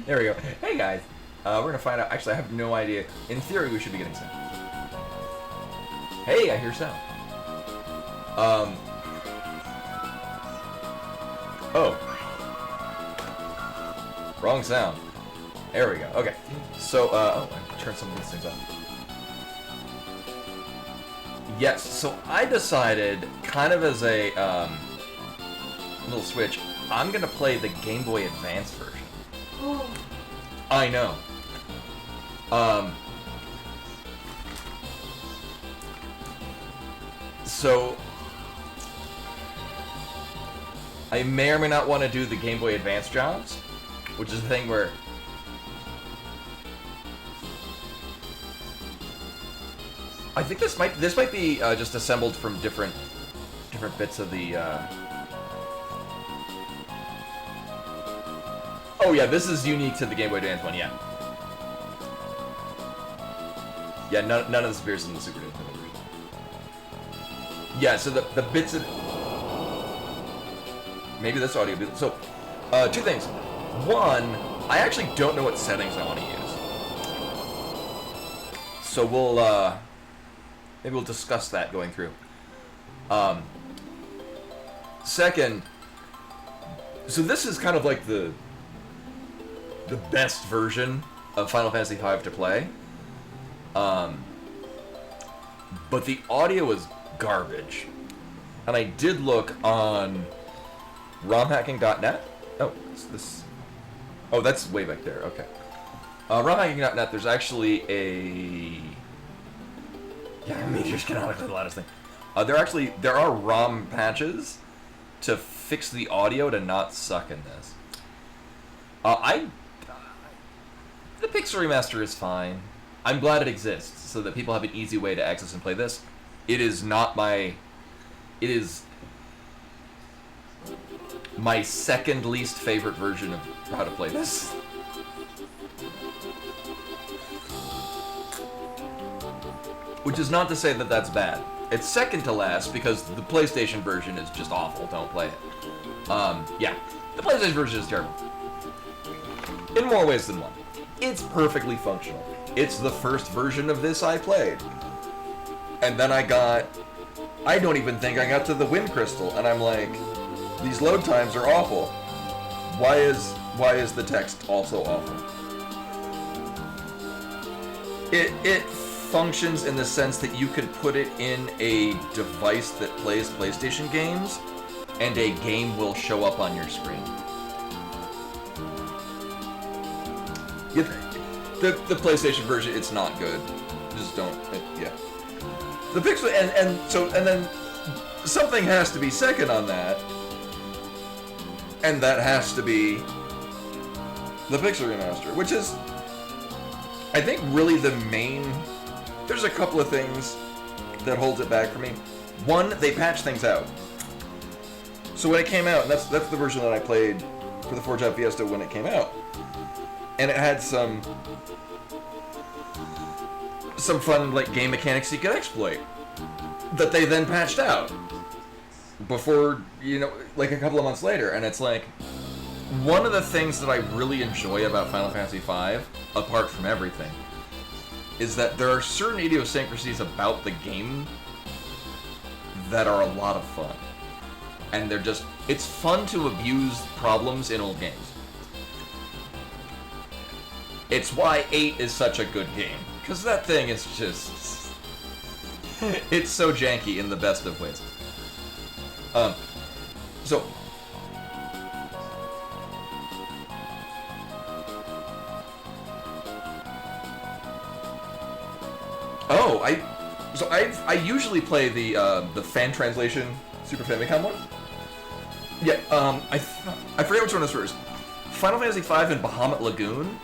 There we go. Hey guys, we're gonna find out. Actually, I have no idea. In theory, we should be getting sound. Hey, I hear sound. Oh. Wrong sound. There we go. Okay. So, oh, I turned some of these things off. Yes, so I decided, kind of as a little switch, I'm gonna play the Game Boy Advance version. I know. So I may or may not want to do the Game Boy Advance jobs, which is the thing where I think this might be just assembled from different bits of the. Oh yeah, this is unique to the Game Boy Advance one. Yeah. Yeah, none of this appears in the Super Nintendo version. Yeah, so the bits of maybe this audio. So, two things. One, I actually don't know what settings I want to use. So we'll maybe we'll discuss that going through. Second, so this is kind of like the best version of Final Fantasy V to play. But the audio is garbage. And I did look on romhacking.net. Oh, it's this. Oh, that's way back there. Okay. Romhacking.net, there's actually a. Yeah, Major's canonically the loudest thing. There are ROM patches to fix the audio to not suck in this. The Pixel Remaster is fine. I'm glad it exists, so that people have an easy way to access and play this. It is my second least favorite version of how to play this. Which is not to say that that's bad. It's second to last because the PlayStation version is just awful. Don't play it. Yeah, the PlayStation version is terrible. In more ways than one. It's perfectly functional. It's the first version of this I played. And then I don't even think I got to the Wind Crystal, and I'm like, these load times are awful. Why is the text also awful? It functions in the sense that you could put it in a device that plays PlayStation games, and a game will show up on your screen. The PlayStation version, it's not good. Just don't. Yeah. The Pixel and then something has to be second on that, and that has to be the Pixel Remaster, which is, I think, really the main. There's a couple of things that holds it back for me. One, they patch things out. So when it came out, and that's the version that I played for the Four Job Fiesta when it came out, and it had some fun like game mechanics you could exploit that they then patched out before, like a couple of months later. And it's like, one of the things that I really enjoy about Final Fantasy V, apart from everything, is that there are certain idiosyncrasies about the game that are a lot of fun. And it's fun to abuse problems in old games. It's why 8 is such a good game. Because that thing is just... it's so janky in the best of ways. So... Oh, I usually play the fan translation Super Famicom one. Yeah, I forget which one is first. Final Fantasy V and Bahamut Lagoon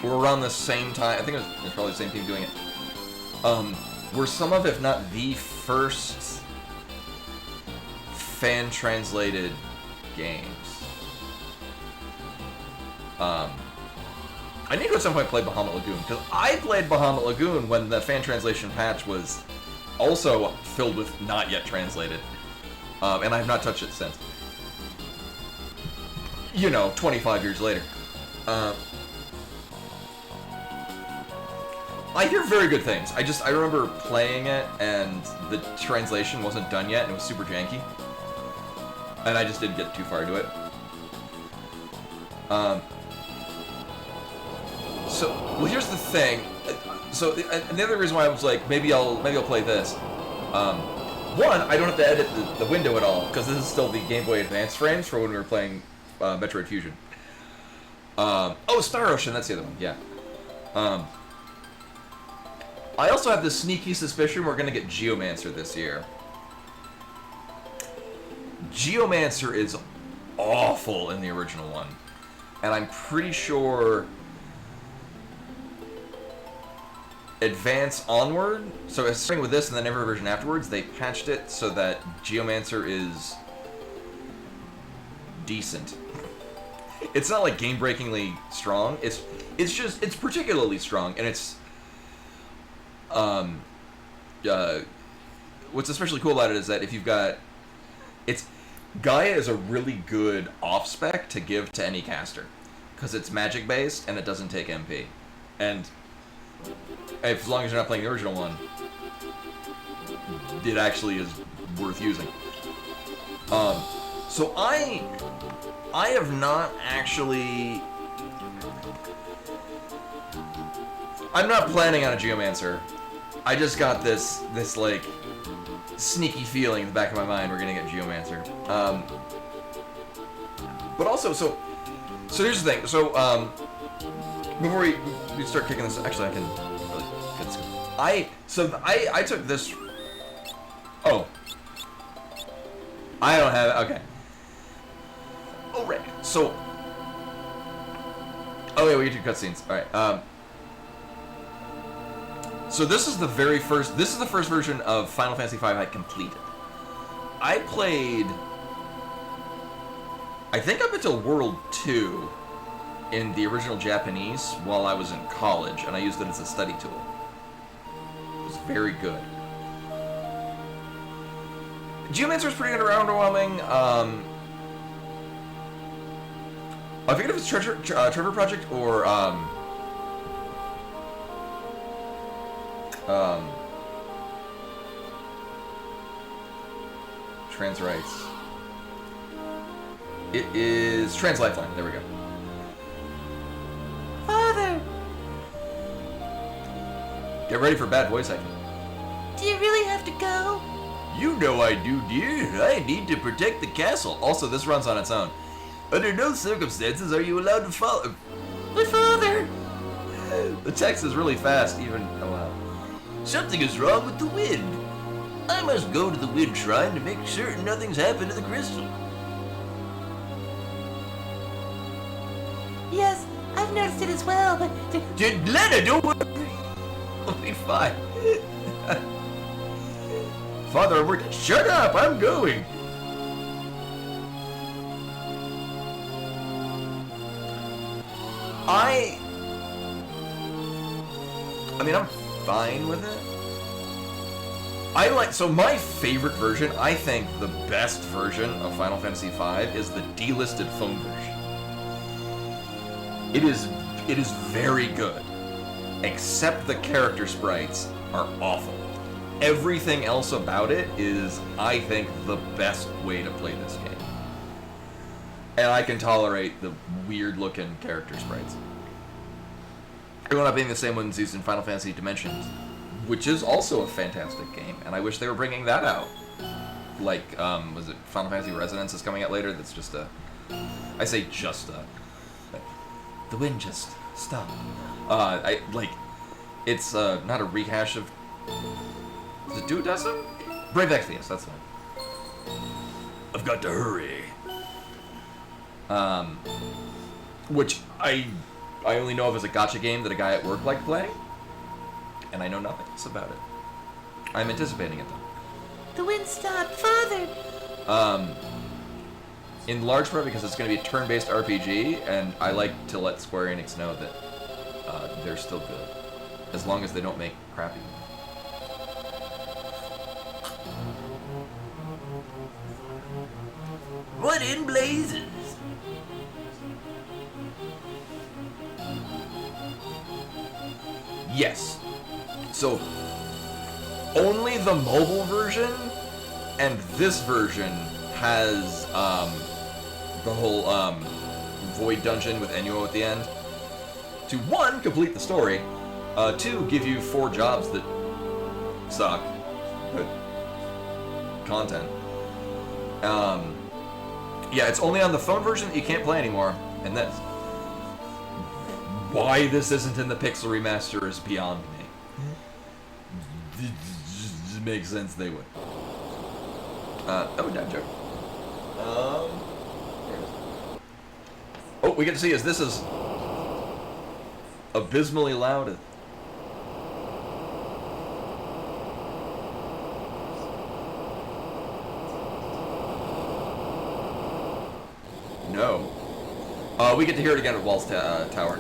were around the same time. I think it was probably the same team doing it. Were some of, if not the first, fan translated games. I need to at some point play Bahamut Lagoon, because I played Bahamut Lagoon when the fan translation patch was also filled with not yet translated, and I have not touched it since. 25 years later. I hear very good things. I remember playing it and the translation wasn't done yet and it was super janky. And I just didn't get too far into it. So, well, here's the thing. So, and the other reason why I was like, maybe I'll play this. One, I don't have to edit the window at all because this is still the Game Boy Advance frames for when we were playing Metroid Fusion. Oh, Star Ocean, that's the other one. Yeah. I also have this sneaky suspicion we're gonna get Geomancer this year. Geomancer is awful in the original one, and I'm pretty sure Advance onward, so starting with this and then every version afterwards, they patched it so that Geomancer is decent. It's not like game-breakingly strong. It's particularly strong, and it's what's especially cool about it is that if you've got Gaia is a really good off-spec to give to any caster because it's magic based and it doesn't take MP, and as long as you're not playing the original one, it actually is worth using. So I have not actually. I'm not planning on a Geomancer. I just got this like sneaky feeling in the back of my mind we're gonna get Geomancer. But also, so here's the thing. So before we start kicking this, actually I can really get this. I took this. Oh, I don't have it. Okay. Oh right. So. Oh yeah, we get to cutscenes. All right. So this is the first version of Final Fantasy V I completed. I played, I think up until World 2 in the original Japanese while I was in college, and I used it as a study tool. It was very good. Geomancer is pretty underwhelming. I forget if it's Trevor Project or Trans Rights. It is Trans Lifeline. There we go. Father! Get ready for bad voice acting. Do you really have to go? You know I do, dear. I need to protect the castle. Also, this runs on its own. Under no circumstances are you allowed to follow. But Father! The text is really fast, even. Oh wow. Something is wrong with the wind. I must go to the wind shrine to make certain nothing's happened to the crystal. Yes, I've noticed it as well, but... Lena, don't worry. I'll be fine. Father, shut up, I'm going. I mean, I'm fine with it. So my favorite version, I think the best version of Final Fantasy V is the delisted phone version. It is very good, except the character sprites are awful. Everything else about it is, I think, the best way to play this game. And I can tolerate the weird-looking character sprites. They're not being the same ones used in Final Fantasy Dimensions, which is also a fantastic game, and I wish they were bringing that out. Like, was it Final Fantasy Resonance is coming out later? That's just a... I say just a... The wind just stopped. It's not a rehash of... Is it Duodecim? Brave Exvius, that's the one. I've got to hurry. Which I only know of as a gacha game that a guy at work liked playing, and I know nothing else about it. I'm anticipating it though. The wind stopped, Father! In large part because it's going to be a turn-based RPG, and I like to let Square Enix know that they're still good, as long as they don't make crappy. What in blazes? Yes. So, only the mobile version and this version has the whole void dungeon with Ennio at the end. To 1, complete the story. 2, give you 4 jobs that suck. But content. Yeah, it's only on the phone version that you can't play anymore. And that's why this isn't in the Pixel Remaster is beyond me. It makes sense they would. Oh, dad joke. There it is. Oh, we get to see is this is abysmally loud. No. We get to hear it again at Wall's Tower.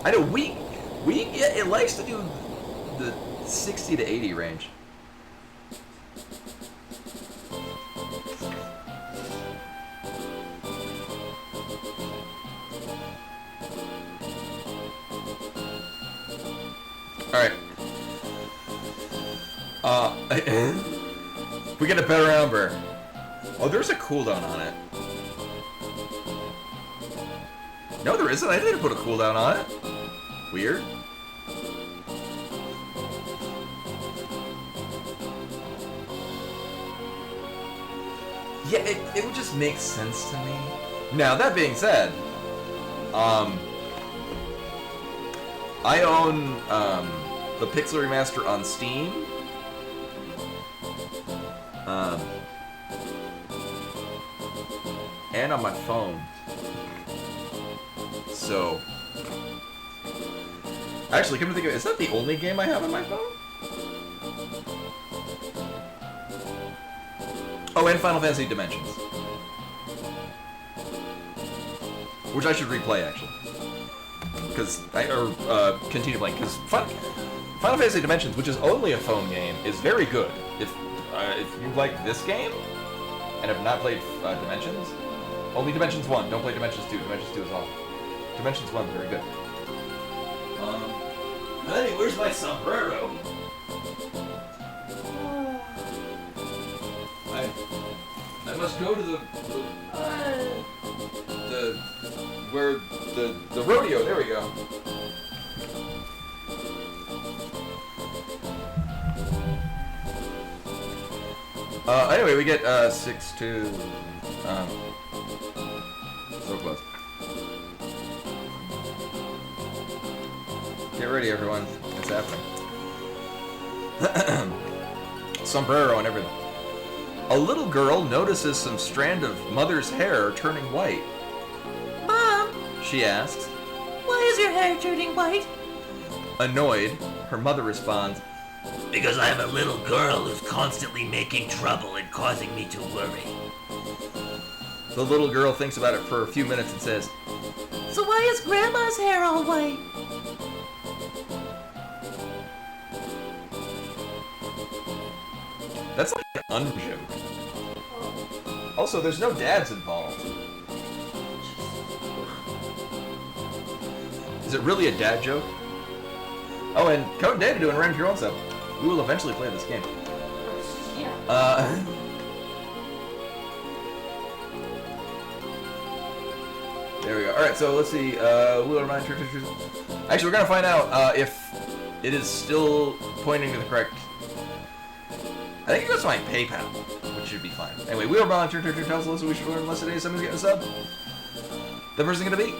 I know yeah, it likes to do the 60 to 80 range. Alright. We get a better amber. Oh, there's a cooldown on it. No, there isn't. I didn't put a cooldown on it. Weird. Yeah, it would just make sense to me. Now, that being said, I own the Pixel Remaster on Steam. And on my phone. So, actually, come to think of it, is that the only game I have on my phone? Oh, and Final Fantasy Dimensions. Which I should replay, actually. Continue playing, because Final Fantasy Dimensions, which is only a phone game, is very good. If you like this game, and have not played Dimensions, only Dimensions 1, don't play Dimensions 2, Dimensions 2 is awful. Dimensions 1, very good. Honey, where's my sombrero? I must go to the rodeo. There we go. Anyway, we get 6-2. So close. Get ready, everyone. It's happening. Sombrero and everything. A little girl notices some strand of mother's hair turning white. Mom, She asks. why is your hair turning white? Annoyed, her mother responds, Because I have a little girl who's constantly making trouble and causing me to worry. The little girl thinks about it for a few minutes and says, So why is Grandma's hair all white? That's like an unjoke. Also, there's no dads involved. Is it really a dad joke? Oh, and Code Data doing Rhyme Your Own stuff. We will eventually play this game. Yeah. There we go. Alright, so let's see. We'll remind. Actually, we're gonna find out if it is still pointing to the correct. I think it goes to my PayPal, which should be fine. Anyway, Wheel Brown tells us we should learn unless today someone's getting a sub. The person gonna be?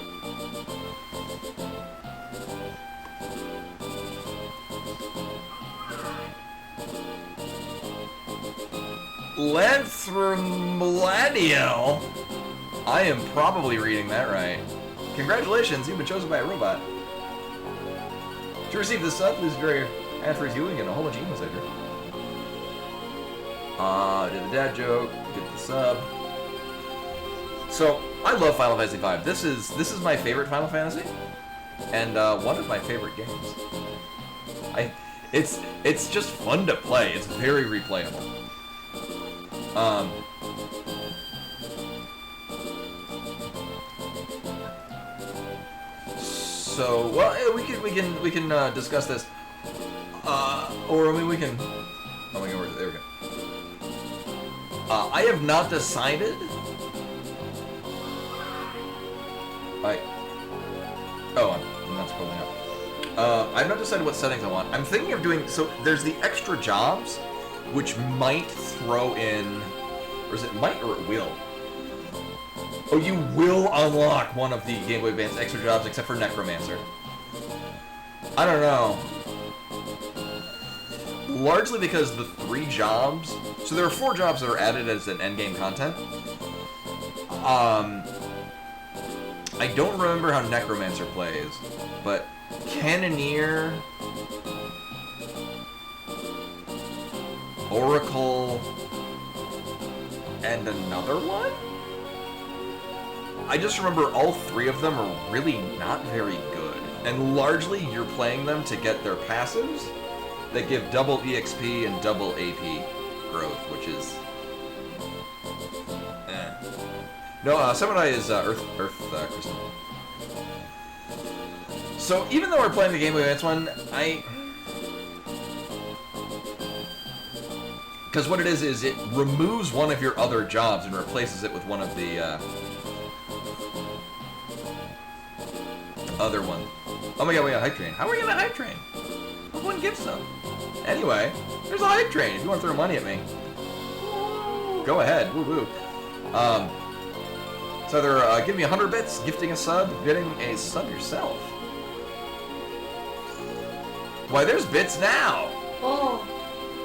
Lanthromladiel. I am probably reading that right. Congratulations, you've been chosen by a robot. To receive this sub, please very after reviewing and a whole bunch of emails later. Did the dad joke, get the sub. So, I love Final Fantasy V. This is my favorite Final Fantasy, and one of my favorite games. It's just fun to play. It's very replayable. So, well, we can discuss this. Or I mean, we can. Oh my God, there we go. I have not decided. I'm not scrolling up. I've not decided what settings I want. I'm thinking of doing. So there's the extra jobs, which might throw in, or is it might or it will? Oh, you will unlock one of the Game Boy Advance extra jobs, except for Necromancer. I don't know. Largely because the 3 jobs... So there are 4 jobs that are added as an endgame content. I don't remember how Necromancer plays, but Cannoneer... Oracle... and another one? I just remember all 3 of them are really not very good. And largely you're playing them to get their passives that give double EXP and double AP growth, which is... No, Samurai is Earth Crystal. So even though we're playing the Game Boy Advance one, because what it is it removes one of your other jobs and replaces it with one of the other one. Oh my God, we got a hype train. How are we getting a hype train? No one gives some. Anyway, there's a hype train. If you want to throw money at me, go ahead. Woo woo. So they're giving me 100 bits, gifting a sub, getting a sub yourself. Why, there's bits now. Oh.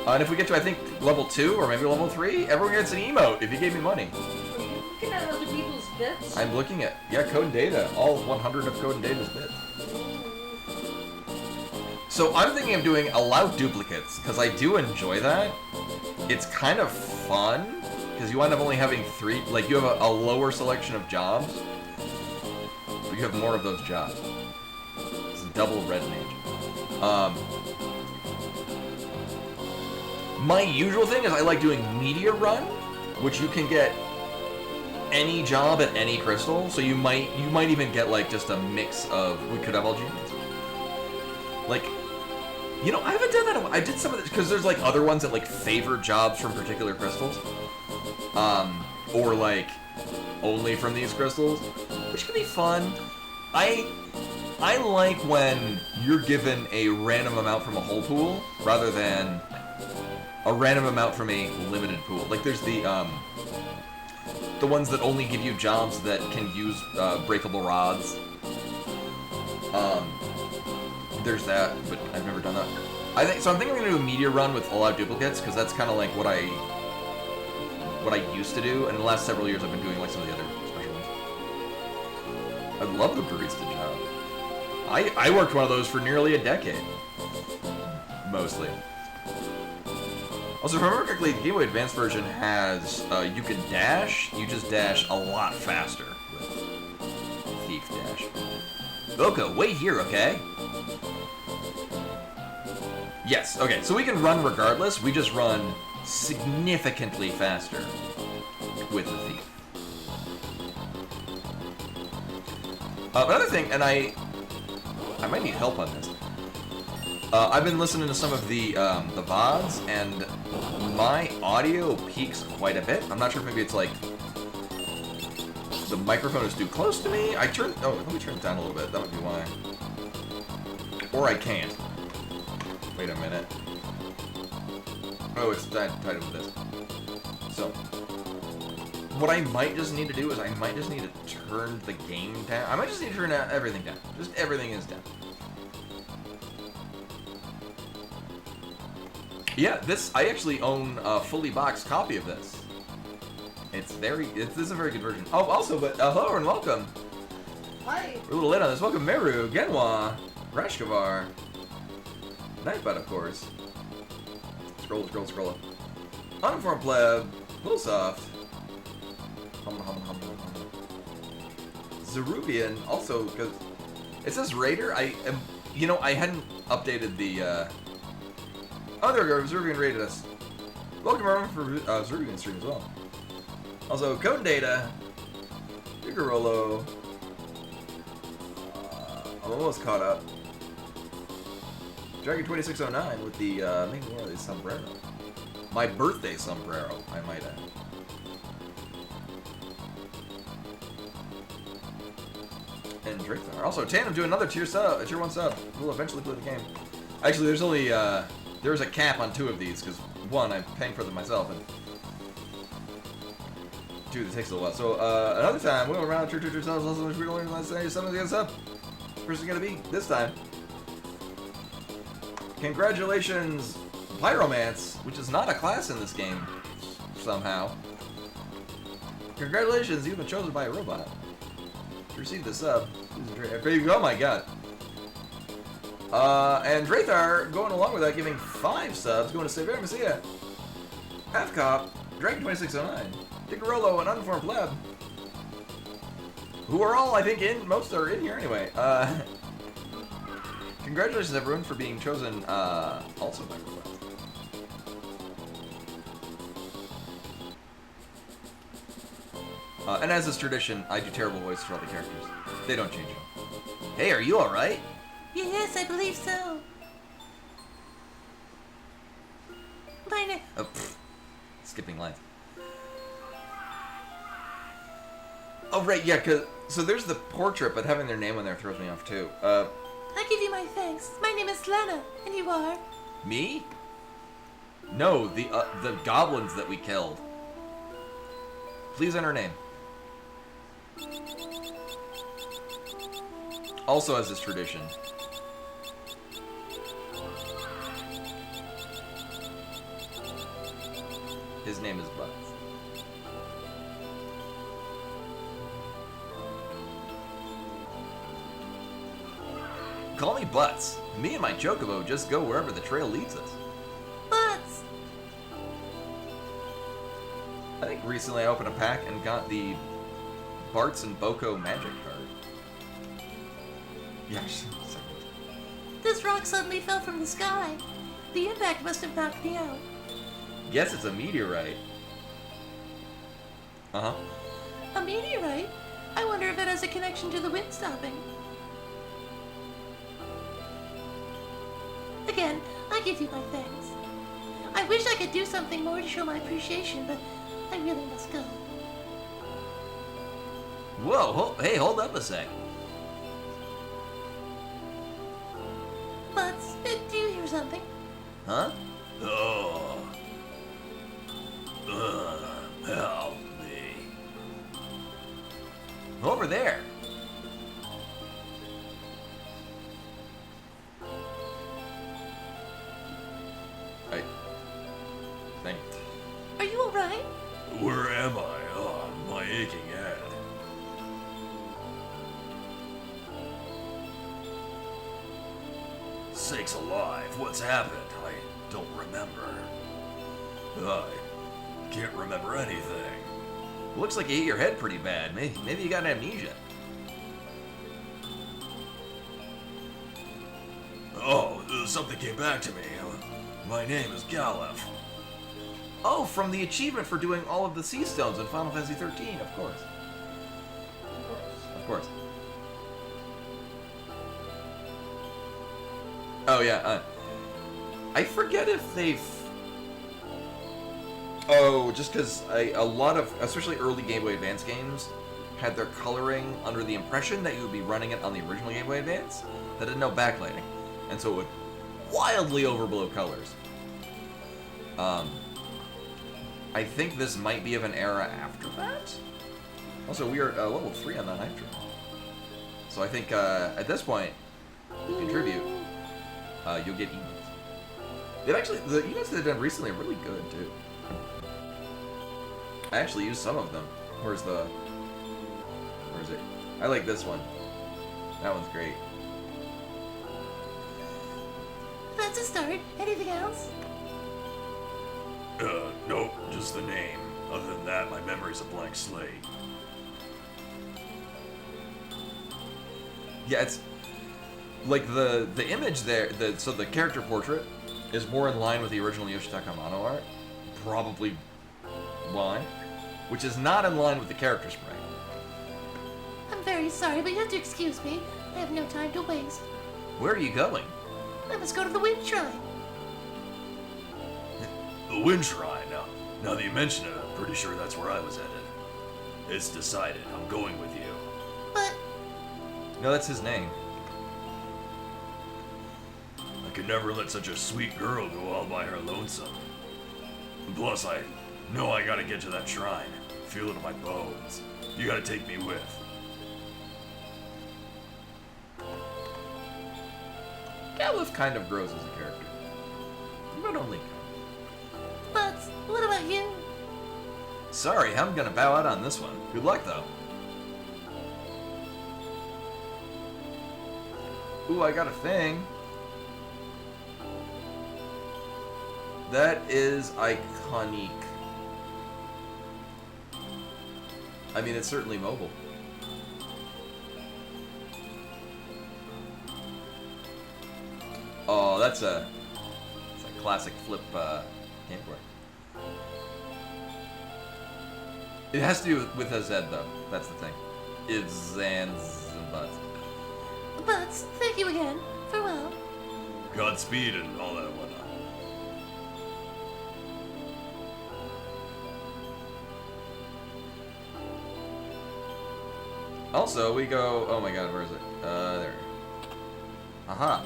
And if we get to, I think, level 2 or maybe level 3, everyone gets an emote if you gave me money. Are you looking at other people's bits? I'm looking at, yeah, Code and Data. All 100 of Code and Data's bits. So I'm thinking of doing allow duplicates, because I do enjoy that. It's kind of fun, because you wind up only having 3, like you have a lower selection of jobs, but you have more of those jobs. It's a double red mage. My usual thing is I like doing media run, which you can get any job at any crystal, so you might even get like just a mix of, we could have all genes. Like, you know, I haven't done that. I did some of this because there's like other ones that like favor jobs from particular crystals, or like only from these crystals, which can be fun. I like when you're given a random amount from a whole pool rather than a random amount from a limited pool. Like there's the ones that only give you jobs that can use breakable rods. There's that, but I've never done that. I'm thinking I'm gonna do a media run with all-out duplicates, because that's kind of like what I used to do, and in the last several years I've been doing like some of the other special ones. I love the barista job. I worked one of those for nearly a decade, mostly. Also, if I remember correctly, the Game Boy Advance version has you can dash. You just dash a lot faster with Thief Dash. Boko, wait here, okay? Yes, okay, so we can run regardless, we just run significantly faster with the Thief. Another thing, and I might need help on this. I've been listening to some of the VODs, and my audio peaks quite a bit. I'm not sure if maybe it's like the microphone is too close to me. Let me turn it down a little bit. That would be why. Or I can't. Wait a minute. Oh, it's tied with this. So, what I might just need to do is I might just need to turn the game down. I might just need to turn everything down. Just everything is down. Yeah, I actually own a fully boxed copy of this. This is a very good version. Oh, also, but hello and welcome. Hi. We're a little late on this. Welcome, Meru, Genwa, Rashkavar, Nightbot, of course. Scroll up. Uninformed pleb, little soft. Zeruvian, also, because it says Raider. I hadn't updated the. Oh, there we go. Zeruvian rated us. Welcome everyone for Zeruvian stream as well. Also, Code Data, Figuerolo, I'm almost caught up. Dragon 2609 with the main one of the sombrero. My birthday sombrero, I might add. And Drake there. Also, Tandem doing another tier 1 sub. We'll eventually play the game. Actually, there's only there's a cap on 2 of these because 1, I'm paying for them myself, and 2, it takes a little while. So another time, we'll around true ourselves. Also, if we don't learn last night, someone's gonna sub. Person's gonna be this time. Congratulations, Pyromance, which is not a class in this game somehow. Congratulations, you've been chosen by a robot to receive the sub. Oh my god. And Drathar, going along with that, giving 5 subs, going to Severa Messia, Half Cop, Dragon 2609, Digarolo, and Unformed Lab, who are all, I think, most are in here anyway. Congratulations, everyone, for being chosen also by robot. And as is tradition, I do terrible voices for all the characters. They don't change it. Hey, are you alright? Yes, I believe so. My name. Oh, skipping lines. Oh, right, yeah, so there's the portrait, but having their name on there throws me off, too. I give you my thanks. My name is Lana, and you are? Me? No, the goblins that we killed. Please enter name. Also, as is tradition. His name is Butts. Call me Butts. Me and my Chocobo just go wherever the trail leads us. Butts! I think recently I opened a pack and got the Bartz and Boko magic card. Yeah, just a second. This rock suddenly fell from the sky. The impact must have knocked me out. Guess it's a meteorite. Uh-huh. A meteorite? I wonder if it has a connection to the wind stopping. Again, I give you my thanks. I wish I could do something more to show my appreciation, but I really must go. Whoa, hey, hold up a sec. Butts, do you hear something? Huh? Oh. Help me. Over there. Thank you. Are you alright? Where am I? Oh, my aching head. Sakes alive, what's happened? I don't remember. I can't remember anything. Looks like you hit your head pretty bad. Maybe you got amnesia. Oh, something came back to me. My name is Galef. Oh, from the achievement for doing all of the sea stones in Final Fantasy 13, of course. Of course. Oh yeah, I forget if they've... Oh, just because a lot of, especially early Game Boy Advance games, had their coloring under the impression that you would be running it on the original Game Boy Advance, that had no backlighting, and so it would wildly overblow colors. I think this might be of an era after that. Also, we are level 3 on that hype train. So I think at this point, to contribute, you'll get emotes. They've actually, the emotes they've done recently are really good too. I actually used some of them. Where is it? I like this one. That one's great. That's a start. Anything else? Nope, just the name. Other than that, my memory's a blank slate. Yeah, it's like the image there. So the character portrait is more in line with the original Yoshitaka Amano art, probably why, which is not in line with the character sprite. I'm very sorry, but you have to excuse me. I have no time to waste. Where are you going? I must go to the wind shrine. The Wind Shrine. Now that you mention it, I'm pretty sure that's where I was headed. It's decided. I'm going with you. But No, that's his name. I could never let such a sweet girl go all by her lonesome. Plus, I know I gotta get to that shrine. Feel it in my bones. You gotta take me with. Galuf kind of grows as a character. But only. but what about you? Sorry, I'm gonna bow out on this one. Good luck, though. Ooh, I got a thing. That is iconic. I mean, it's certainly mobile. Oh, that's a classic flip game board. It has to do with a Z, though. That's the thing. It's Zans and Buts. But thank you again. Farewell. Godspeed and all that whatnot. Also, we go. Oh my god, where is it? There. Aha.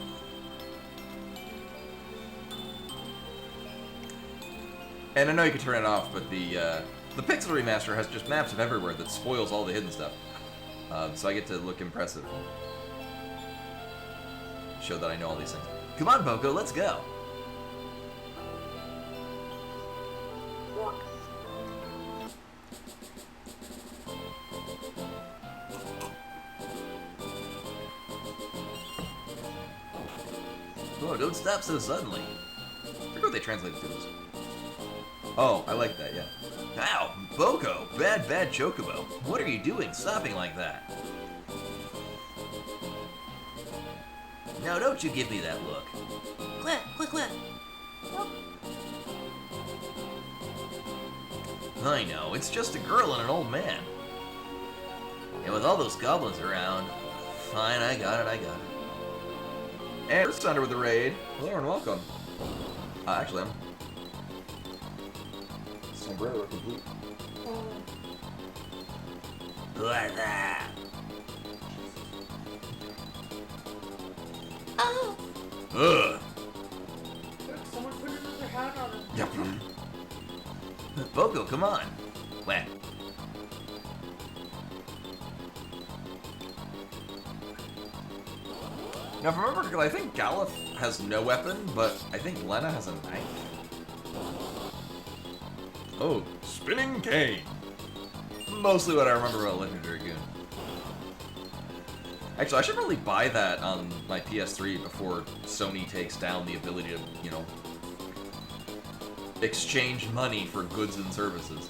And I know you can turn it off, but the Pixel Remaster has just maps of everywhere that spoils all the hidden stuff. So I get to look impressive. Show that I know all these things. Come on, Boko, let's go. Oh, don't stop so suddenly. I forget what they translated to this. Oh, I like that, yeah. Ow, Boko, bad chocobo. What are you doing stopping like that? Now don't you give me that look. Quack, quack, quack. I know, it's just a girl and an old man. And with all those goblins around, fine, I got it. And Earth Thunder with the raid. Hello and welcome. Actually, I'm sombrero complete. Like that. Oh, Ugh. Look, someone put another hat on him. Yep. Boko, come on. Whack. Now, if I remember correctly, I think Galuf has no weapon, but I think Lena has a knife. Oh, spinning cane. Mostly what I remember about Legendary Goon. Actually, I should probably buy that on my PS3 before Sony takes down the ability to, you know, exchange money for goods and services.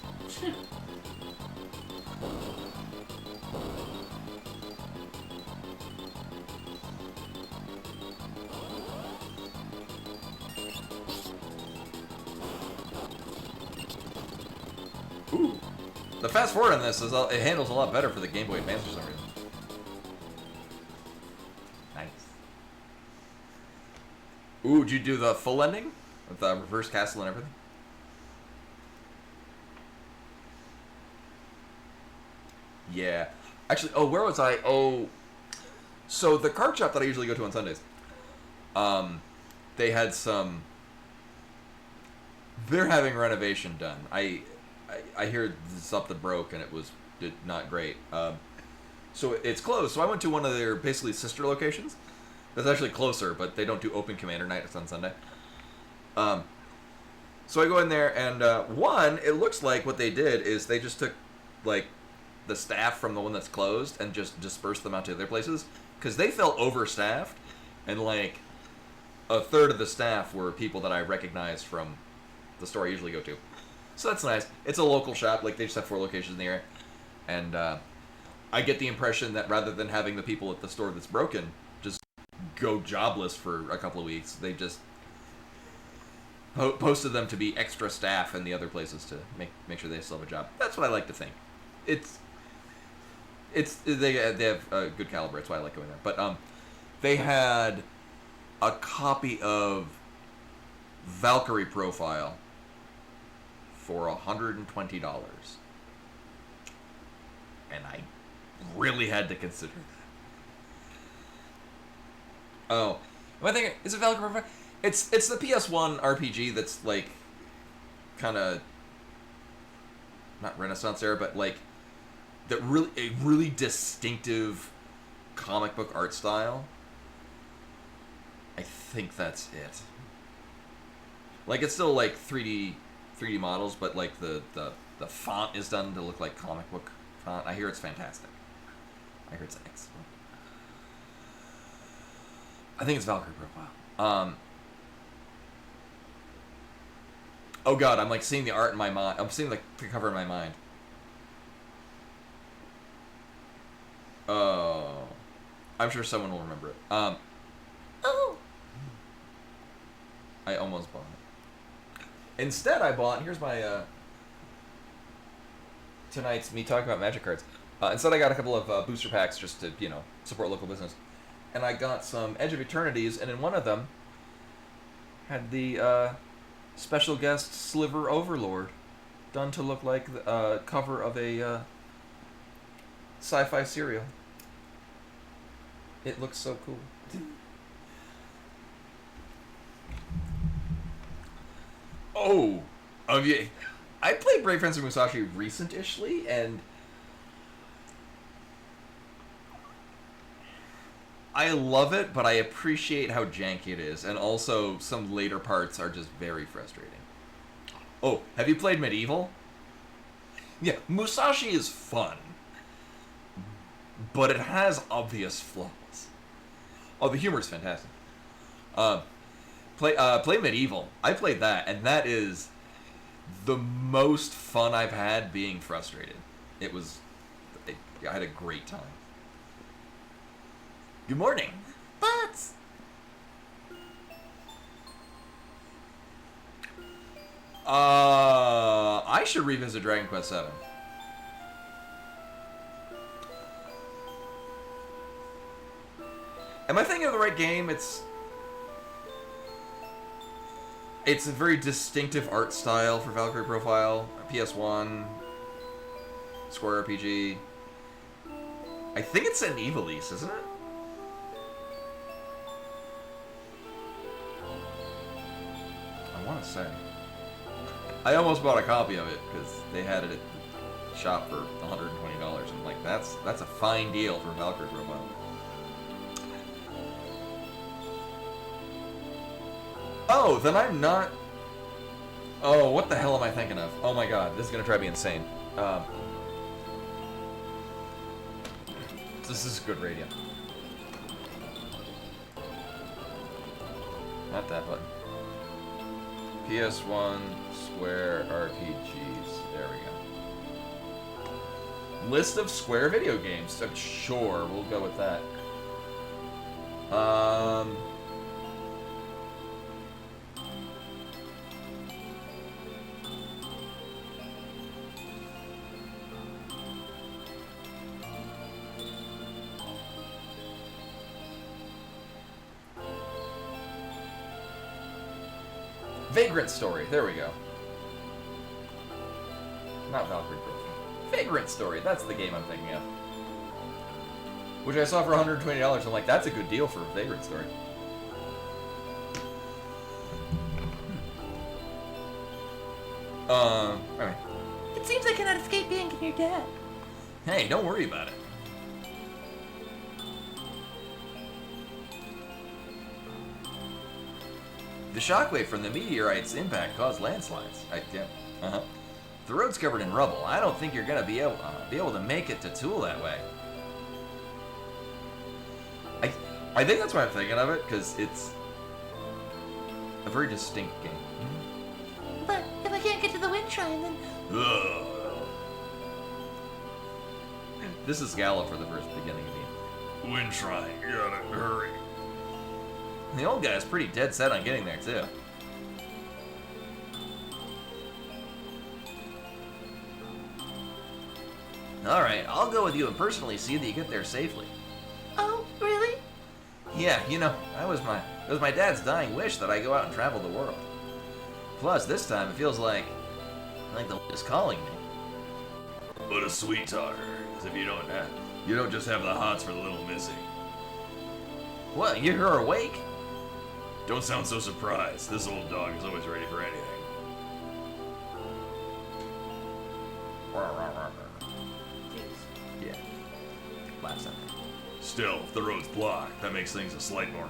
Ooh. The fast forward on this is it handles a lot better for the Game Boy Advance for some reason. Nice. Ooh, did you do the full ending? With the reverse castle and everything? Yeah. Actually, oh, where was I? Oh, so the card shop that I usually go to on Sundays, they had some. They're having renovation done. I hear something broke and it was not great. So it's closed. So I went to one of their basically sister locations. That's actually closer, but they don't do open commander night. It's on Sunday. So I go in there and one, it looks like what they did is they just took like the staff from the one that's closed and just dispersed them out to other places because they felt overstaffed, and like a third of the staff were people that I recognized from the store I usually go to. So that's nice. It's a local shop. Like, they just have 4 locations in the area. And I get the impression that rather than having the people at the store that's broken just go jobless for a couple of weeks, they just posted them to be extra staff in the other places to make sure they still have a job. That's what I like to think. they have a good caliber. That's why I like going there. But they had a copy of Valkyrie Profile for $120, and I really had to consider that. Oh, am I thinking? Is it Valkyrie Profile? It's the PS1 RPG that's like kind of not Renaissance era, but like that a really distinctive comic book art style. I think that's it. Like it's still like 3D models, but like the font is done to look like comic book font. I hear it's fantastic. I hear it's excellent. I think it's Valkyrie Profile. Oh god, I'm like seeing the art in my mind. I'm seeing the cover in my mind. Oh, I'm sure someone will remember it. Oh. I almost bought it. Instead, I bought. Here's my tonight's me talking about Magic cards. Instead, I got a couple of booster packs just to support local business, and I got some Edge of Eternities, and in one of them had the special guest Sliver Overlord, done to look like the cover of a sci-fi serial. It looks so cool. Oh, yeah. I played Brave Fencer Musashi recent-ishly, and I love it, but I appreciate how janky it is, and also some later parts are just very frustrating. Oh, have you played Medieval? Yeah, Musashi is fun, but it has obvious flaws. Oh, the humor is fantastic. Play Medieval. I played that, and that is the most fun I've had being frustrated. I had a great time. Good morning. But I should revisit Dragon Quest VII. Am I thinking of the right game? It's a very distinctive art style for Valkyrie Profile. PS1, Square RPG. I think it's an Evilise, isn't it? I want to say. I almost bought a copy of it because they had it at the shop for $120. I'm like, that's a fine deal for Valkyrie Profile. Oh, then I'm not... Oh, what the hell am I thinking of? Oh my god, this is going to drive me insane. This is good radio. Not that button. PS1 Square RPGs. There we go. List of Square video games. Sure, we'll go with that. Vagrant Story. There we go. Not Valkyrie Profile. Vagrant Story. That's the game I'm thinking of. Which I saw for $120. I'm like, that's a good deal for Vagrant Story. Anyway. it seems I cannot escape being your dad. Hey, don't worry about it. The shockwave from the meteorite's impact caused landslides. The road's covered in rubble. I don't think you're gonna be able to make it to Tool that way. I think that's why I'm thinking of it, because it's a very distinct game. But if I can't get to the wind shrine, then Ugh. This is Gala for the first beginning of the game. Wind shrine, you gotta hurry. The old guy's pretty dead set on getting there, too. Alright, I'll go with you and personally see that you get there safely. Oh, really? Yeah, you know, it was my dad's dying wish that I go out and travel the world. Plus, this time it feels like the is calling me. But a sweet talker, as if you don't just have the hots for the little missy. What, you're awake? Don't sound so surprised. This old dog is always ready for anything. Yeah. Last time. Still, if the road's blocked, that makes things a sight more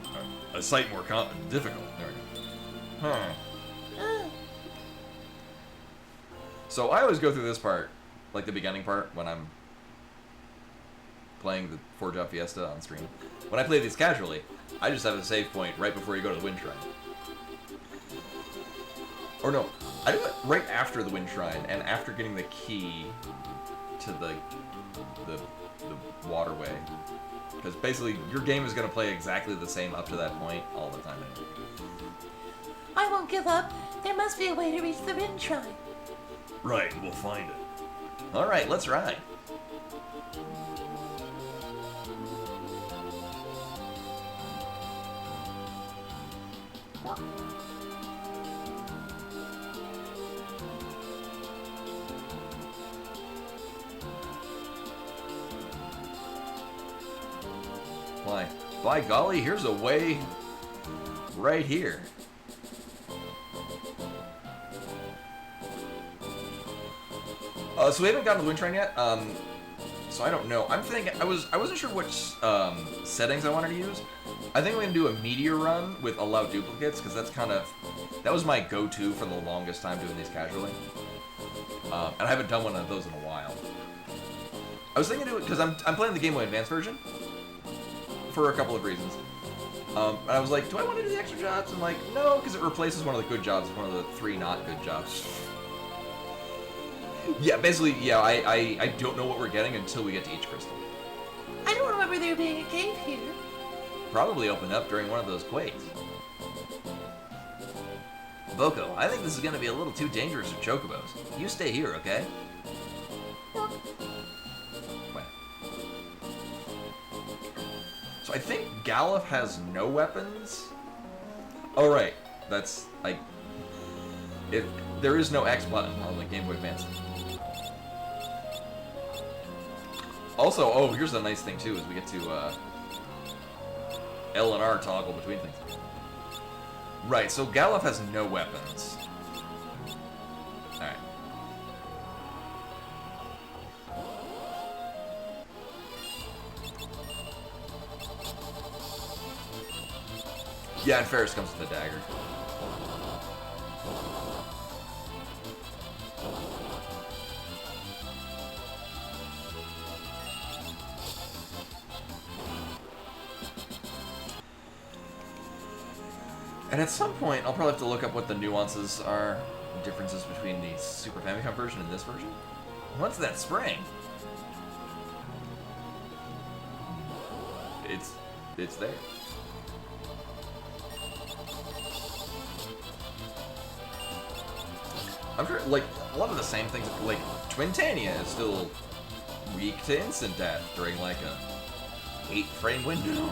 difficult. There we go. So I always go through this part, like the beginning part, when I'm playing the Four Job Fiesta on stream. When I play these casually, I just have a save point right before you go to the Wind Shrine. Or no, I do it right after the Wind Shrine and after getting the key to the waterway. Because basically, your game is going to play exactly the same up to that point all the time. I won't give up. There must be a way to reach the Wind Shrine. Right, we'll find it. Alright, let's ride. Why, by golly, here's a way right here. So we haven't gotten to the Wind Shrine yet. So I don't know. I'm thinking I wasn't sure which settings I wanted to use. I think I'm gonna do a meteor run with allow duplicates because that was my go-to for the longest time doing these casually. And I haven't done one of those in a while. I was thinking to do it because I'm playing the Game Boy Advance version for a couple of reasons. And I was like, do I want to do the extra jobs? I'm like, no, because it replaces one of the good jobs with one of the 3 not good jobs. Yeah, basically, yeah, I don't know what we're getting until we get to each crystal. I don't remember there being a cave here. Probably opened up during one of those quakes. Boko, I think this is going to be a little too dangerous for chocobos. You stay here, okay? Well, Wait. So I think Galuf has no weapons. Oh, right. That's, like... there is no X button on the Game Boy Advance. Also, oh, here's a nice thing, too, is we get to, L and R toggle between things. Right, so Galuf has no weapons. Alright. Yeah, and Ferris comes with a dagger. And at some point, I'll probably have to look up what the nuances are, differences between the Super Famicom version and this version. What's that spring? It's there. I'm sure, like, a lot of the same things, like, Twintania is still weak to instant death during, like, a 8-frame window.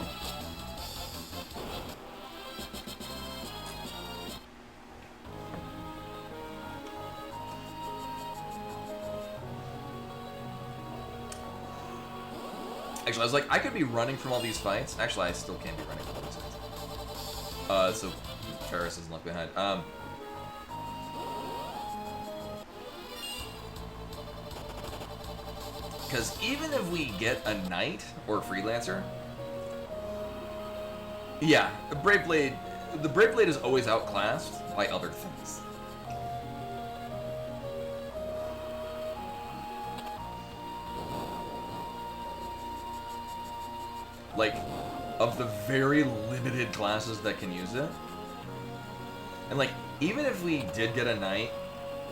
Actually, I was like, I could be running from all these fights. Actually, I still can't be running from all these fights. So Ferris isn't left behind. Because even if we get a knight or a freelancer, yeah, the Brave Blade is always outclassed by other things. Like, of the very limited classes that can use it. And like, even if we did get a knight,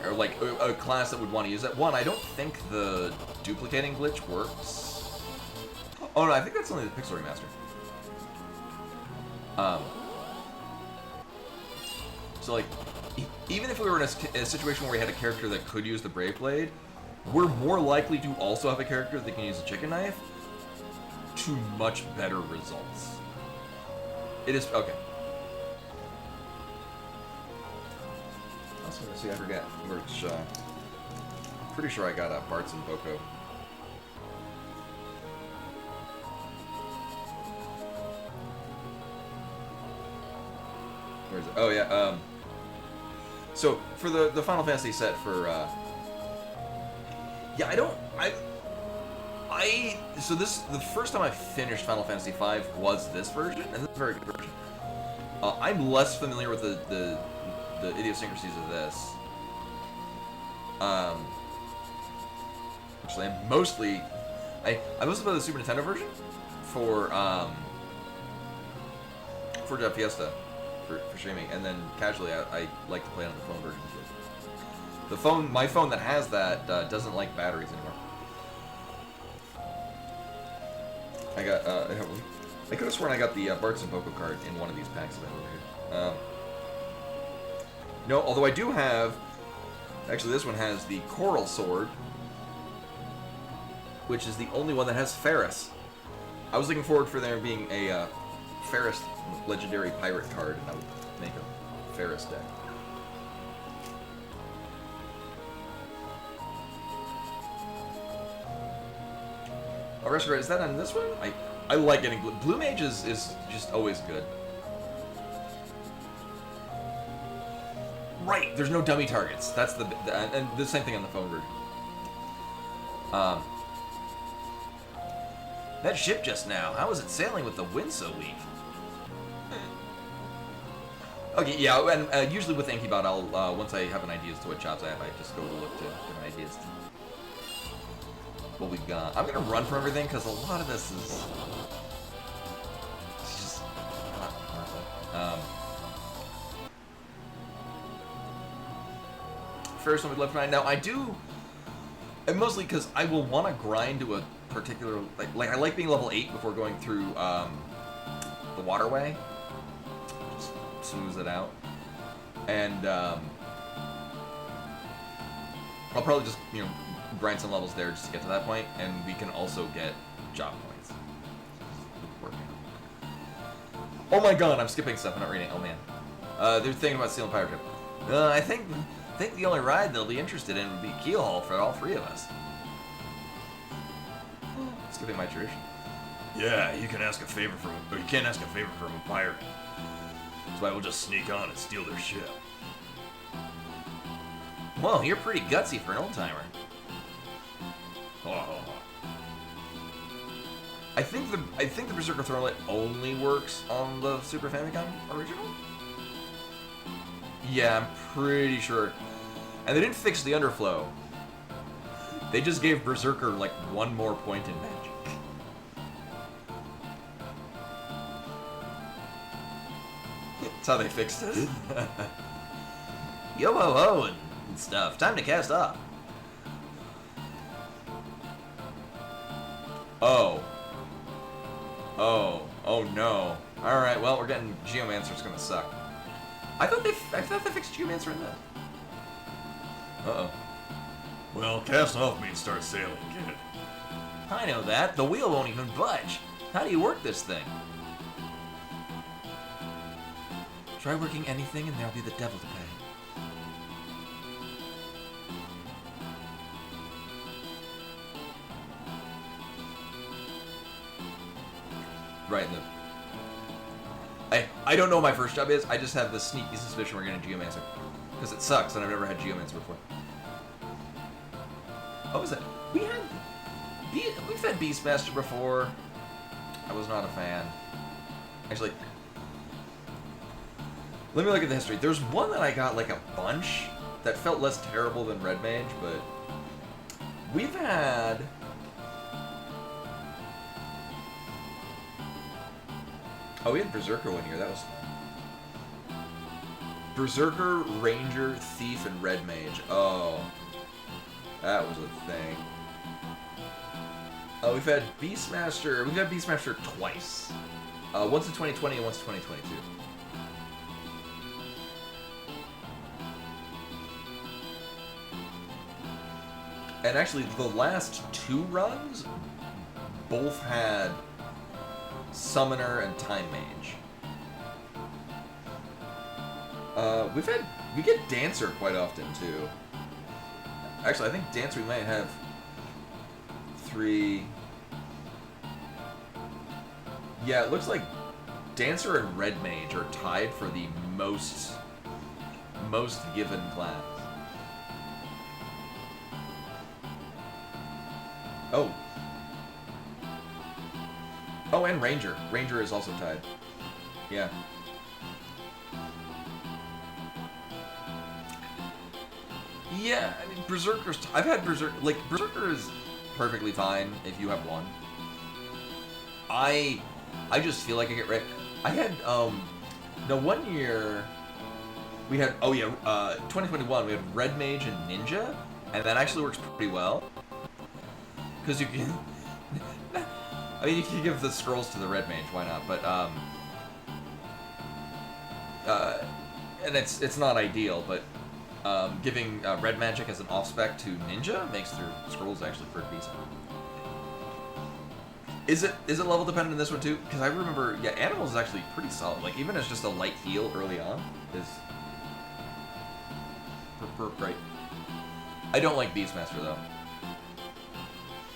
or like a class that would want to use it, one, I don't think the duplicating glitch works. Oh no, I think that's only the Pixel Remaster. So like, even if we were in a situation where we had a character that could use the Brave Blade, we're more likely to also have a character that can use a chicken knife to much better results. It is okay. I was gonna see, I forget which. Pretty sure I got a Bart's and Boko. Where is it? Oh yeah. So for the Final Fantasy set for yeah, so the first time I finished Final Fantasy V was this version, and this is a very good version. I'm less familiar with the idiosyncrasies of this. Actually, I mostly play the Super Nintendo version for Four Job Fiesta for streaming, and then casually I like to play it on the phone version too. My phone that has that doesn't like batteries anymore. I could have sworn I got the Bart's and Boko card in one of these packs that I have over here. No, although I do have. Actually, this one has the Coral Sword, which is the only one that has Ferris. I was looking forward for there being a Ferris legendary pirate card, and I would make a Ferris deck. Oh, Restoration, is that on this one? I like getting Blue Mage is just always good. Right, there's no dummy targets. That's and the same thing on the phone version. That ship just now, how is it sailing with the wind so weak? Okay, yeah, and usually with Inkybot, I'll once I have an idea as to what jobs I have, I just go to look to different ideas to what we've got. I'm gonna run from everything because a lot of this is it's just not worth it. First one we left behind. Now I do, and mostly because I will want to grind to a particular like I like being level 8 before going through the waterway. Just smooths it out, and I'll probably just grind some levels there just to get to that point, and we can also get job points. Working. Oh my god, I'm skipping stuff. I'm not reading. Oh man, they're thinking about stealing pirate ship. I think the only ride they'll be interested in would be Keelhaul for all 3 of us. Skipping my tradition. Yeah, you can ask a favor from, or you can't ask a favor from a pirate. That's why we'll just sneak on and steal their ship. Well, you're pretty gutsy for an old timer. Oh. I think the Berserker Throwlet only works on the Super Famicom original. Yeah, I'm pretty sure. And they didn't fix the underflow. They just gave Berserker like 1 more point in magic. That's how they fixed it. Yo ho ho and stuff. Time to cast off. Oh no. All right, well we're getting Geomancer. It's gonna suck. I thought they fixed Geomancer in that. Uh-oh. Well, cast off means start sailing, kid. I know that. The wheel won't even budge. How do you work this thing? Try working anything and there'll be the devil to pay. Right. I don't know what my first job is. I just have this sneaky suspicion we're getting Geomancer. Because it sucks and I've never had Geomancer before. What was it? We've had Beastmaster before. I was not a fan. Actually, let me look at the history. There's one that I got like a bunch that felt less terrible than Red Mage, but we've had... Oh, we had Berserker one year. That was Berserker, Ranger, Thief, and Red Mage. Oh, that was a thing. We've had Beastmaster. We've had Beastmaster twice. Once in 2020 and once in 2022. And actually, the last 2 runs both had Summoner and Time Mage. We get Dancer quite often too. Actually, I think Dancer we might have 3. Yeah, it looks like Dancer and Red Mage are tied for the most given class. Oh. Oh, and Ranger. Ranger is also tied. Yeah. Yeah, I mean, Berserker's... I've had Berserker... Like, Berserker is perfectly fine if you have 1. I just feel like I get... I had, no, 1 year... We had... Oh, yeah, 2021, we had Red Mage and Ninja, and that actually works pretty well. Because you can... I mean, you can give the scrolls to the Red Mage, why not? But, and it's not ideal, but giving Red Magic as an off-spec to Ninja makes their scrolls actually pretty decent. Is it level dependent in this one too? Because I remember, yeah, Animals is actually pretty solid. Like, even as just a light heal early on is great. I don't like Beastmaster though.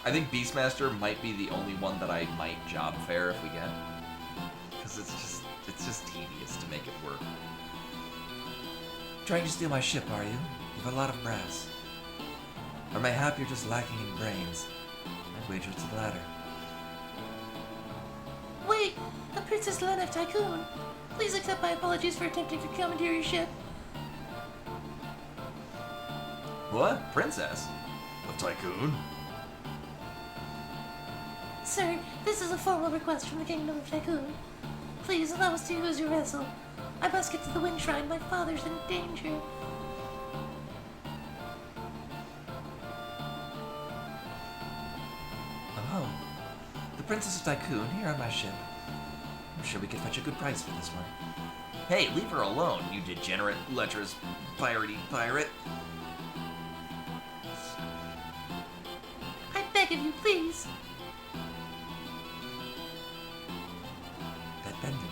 I think Beastmaster might be the only one that I might job fair if we get, because it's just tedious to make it work. Trying to steal my ship, are you? With a lot of brass. Or mayhap you're just lacking in brains. I wager it's the latter. Wait, a Princess Lena of Tycoon. Please accept my apologies for attempting to commandeer your ship. What? Princess? A tycoon? Sir, this is a formal request from the Kingdom of Tycoon. Please allow us to use your vessel. I must get to the Wind Shrine. My father's in danger. Oh, the Princess of Tycoon here on my ship. I'm sure we could fetch a good price for this one. Hey, leave her alone, you degenerate, lecherous, piratey pirate. I beg of you, please. That pendant.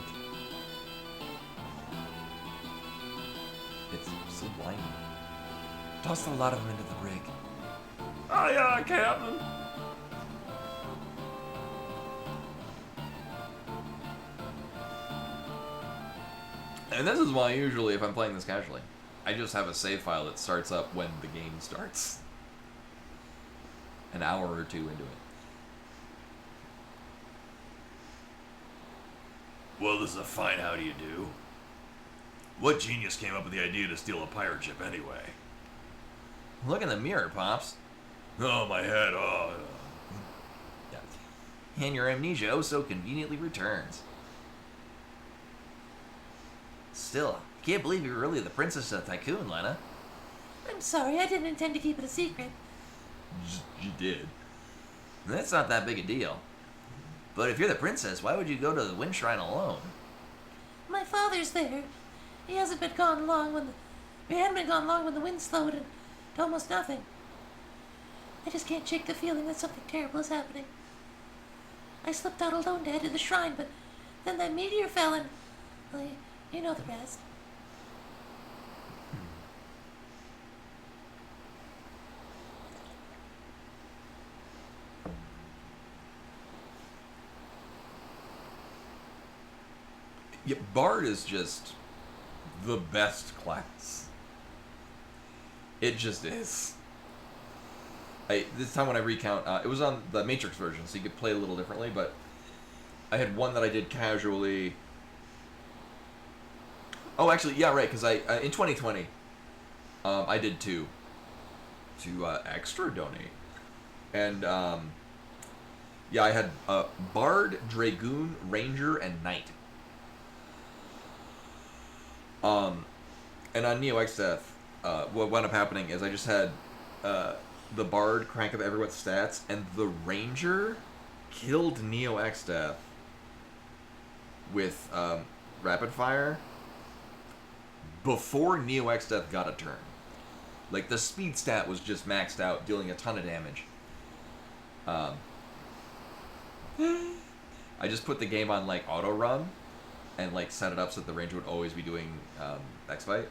It's so blinding. Toss a lot of them into the brig. Aye, Captain. And this is why usually if I'm playing this casually, I just have a save file that starts up when the game starts. An hour or 2 into it. Well, this is a fine how do you do. What genius came up with the idea to steal a pirate ship anyway? Look in the mirror, Pops. Oh, my head, oh. And your amnesia oh so conveniently returns. Still, I can't believe you were really the Princess of Tycoon, Lena. I'm sorry, I didn't intend to keep it a secret. You did. That's not that big a deal. But if you're the princess, why would you go to the Wind Shrine alone? My father's there. He hasn't been gone long when the wind slowed and to almost nothing. I just can't shake the feeling that something terrible is happening. I slipped out alone to head to the shrine, but then that meteor fell and, well, you know the rest. Yeah, Bard is just the best class. It just is. This time when I recount, it was on the Matrix version, so you could play a little differently, but I had one that I did casually. Oh, actually, yeah, right, because in 2020, I did 2 to extra donate. And, yeah, I had Bard, Dragoon, Ranger, and Knight. And on Neo Exdeath, what wound up happening is I just had the Bard crank up everyone's stats, and the Ranger killed Neo Exdeath with Rapid Fire before Neo Exdeath got a turn. Like, the speed stat was just maxed out, dealing a ton of damage. I just put the game on, like, auto run, and, like, set it up so that the ranger would always be doing X-Fight.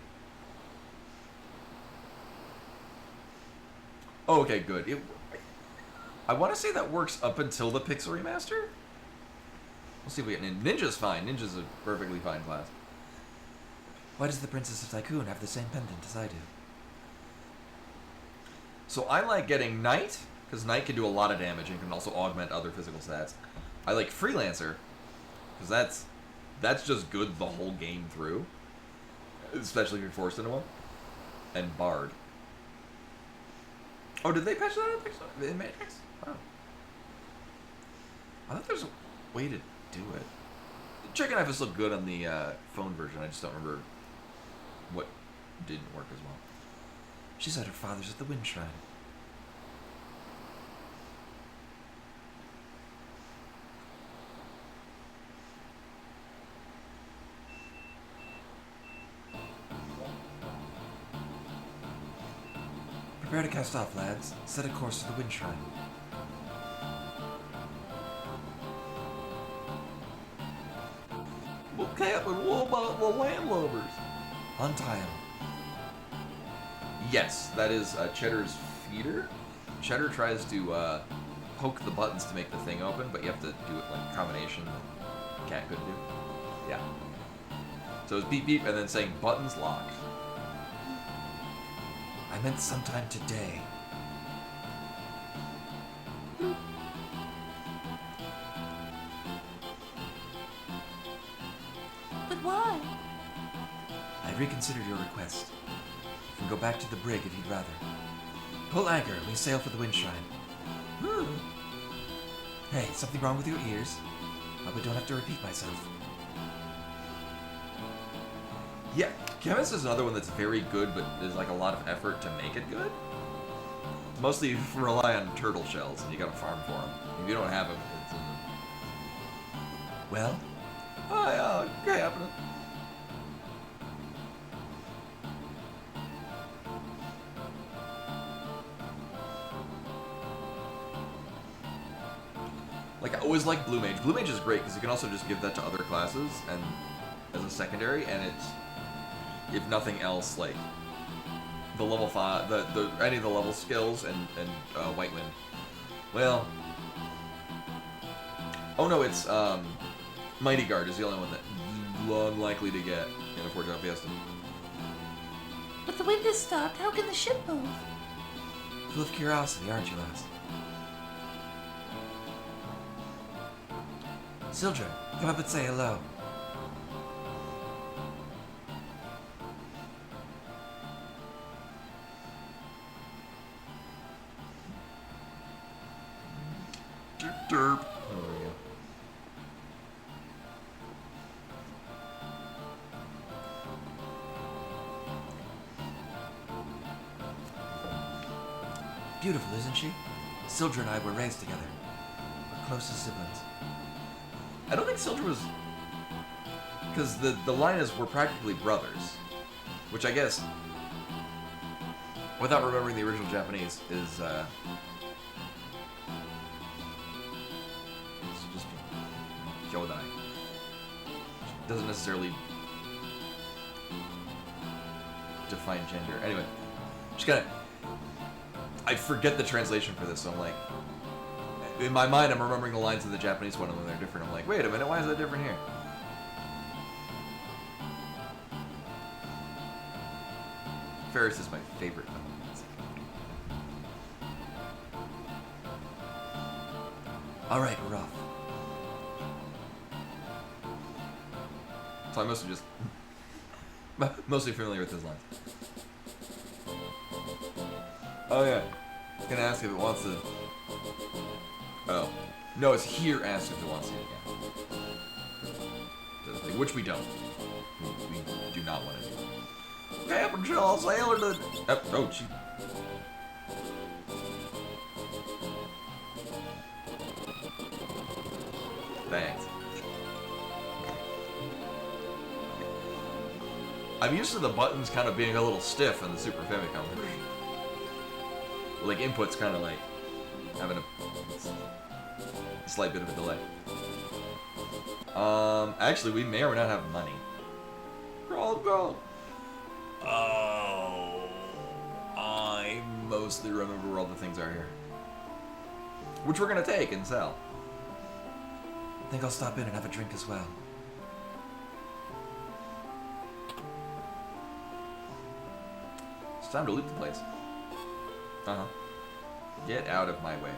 Oh, okay, good. I want to say that works up until the Pixel Remaster? We'll see if we get Ninja's fine. Ninja's a perfectly fine class. Why does the Princess of Tycoon have the same pendant as I do? So I like getting Knight, because Knight can do a lot of damage and can also augment other physical stats. I like Freelancer, because that's just good the whole game through, especially if you're forced into one. And Bard. Oh, did they patch that in Matrix? Oh. I thought there's a way to do it. Chicken Knife looked good on the phone version. I just don't remember what didn't work as well. She said her father's at the Wind Shrine. Prepare to cast off, lads. Set a course to the Wind Shrine. Well, Captain, what about the landlubbers? Untie him. Yes, that is Cheddar's feeder. Cheddar tries to poke the buttons to make the thing open, but you have to do it like a combination that Cat couldn't do. Yeah. So it's beep beep and then saying buttons locked. I meant sometime today. But why? I reconsidered your request. You can go back to the brig if you'd rather. Pull anchor, we sail for the Wind Shrine. Hey, something wrong with your ears? Hope I don't have to repeat myself. Yeah, Chemist is another one that's very good, but there's like a lot of effort to make it good. Mostly you rely on turtle shells, and you gotta farm for them. If you don't have them, it's in the... Well, Oh, yeah, okay, happening. Like, I always like Blue Mage. Blue Mage is great, because you can also just give that to other classes, and as a secondary, and it's, if nothing else, like, the level 5, any of the level skills, and White Wind. Well, oh no, it's, Mighty Guard is the only one that unlikely to get in a Four Job Fiesta. But the wind has stopped. How can the ship move? full of curiosity, aren't you, lass? Sildren, come up and say hello. Derp, derp. Oh, there we go. Beautiful, isn't she? Sildren and I were raised together. We're close as siblings. I don't think Sildren was... Because the line is, we're practically brothers. Which I guess, without remembering the original Japanese, is, it's just Kyodai. Doesn't necessarily define gender. Anyway, just gotta... I forget the translation for this, so I'm like... In my mind, I'm remembering the lines in the Japanese one, and when they're different, I'm like, wait a minute, why is that different here? Ferris is my favorite film. All right, we're off. So I'm mostly just... mostly familiar with his lines. Oh yeah. I was gonna ask if it wants to... Oh. No, it's here asked if it wants to again. Which we don't. We do not want to do. Captain Shaw, sailor to... Oh, gee. Thanks. I'm used to the buttons kind of being a little stiff in the Super Famicom version. Like, input's kind of like having a slight bit of a delay. Actually, we may or may not have money. Roll gold. Oh, I mostly remember where all the things are here. Which we're gonna take and sell. I think I'll stop in and have a drink as well. It's time to loot the place. Uh-huh. Get out of my way.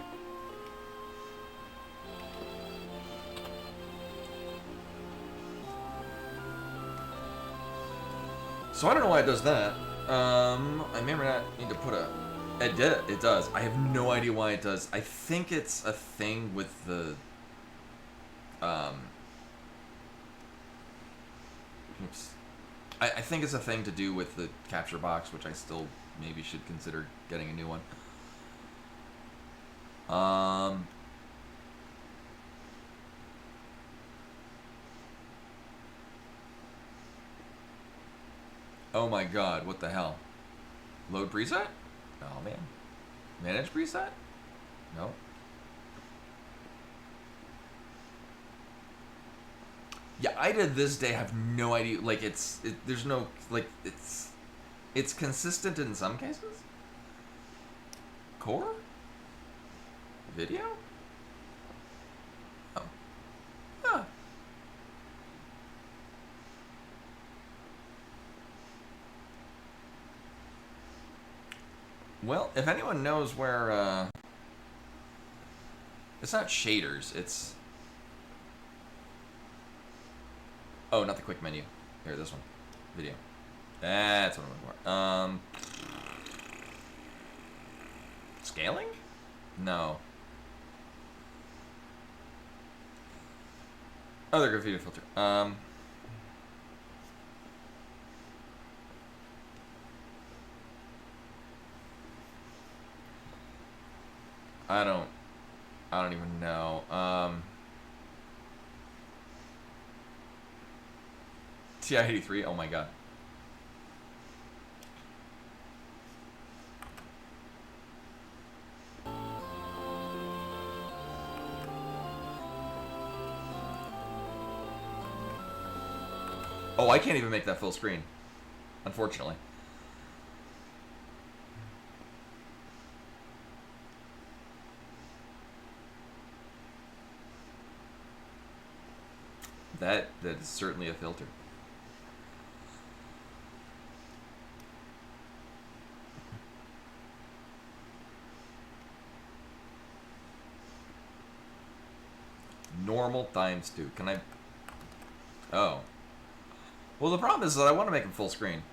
So I don't know why it does that. I may or may not need to put a... It does. I have no idea why it does. I think it's a thing with the... Oops. I think it's a thing to do with the capture box, which I still maybe should consider getting a new one. Oh my god, what the hell? Load preset? Oh man. Manage preset? No. Yeah, I to this day have no idea. Like, there's no, like, it's consistent in some cases. Core? Video? Oh. Huh. Well, if anyone knows where, it's not shaders, it's... Oh, not the quick menu. Here, this one. Video. That's what I'm looking for. Scaling? No. Other graffiti filter. I don't even know. TI-83, oh my god. Oh, I can't even make that full screen, unfortunately. That is certainly a filter. Normal times 2. Can I... Oh. Well, the problem is that I want to make them full screen.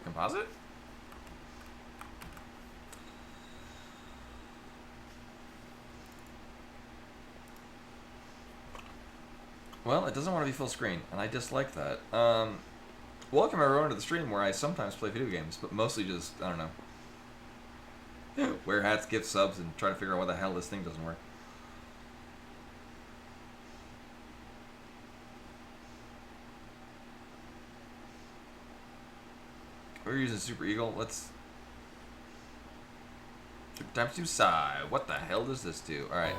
Composite? Well, it doesn't want to be full screen, and I dislike that. Welcome everyone to the stream where I sometimes play video games, but mostly just, I don't know. Wear hats, give subs, and try to figure out why the hell this thing doesn't work. We're using Super Eagle. Let's... Times 2 psi. What the hell does this do? Alright.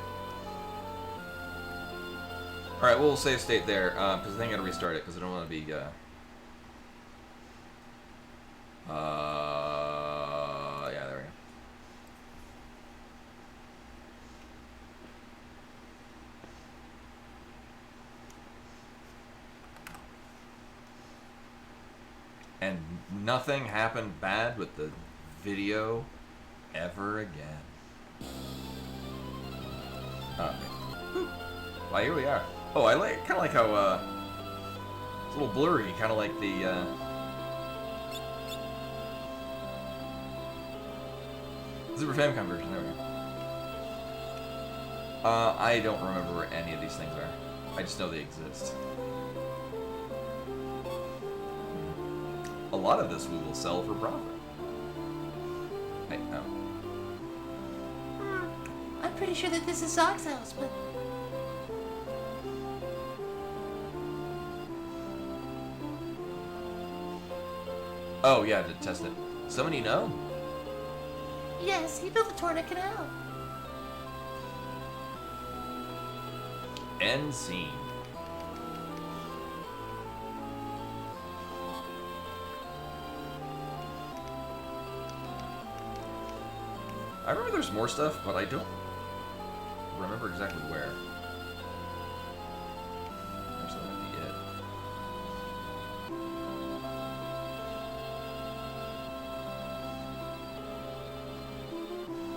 Alright, we'll save state there, because I think I gotta restart it, because I don't want to be, yeah, there we go. And nothing happened bad with the video ever again. Okay. Well, here we are. Oh, I like kind of like how it's a little blurry, kind of like the Super Famicom version. There we go. I don't remember where any of these things are. I just know they exist. A lot of this we will sell for profit. Hey, no. I'm pretty sure that this is Sock's house, but... Oh, yeah, to test it. Someone you know? Yes, he built the Torna Canal. End scene. I remember there's more stuff, but I don't remember exactly where. Actually, that might be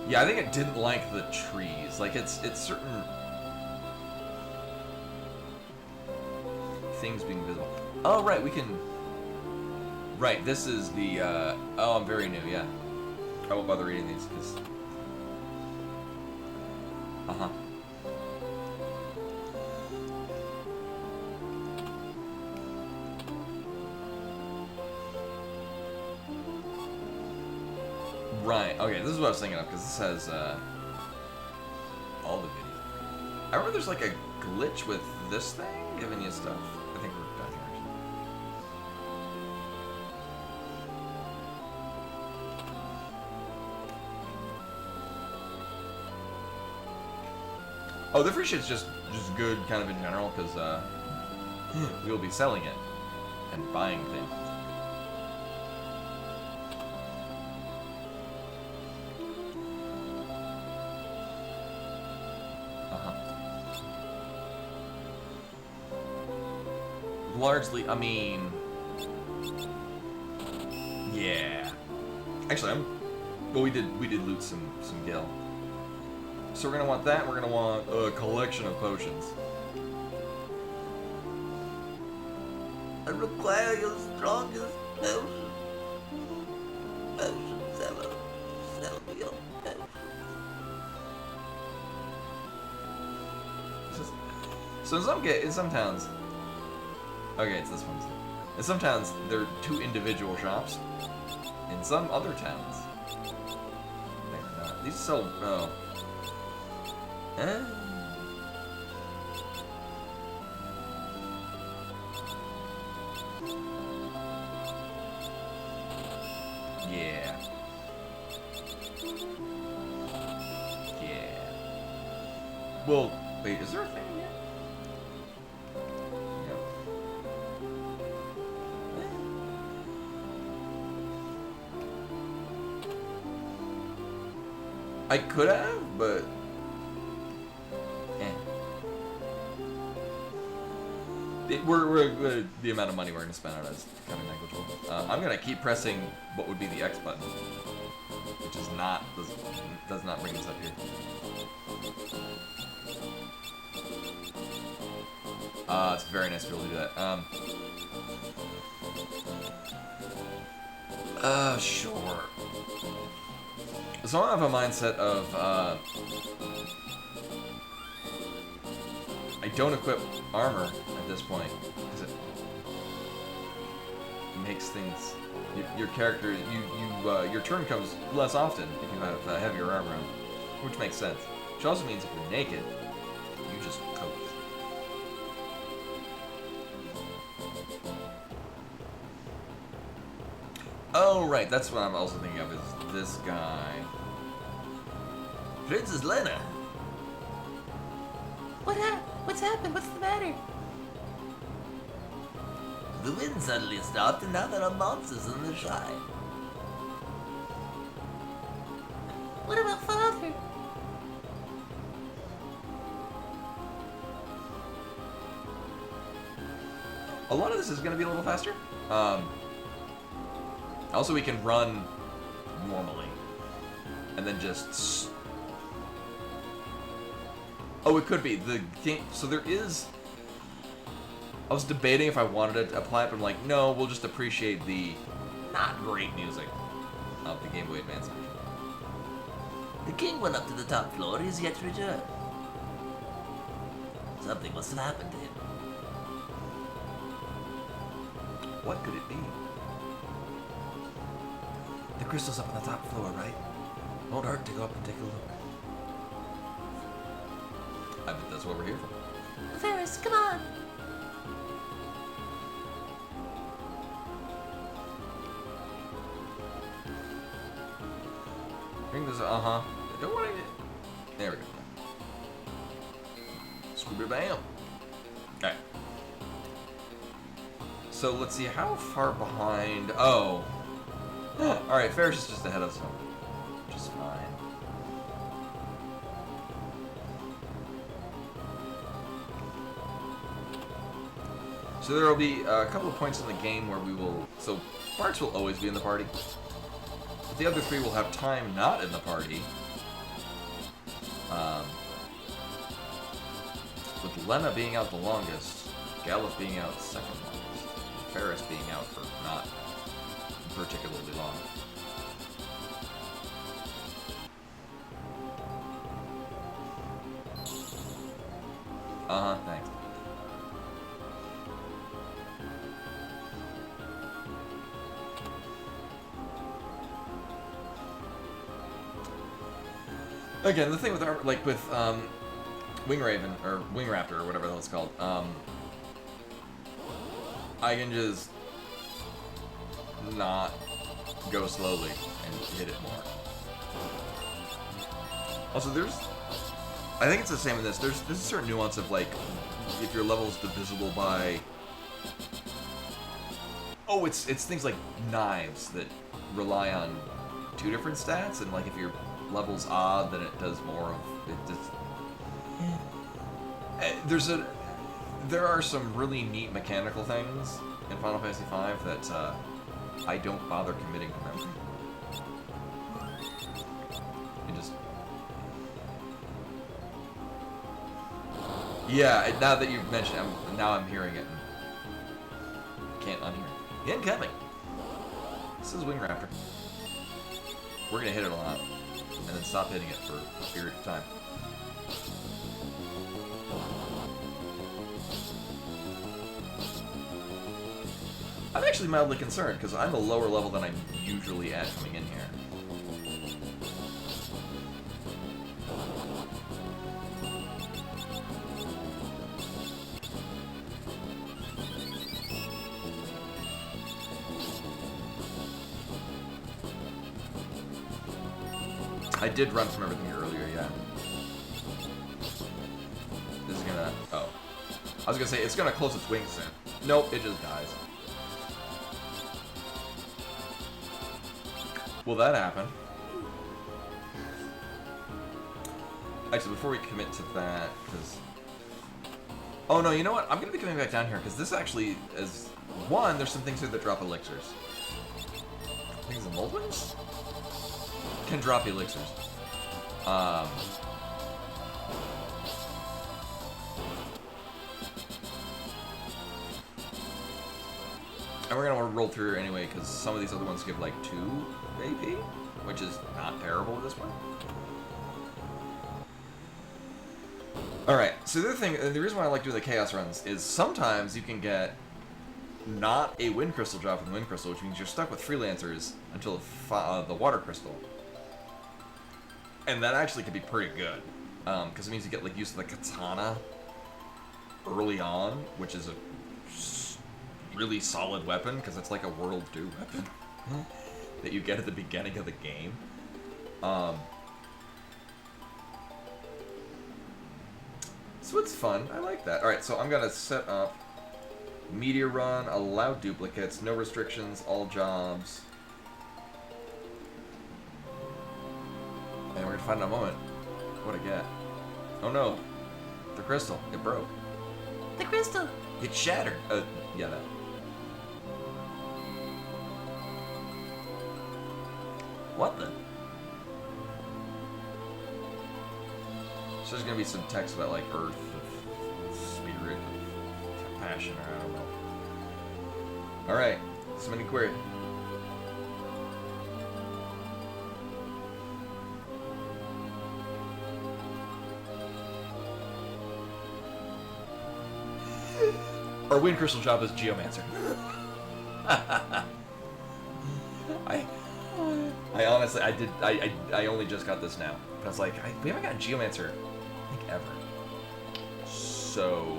it. Yeah, I think I didn't like the trees. Like, it's certain things being visible. Oh, right, we can... Right, this is the, oh, I'm very new, yeah. I won't bother reading these, because... Uh-huh. Right, okay, this is what I was thinking of, because this has, all the videos. I remember there's, like, a glitch with this thing giving you stuff. I think we're done here, actually. Oh, the free shit's just good, kind of in general, because, we'll be selling it and buying things. Largely, I mean, yeah. Actually, well, we did loot some gil. So we're gonna want that. We're gonna want a collection of potions. I require your strongest potion. Potion seller. Sell me your potion. So in some towns. Okay, it's this one. In some towns, there are 2 individual shops. In some other towns, they're not. These sell. Oh. Yeah. Yeah. Well, wait, is there a thing here? I could have, but we're the amount of money we're gonna spend on it is kind of negligible. I'm gonna keep pressing what would be the X button, which is not does not bring us up here. It's very nice to be able to do that. Sure. So I have a mindset of, I don't equip armor at this point, because it makes things, your character, your turn comes less often if you have heavier armor on, which makes sense. Which also means if you're naked, you just coast. Oh, right, that's what I'm also thinking of, is this guy. Princess Lena. What's happened? What's the matter? The wind suddenly stopped and now there are monsters in the shrine. What about Father? A lot of this is going to be a little faster. Also, we can run normally. And then just... Oh, it could be. The game... So there is... I was debating if I wanted to apply it, but I'm like, no, we'll just appreciate the not great music of the Game Boy Advance version. The king went up to the top floor. He's yet to return. Something must have happened to him. What could it be? The crystal's up on the top floor, right? Won't hurt to go up and take a look. I bet that's what we're here for. Ferris, come on. Bring this. I don't want to. There we go. Scooby bam. Okay. So let's see how far behind. Oh. All right. Ferris is just ahead of us, which is fine. So there will be a couple of points in the game where we will. So Bartz will always be in the party. But the other three will have time not in the party. With Lena being out the longest, Gallup being out second longest, Ferris being out for not particularly long. Thanks. Again, the thing with our, like with Wing Raven or Wing Raptor or whatever the hell it's called, I can just not go slowly and hit it more. Also, I think it's the same in this. There's a certain nuance of like if your level's divisible by. Oh, it's things like knives that rely on 2 different stats, and like if your level's odd, then it does more of it. There are some really neat mechanical things in Final Fantasy V that I don't bother committing to memory. It just now that you've mentioned it, now I'm hearing it. And can't unhear it. Incoming. This is Wing Raptor. We're gonna hit it a lot, and then stop hitting it for a period of time. I'm actually mildly concerned, because I'm a lower level than I'm usually at coming in here. I did run from everything earlier, yeah. This is gonna... Oh. I was gonna say, it's gonna close its wings soon. Nope, it just dies. Will that happen? Actually, before we commit to that, because... Oh no, you know what? I'm gonna be coming back down here, because this actually is... One, there's some things here that drop elixirs. I think the Moldwings? Can drop elixirs. And we're gonna roll through anyway, because some of these other ones give like 2 AP, which is not terrible at this point. Alright, so the other thing, the reason why I like doing the Chaos runs is sometimes you can get not a Wind Crystal drop with the Wind Crystal, which means you're stuck with freelancers until the Water Crystal. And that actually could be pretty good, because it means you get like used to the Katana early on, which is a really solid weapon, because it's like a World 2 weapon that you get at the beginning of the game. So it's fun. I like that. Alright, so I'm going to set up Meteor Run, allow duplicates, no restrictions, all jobs. And we're going to find in a moment what I get. Oh no. The crystal. It broke. The crystal. It shattered. Yeah, that. What the? So there's gonna be some text about like earth, of spirit, of passion, or I don't know. Alright, submitting query. Our Wind Crystal job is Geomancer. I honestly, I only just got this now. But I was like, we haven't got Geomancer, I think, ever. so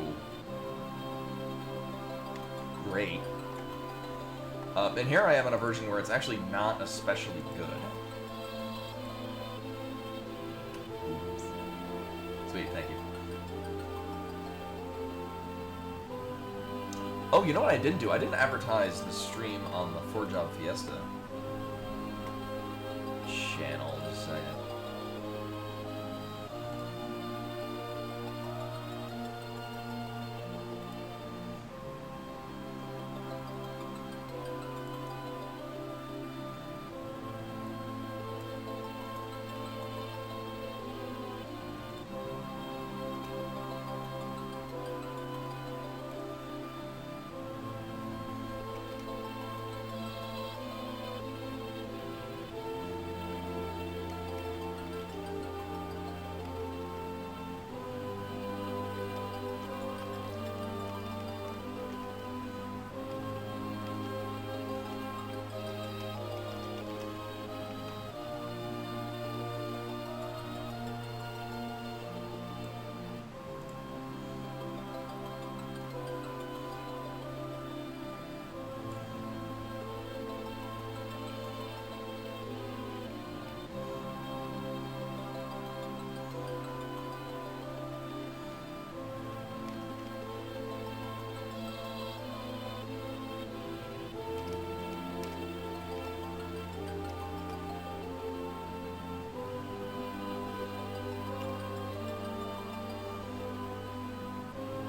great. And here I am on a version where it's actually not especially good. Oops. Sweet, thank you. Oh, you know what I didn't do? I didn't advertise the stream on the Four Job Fiesta channel. Just a second.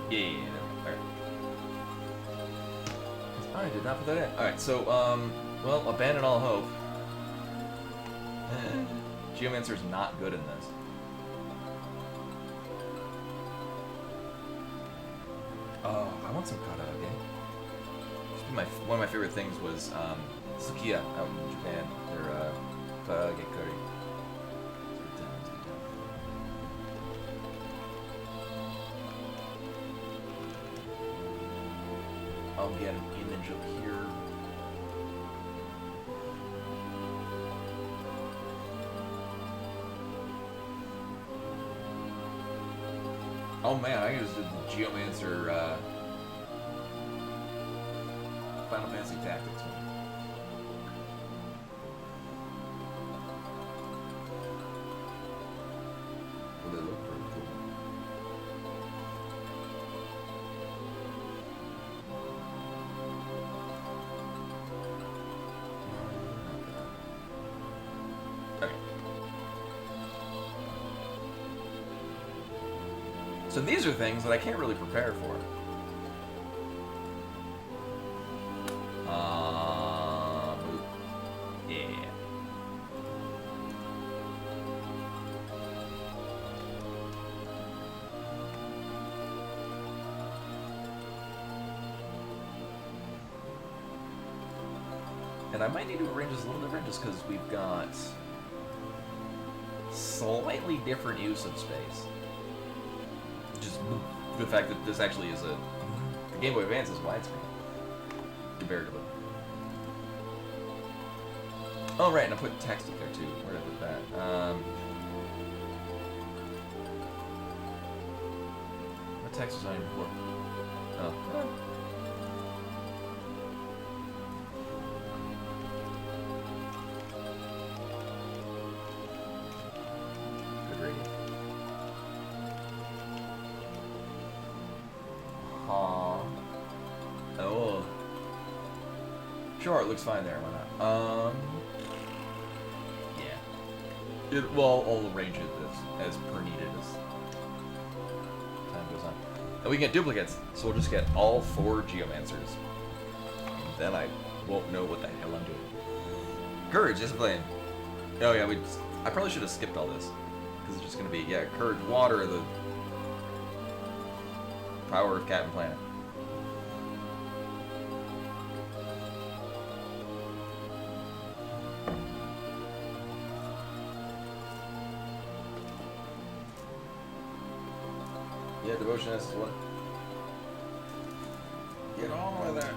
Yeah, alright. I did not put that in. Alright, so, well, abandon all hope. Geomancer's not good in this. Oh, I want some kata, okay? One of my favorite things was, Sukiya out in Japan. Their, kage curry. I'll get an image up here. Oh man, I just did the Geomancer Final Fantasy Tactics one. Well, they look pretty cool. Okay. So these are things that I can't really prepare for. Yeah. And I might need to arrange this a little different just because we've got slightly different use of space. Just the fact that this actually is the Game Boy Advance is widescreen comparatively. Oh right, and I put text up there too. Where did I put that? What text was on here before? Oh. Good radio. Oh. Sure, it looks fine there. Why not? Yeah. Well, I'll arrange it as per needed as time goes on. And we can get duplicates, so we'll just get all 4 Geomancers. And then I won't know what the hell I'm doing. Courage, discipline. Oh yeah, I probably should have skipped all this. Because it's just gonna be, yeah, courage, water, the power of Captain Planet. Yeah, devotion is what? Get on with it.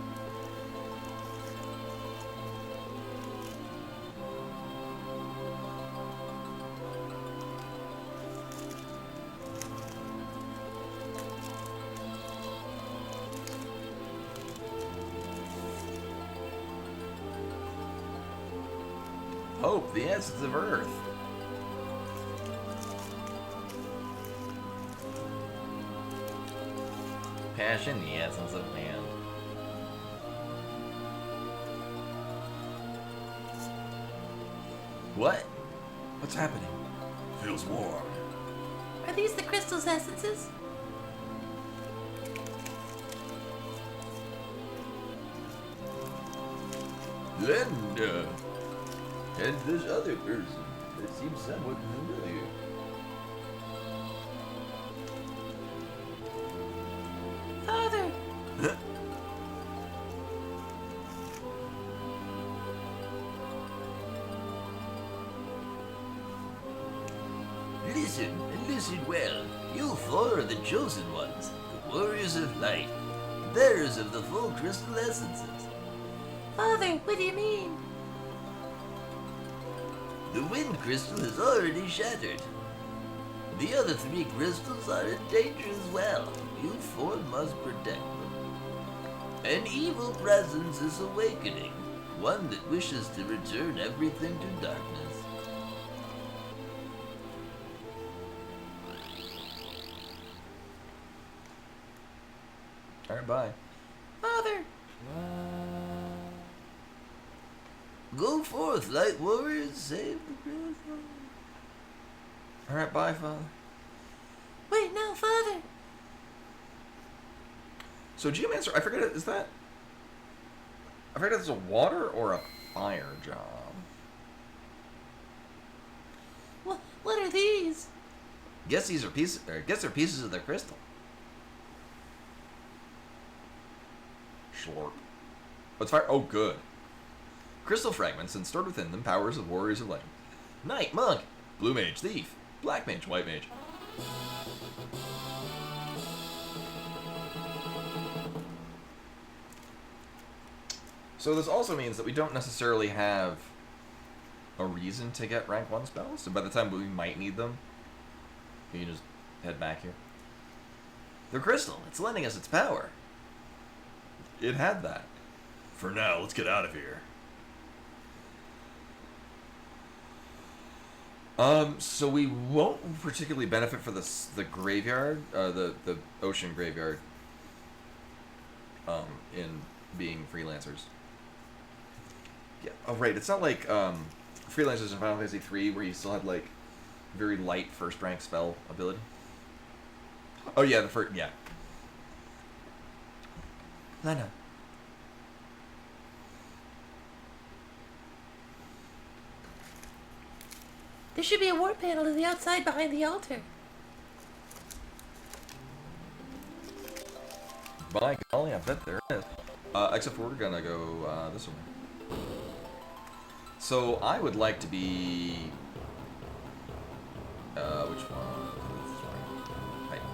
hope, the essence of Earth. Passion, the essence of man. What? What's happening? Feels warm. Are these the crystal's essences? Linda. And this other person that seems somewhat familiar. Father! Listen, and listen well. You four are the chosen ones, the warriors of light, bearers of the full crystal essences. Father, what do you mean? The wind crystal has already shattered. The other three crystals are in danger as well. You four must protect them. An evil presence is awakening, one that wishes to return everything to darkness. Alright, bye. Father! Go forth, light warriors, save the crystal. Alright, bye, Father. Wait, no, Father! So Geomancer, I forget, is that... I forget if it's a water or a fire job. What are these? Guess these are pieces, or guess they're pieces of their crystal. Schlorp. What's fire? Oh, good. Crystal fragments and stored within them powers of warriors of light. Knight, monk, blue mage, thief, black mage, white mage. So this also means that we don't necessarily have a reason to get rank 1 spells. So by the time we might need them, we can just head back here. The crystal, it's lending us its power. It had that. For now, let's get out of here. So we won't particularly benefit for the graveyard, the ocean graveyard, in being freelancers. Yeah. Oh, right. It's not like freelancers in Final Fantasy 3 where you still had like very light first rank spell ability. Oh yeah, the first yeah. Lena, There should be a war panel to the outside behind the altar. By golly, I bet there is. Except for we're gonna go this way. So I would like to be. Which one? This one. Right.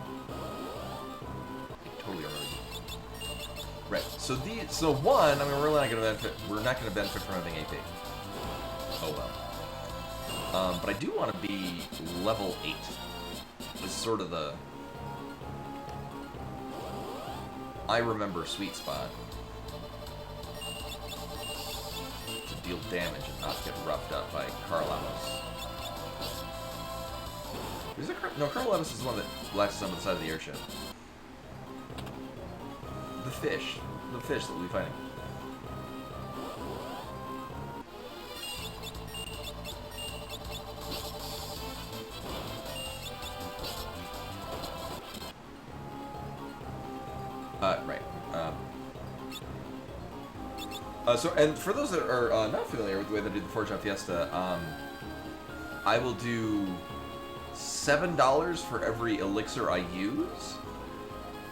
Totally already. Right. So one. I mean, we're not gonna benefit. We're not gonna benefit from having AP. Oh well. But I do want to be level 8. It's sort of the. I remember sweet spot. To deal damage and not get roughed up by Carlavis. Is it no, Carlavis is the one that latches onto the side of the airship. The fish that we'll be fighting. Right. So, and for those that are not familiar with the way that I do the Four Job Fiesta, I will do $7 for every elixir I use,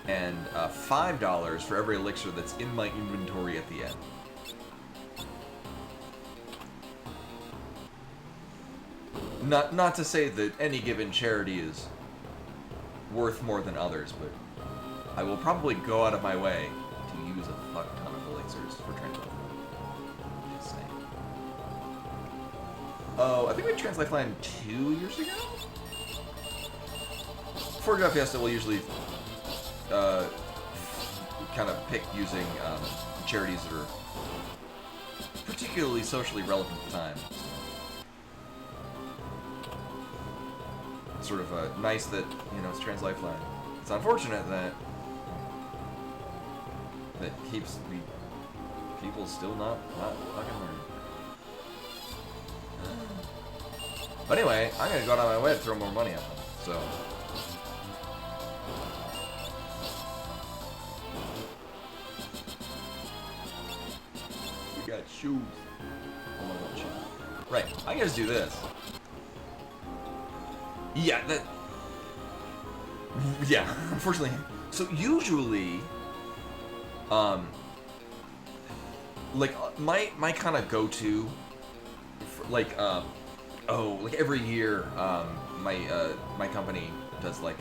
and $5 for every elixir that's in my inventory at the end. Not to say that any given charity is worth more than others, but I will probably go out of my way to use a fuck ton of elixirs for Translife. Just saying. Oh, I think we had Translife Line 2 years ago? Four Job Fiesta will usually kind of pick using charities that are particularly socially relevant at the time. sort of nice that, you know, it's trans lifeline. It's unfortunate that keeps the people still not fucking learning. But anyway, I'm gonna go out of my way to throw more money at them. So. We got shoes. Oh my god, shoes. Right, I can just do this. Yeah, yeah, unfortunately. So usually, like my kind of go-to, like like every year, my company does like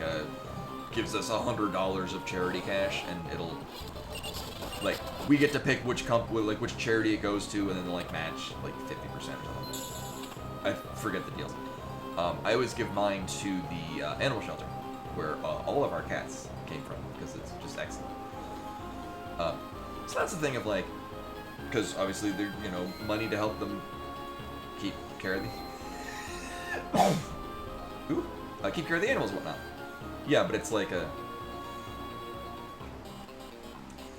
gives us $100 of charity cash, and it'll like we get to pick which which charity it goes to, and then they'll like match like 50% or something. I forget the deals. I always give mine to the animal shelter, where all of our cats came from, because it's just excellent. So that's the thing of like, because obviously they're, you know, money to help them keep care of the keep care of the animals and whatnot. Yeah, but it's like a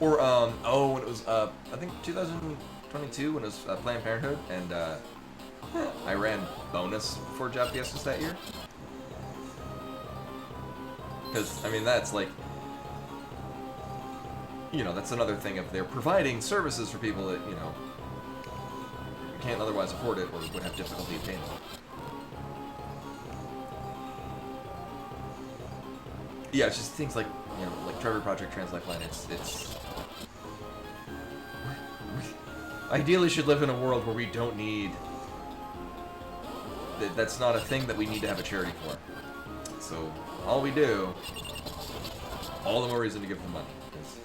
or when it was I think 2022 when it was Planned Parenthood, and I ran bonus Four Job Fiestas that year. Because, I mean, that's like, you know, that's another thing if they're providing services for people that, you know, can't otherwise afford it or would have difficulty obtaining it. Yeah, it's just things like, you know, like Trevor Project Trans Lifeline, it's we ideally should live in a world where we don't need, that's not a thing that we need to have a charity for. So, all we do, all the more reason to give them money, because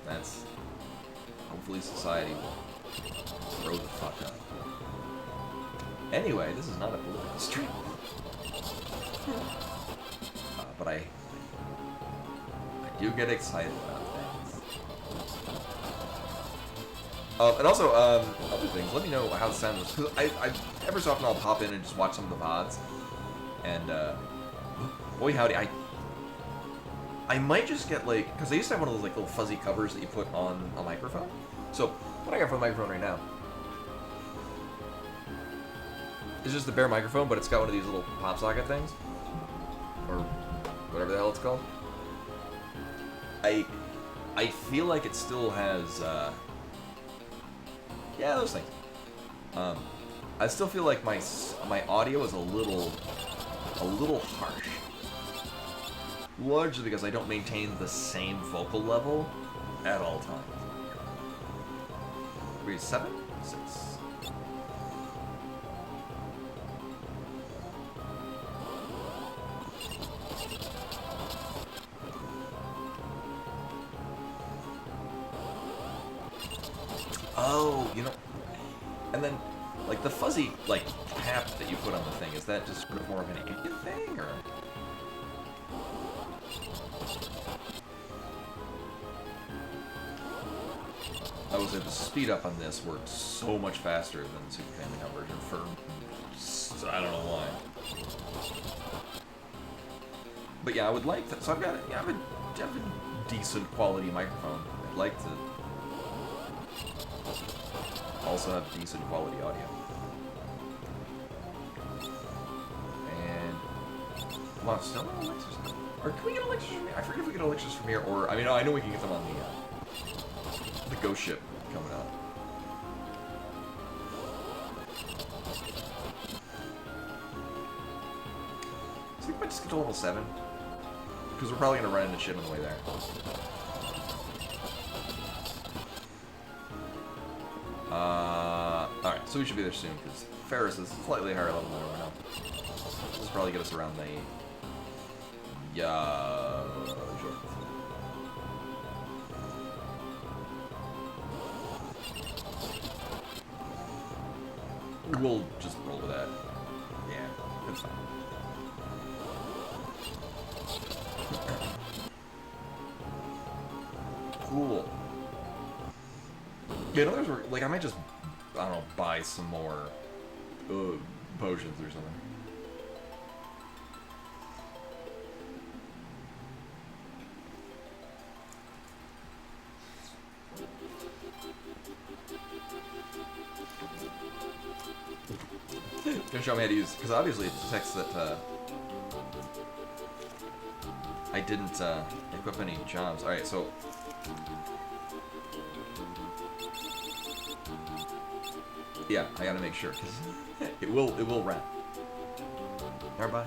that's, hopefully society will grow the fuck up. Anyway, this is not a political stream. But I do get excited about things. And also, other things, let me know how the sound was, because I every so often I'll pop in and just watch some of the VODs, and, boy howdy, I might just get like, because I used to have one of those like little fuzzy covers that you put on a microphone. So what I got for the microphone right now is just the bare microphone, but it's got one of these little pop socket things, or whatever the hell it's called. I feel like it still has yeah, those things. I still feel like my audio is a little harsh. Largely because I don't maintain the same vocal level at all times. Wait, 7? 6. Oh, you know, and then, like, the fuzzy, like, cap that you put on the thing, is that just sort of more of an Indian thing, or? I would say the speed up on this works so much faster than the Super Family version for, I don't know why. But yeah, I would like that. So I've got, yeah, I have a decent quality microphone. I'd like to also have decent quality audio. And, well, still no elixirs. Or can we get elixirs from here? I forget if we get elixirs from here, or, I mean, I know we can get them on the ghost ship coming out. So we might just get to level 7. Because we're probably going to run into shit on the way there. Alright, so we should be there soon, because Ferris is slightly higher level than everyone else. This will probably get us around the... Yeah... Sure. We'll just roll with that. Yeah, that's fine. Cool. Yeah, in others, like, I might just, I don't know, buy some more potions or something. gonna show me how to use, because obviously it detects that I didn't equip any jobs. All right, so yeah, I gotta make sure because it will wrap. Alright, bye.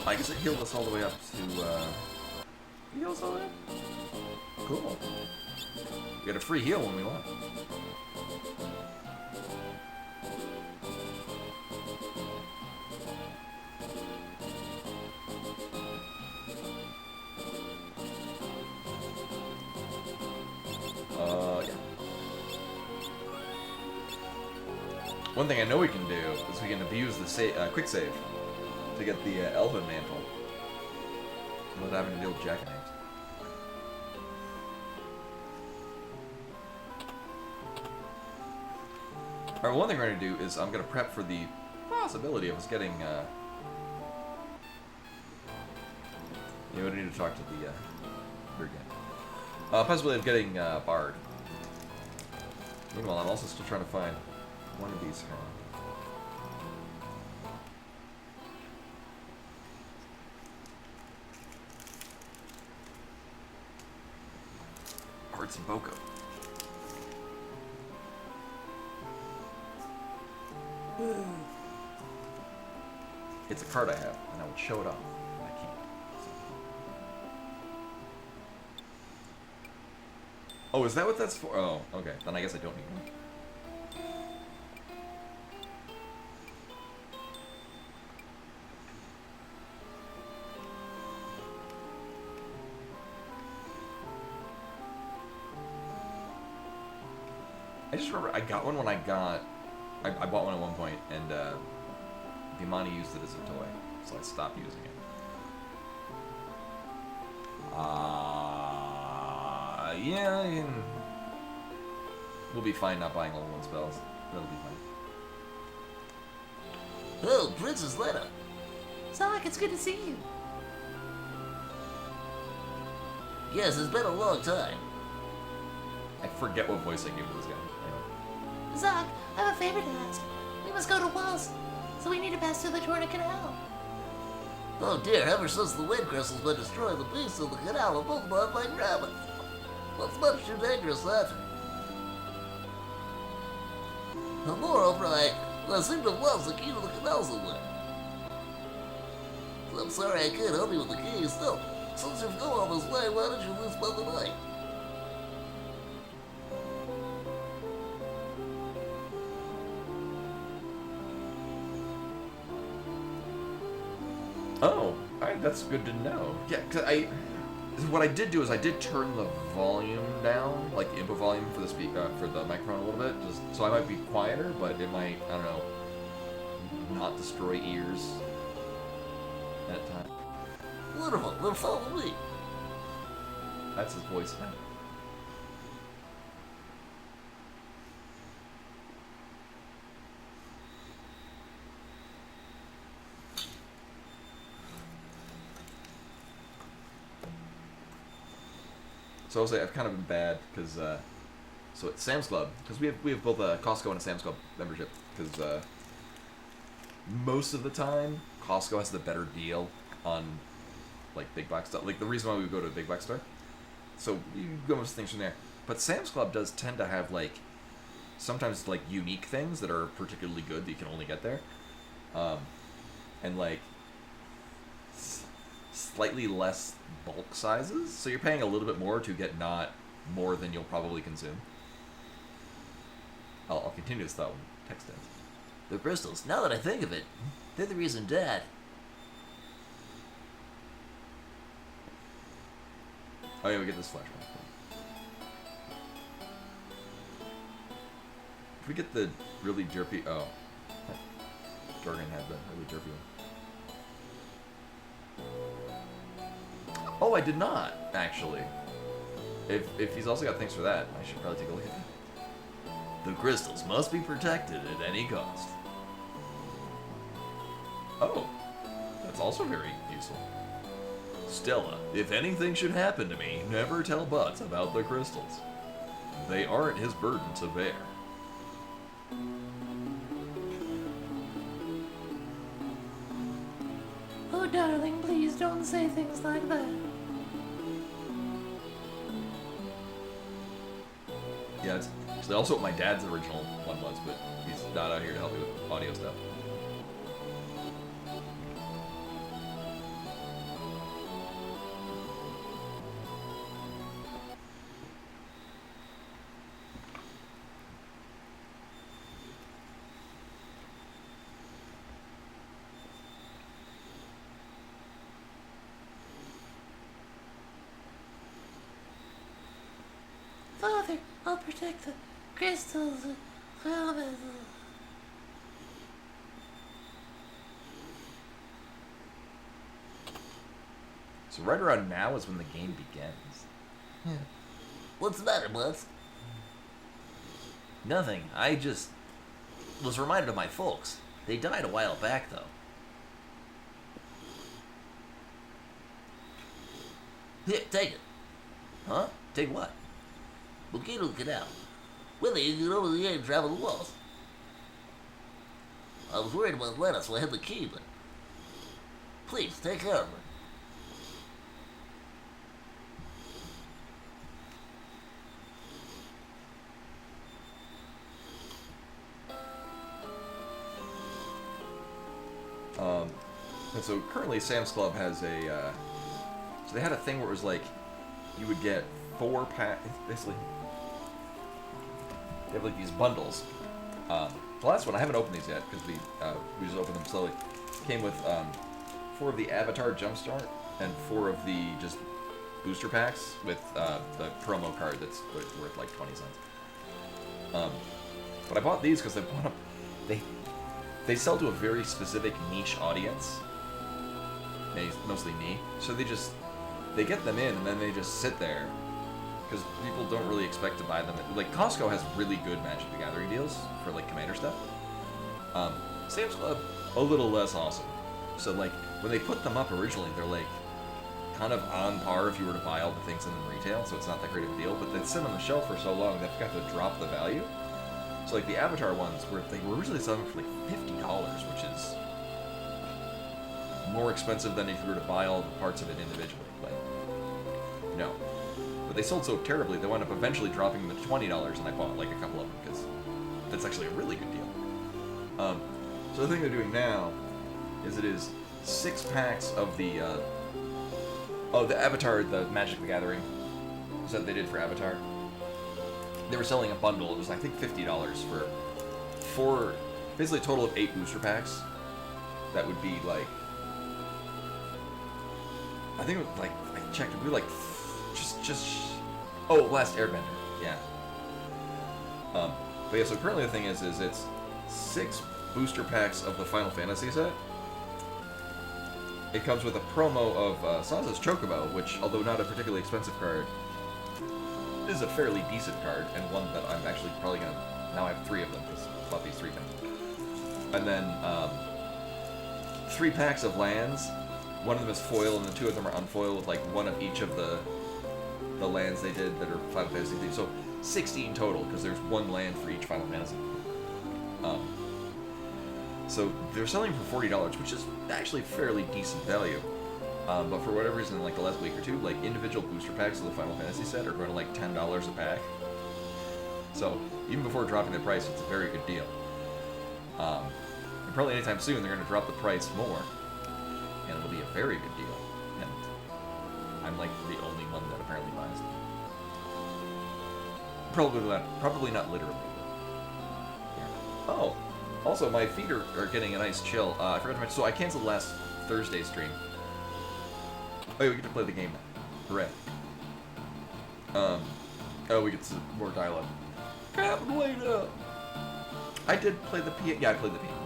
I guess it healed us all the way up to, heal us all the way up? Cool. We get a free heal when we want. Yeah. One thing I know we can do is we can abuse the quick save to get the Elven Mantle without having to deal with jackknives. Alright, one thing we're going to do is I'm going to prep for the possibility of us getting, we need to talk to the, here again. Possibility of getting, Bard. Meanwhile, I'm also still trying to find one of these. Hearts and Boko. It's a card I have, and I would show it off, but I can't. Oh, is that what that's for? Oh, okay. Then I guess I don't need one. I just remember I got one when I bought one at one point, and Vimani used it as a toy, so I stopped using it. Yeah, we'll be fine not buying level 1 spells. That'll be fine. Oh, Princess Lena. Zoc, it's good to see you. Yes, it's been a long time. I forget what voice I gave to this guy. Zoc, I have a favor to ask. We must go to Wells, so we need to pass through the Torna Canal. Oh dear, ever since the wind crystal's been destroying the beasts of the canal have both blood like rabbits. What's much too dangerous that? And moreover, I seem to have lost the key to the canal somewhere. I'm sorry I can't help you with the key. Still, since you've gone all this way, why don't you at least spend the night? Oh, alright, that's good to know. Yeah, cause what I did do is I did turn the volume down, like the input volume for the for the microphone a little bit, just so I might be quieter, but it might, I don't know, not destroy ears at time. Wonderful, then follow me. That's his voice now. So I'll say I've kind of been bad because so at Sam's Club, because we have both a Costco and a Sam's Club membership, because most of the time Costco has the better deal on like big box stuff. Like the reason why we go to a big box store, so you go with things from there. But Sam's Club does tend to have like sometimes like unique things that are particularly good that you can only get there, and like slightly less bulk sizes, so you're paying a little bit more to get not more than you'll probably consume. I'll continue this thought when text ends. The crystals, now that I think of it, they're the reason Dad... Oh yeah, we get this flashback. If we get the really derpy... Oh. Jorgen had the really derpy one. Oh, I did not, actually. if he's also got things for that, I should probably take a look at that. The crystals must be protected at any cost. Oh, that's also very useful. Stella, if anything should happen to me, never tell Butts about the crystals. They aren't his burden to bear. Oh, darling, please don't say things like that. Yeah, it's actually also what my dad's original one was, but he's not out here to help me with audio stuff. Father, I'll protect the crystals. So right around now is when the game begins. What's the matter, Butts? Nothing. I just was reminded of my folks. They died a while back, though. Here, take it. Huh? Take what? Volcano Canal. With it, you can over the air and travel the walls. I was worried about Atlanta, so I had the key, but... Please, take care of her. And so currently Sam's Club has a, so they had a thing where it was like, you would get 4 pack, basically, they have like these bundles. The last one, I haven't opened these yet, because we just opened them slowly, came with 4 of the Avatar Jumpstart, and 4 of the just booster packs with the promo card that's worth like 20 cents. But I bought these because they sell to a very specific niche audience, mostly me. So they get them in and then they just sit there because people don't really expect to buy them. Like Costco has really good Magic the Gathering deals for like Commander stuff. Sam's Club a little less awesome. So like when they put them up originally, they're like kind of on par if you were to buy all the things in them retail. So it's not that great of a deal. But they sit on the shelf for so long they've got to drop the value. So like the Avatar ones, they were originally selling for like $50, which is more expensive than if you were to buy all the parts of it individually. Like, no. But they sold so terribly, they wound up eventually dropping them to $20, and I bought like a couple of them because that's actually a really good deal. So the thing they're doing now is it is 6 packs of the Avatar, the Magic the Gathering set they did for Avatar. They were selling a bundle. It was, I think, $50 for 4, basically a total of 8 booster packs. That would be like, I think it was like, I checked, it would be like, Last Airbender, yeah. But yeah, so currently the thing is it's 6 booster packs of the Final Fantasy set. It comes with a promo of Sansa's Chocobo, which, although not a particularly expensive card, is a fairly decent card, and one that I'm actually probably gonna, now I have 3 of them, because I bought these 3 times. And then, 3 packs of lands. One of them is foil, and the 2 of them are unfoil, with like 1 of each of the lands they did that are Final Fantasy themed. So 16 total, because there's 1 land for each Final Fantasy. So they're selling for $40, which is actually fairly decent value. But for whatever reason, like the last week or two, like individual booster packs of the Final Fantasy set are going to like $10 a pack. So even before dropping the price, it's a very good deal. And probably anytime soon they're going to drop the price more, and it'll be a very good deal. And I'm like the only one that apparently buys them. Probably not literally. Yeah. Oh, also my feet are getting a nice chill. I forgot to mention. So I canceled last Thursday's stream. Oh, yeah, we get to play the game now. Hooray. We get some more dialogue. Captain, wait up! I did play the piano. Yeah, I played the piano.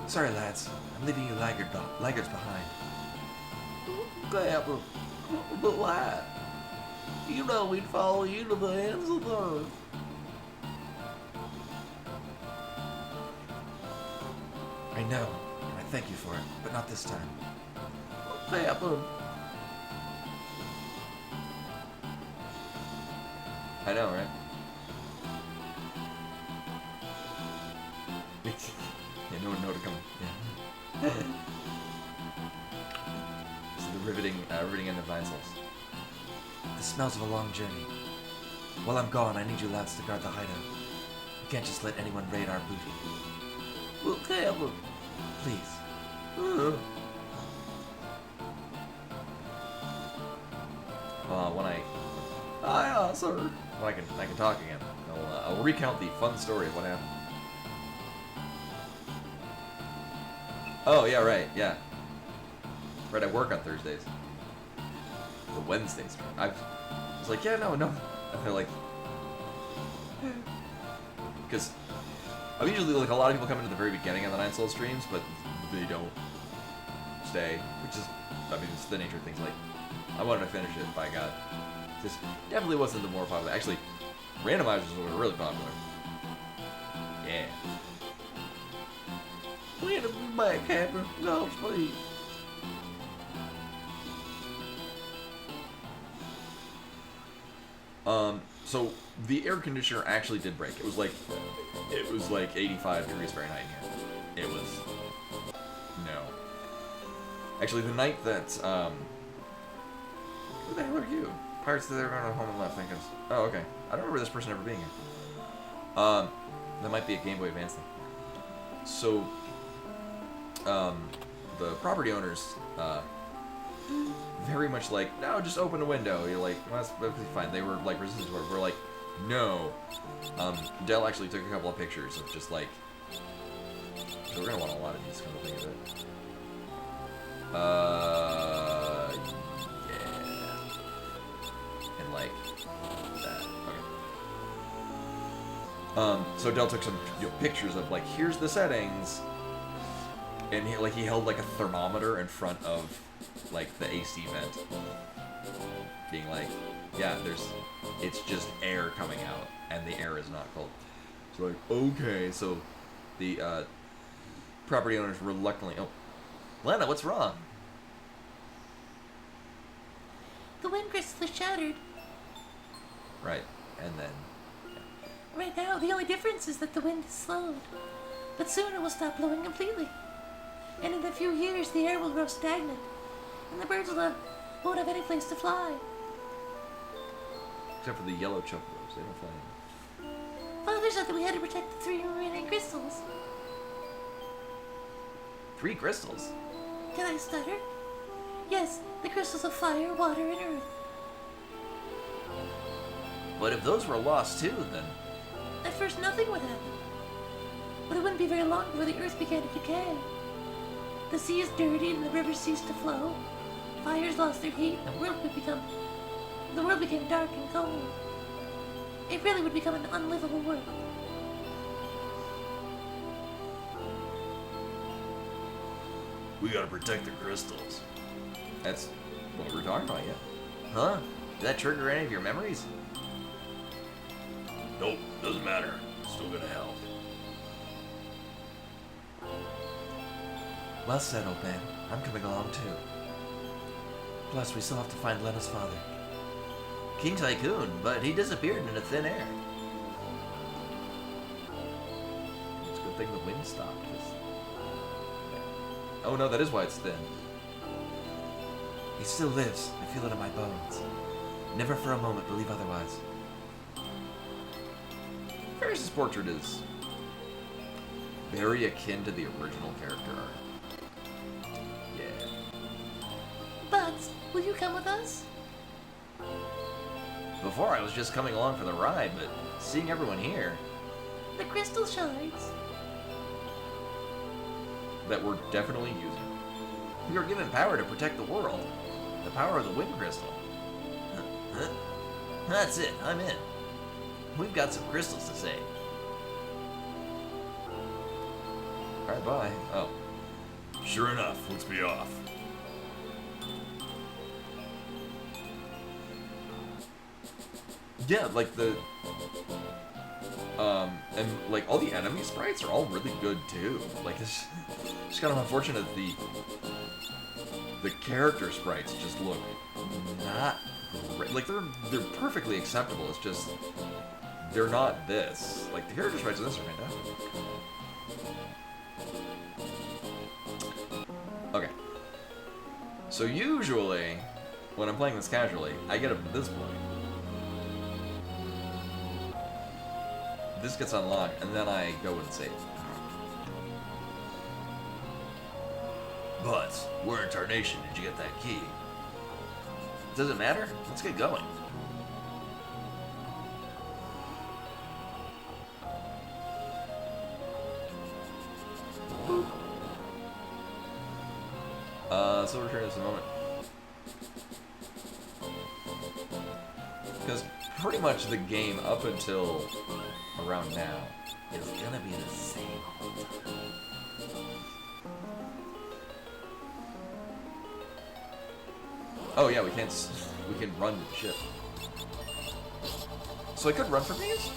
Sorry, lads. I'm leaving you laggards behind. Captain, but why? You know we'd follow you to the ends of the earth. I know, and I thank you for it, but not this time. What happened? I know, right? Yeah, no one know to come. Yeah. This is the riveting end of Nine Souls. The smells of a long journey. While I'm gone, I need you lads to guard the hideout. You can't just let anyone raid our booty. What happened? Please. When I Aye, sir. when I can talk again, I'll recount the fun story of what happened. Oh yeah, right, yeah. Right, I work on Thursdays. Or Wednesdays. I was like, yeah, no. And they're like, because I'm usually like a lot of people come into the very beginning of the Nine Souls streams, but they don't stay, which is, I mean, it's the nature of things. Like, I wanted to finish it, by God. This definitely wasn't the more popular. Actually, randomizers were really popular. Yeah. When to be back, Captain? No, please. So the air conditioner actually did break. It was like 85 degrees Fahrenheit in here. It was no. Actually, the night that who the hell are you? Pirates that are going home and left. Thinking. Oh, okay. I don't remember this person ever being here. That might be a Game Boy Advance thing. So, the property owners, very much like, no, just open the window. You're like, well, that's perfectly fine. They were like resistant to it. We're like, no. Dell actually took a couple of pictures of just like, so we're gonna want a lot of these, kind of think of it. Yeah. And like that. Okay. So Dell took some pictures of like, here's the settings, and he held like a thermometer in front of like the AC vent, being like, yeah, it's just air coming out, and the air is not cold. So like, okay, so the property owners reluctantly, oh, Lena, what's wrong? The wind crystal is shattered. Right, and then, Right now, the only difference is that the wind is slowed. But soon it will stop blowing completely. And in a few years, the air will grow stagnant. And the birds won't have any place to fly. except for the yellow chocobos, they don't fly in. Father said that we had to protect the 3 remaining crystals. 3 crystals? Can I stutter? Yes, the crystals of fire, water, and earth. But if those were lost too, then At first, nothing would happen. But it wouldn't be very long before the earth began to decay. The sea is dirty and the rivers ceased to flow. Fires lost their heat and the world became dark and cold. It really would become an unlivable world. We gotta protect the crystals. That's what we were talking about, yeah. huh? Did that trigger any of your memories? Nope, doesn't matter. Still gonna help. Well said, old man. I'm coming along too. Plus, we still have to find Lena's father. King Tycoon, but he disappeared into thin air. It's a good thing the wind stopped. Oh no, that is why it's thin. He still lives. I feel it in my bones. Never for a moment believe otherwise. Ferris's portrait is very akin to the original character art. Yeah. But, will you come with us? Before I was just coming along for the ride, but seeing everyone here, The crystal shards. That we're definitely using. we were given power to protect the world. The power of the wind crystal. Huh? That's it, I'm in. We've got some crystals to save. Alright, bye. Oh. Sure enough, let's be off. Yeah, like and like all the enemy sprites are all really good too. Like it's just kind of unfortunate the character sprites just look not great. Like they're perfectly acceptable. It's just they're not this. Like the character sprites in this are fantastic. Okay. So usually when I'm playing this casually, I get up to this point. This gets unlocked, and then I go and save. But where in tarnation did you get that key? Does it matter? Let's get going. So we'll return in just a moment. Because pretty much the game up until around now is gonna be the same whole time. Oh yeah, we can run to the ship. So I could run from these?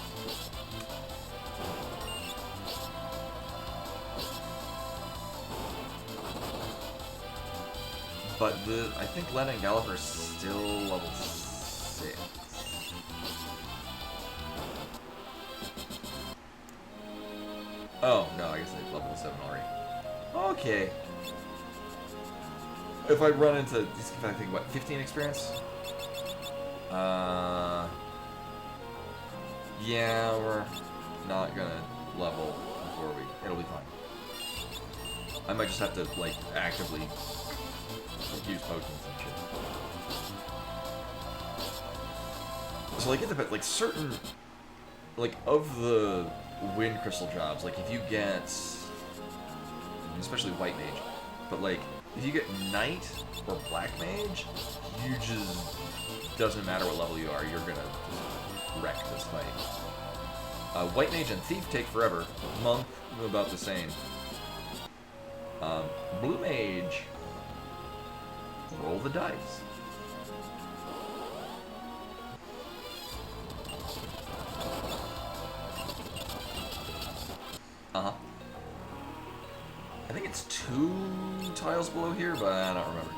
But I think Lena and Gallop are still level 6. Oh, no, I guess they're level 7 already. Okay. If I run into these, I think, what, 15 experience? Yeah, we're not gonna level before it'll be fine. I might just have to, like, actively use potions and shit. So, like, it depends, like, certain, like, of the wind crystal jobs, like, if you get, especially white mage, but, like, if you get knight or black mage, you just, doesn't matter what level you are, you're gonna just wreck this fight. White mage and thief take forever. Monk, about the same. Blue mage, roll the dice. Uh-huh. I think it's 2 tiles below here, but I don't remember.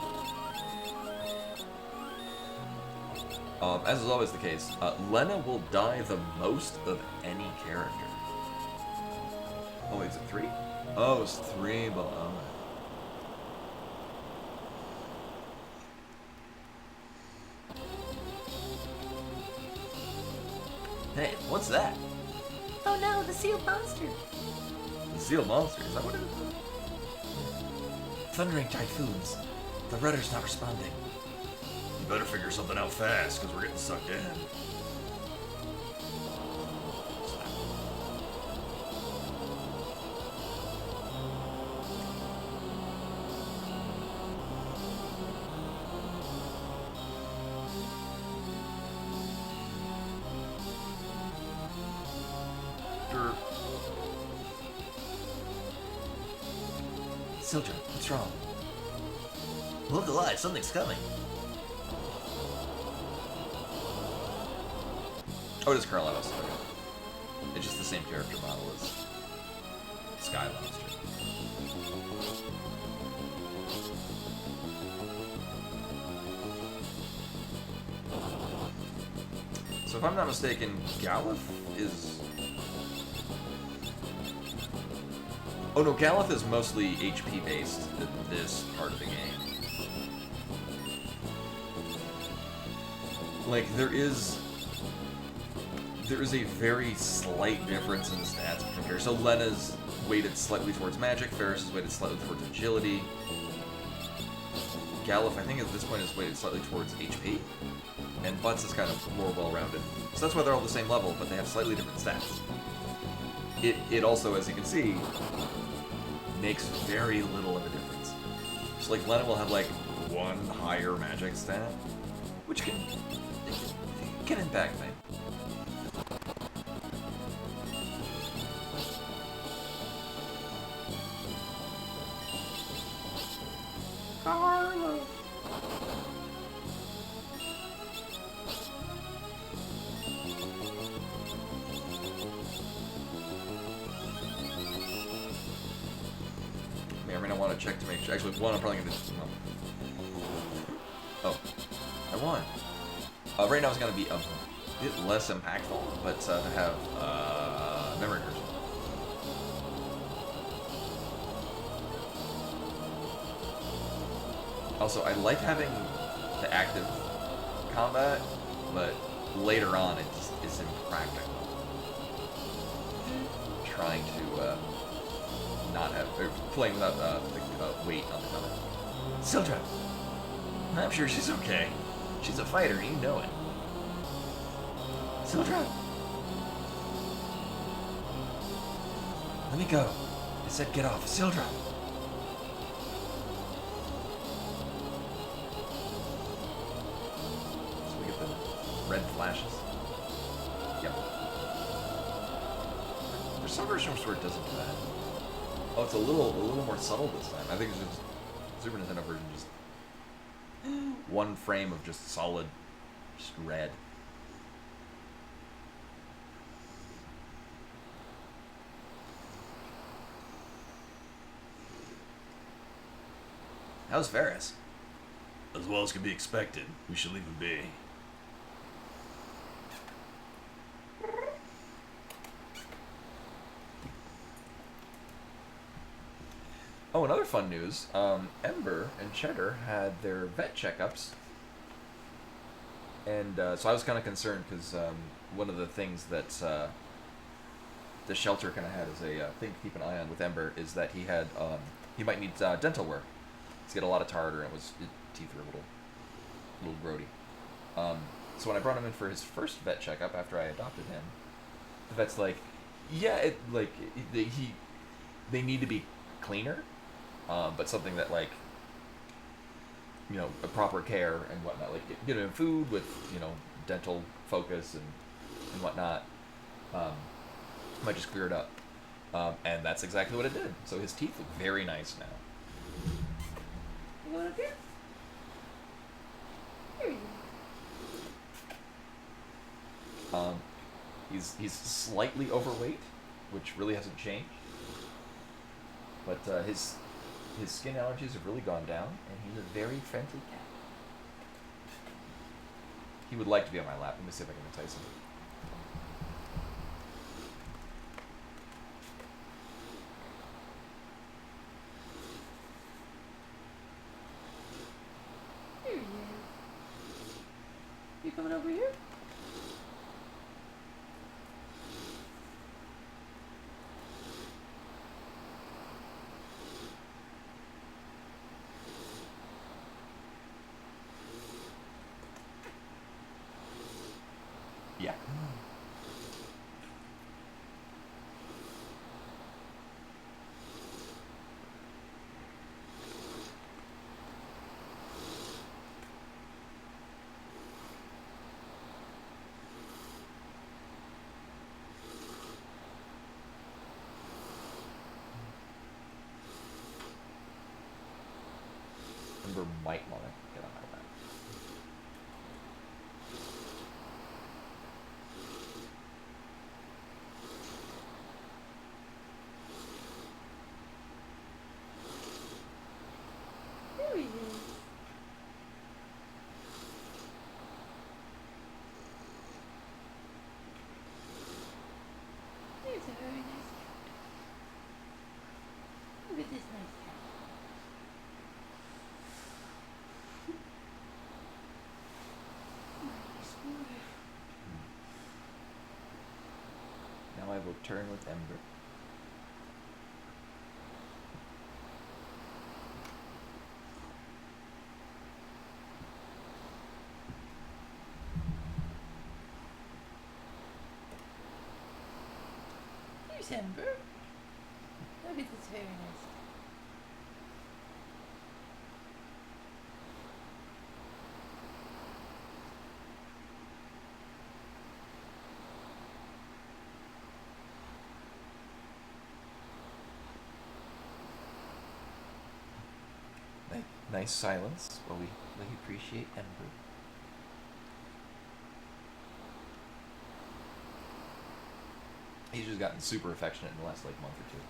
As is always the case, Lena will die the most of any character. Oh, wait, is it 3? Oh, it's 3 below. Hey, what's that? Oh no, the sealed monster. The sealed monster, is that what it is? Thundering typhoons. The rudder's not responding. You better figure something out fast, because we're getting sucked in. Sildra, what's wrong? Look alive, something's coming. Oh, it is Carlatos. Okay. It's just the same character model as Sky Monster. So if I'm not mistaken, Galuf is... Oh no, Galuf is mostly HP based in this part of the game. Like, there is a very slight difference in stats compared. So Lena's weighted slightly towards magic, Ferris is weighted slightly towards agility. Galuf, I think at this point, is weighted slightly towards HP. And Butts is kind of more well-rounded. So that's why they're all the same level, but they have slightly different stats. It also, as you can see, makes very little of a difference. So like Lena will have like 1 higher magic stat, which can impact me. check to make sure. Actually, one I'm probably gonna. Oh, I won. Right now it's gonna be a bit less impactful, but to have memory curse. Also, I like having the active combat, but later on it just is impractical. Trying to not have or playing without the weight on the gunner. Sildra! I'm sure she's okay. She's a fighter, and you know it. Sildra! Let me go. I said get off. Sildra! So we get the red flashes. Yep. There's some versions where it doesn't do that. Oh, it's a little more subtle this time. I think it's just Super Nintendo version just one frame of just solid, just red. How's Varys? As well as can be expected, we should leave him be. Oh, another fun news. Ember and Cheddar had their vet checkups. And so I was kind of concerned because one of the things that the shelter kind of had as a thing to keep an eye on with Ember is that he had he might need dental work. He's got a lot of tartar and his teeth are a little grody. So when I brought him in for his first vet checkup after I adopted him, the vet's like, yeah, they need to be cleaner. But something that, like, you know, a proper care and whatnot, like get him food with, you know, dental focus and whatnot, might just clear it up. And that's exactly what it did. So his teeth look very nice now. You going up here? Here you go. He's slightly overweight, which really hasn't changed. But his skin allergies have really gone down, and he's a very friendly cat. He would like to be on my lap. Let me see if I can entice him. Here you is. You coming over here? Yeah. Ember might want to get on my lap. Here he is. He's a very nice cat. Look at this nice cat. Nice boy. Now I will turn with Ember. Here's Ember. Look at this very nice cat. Nice silence while we appreciate Ember. He's just gotten super affectionate in the last like month or two.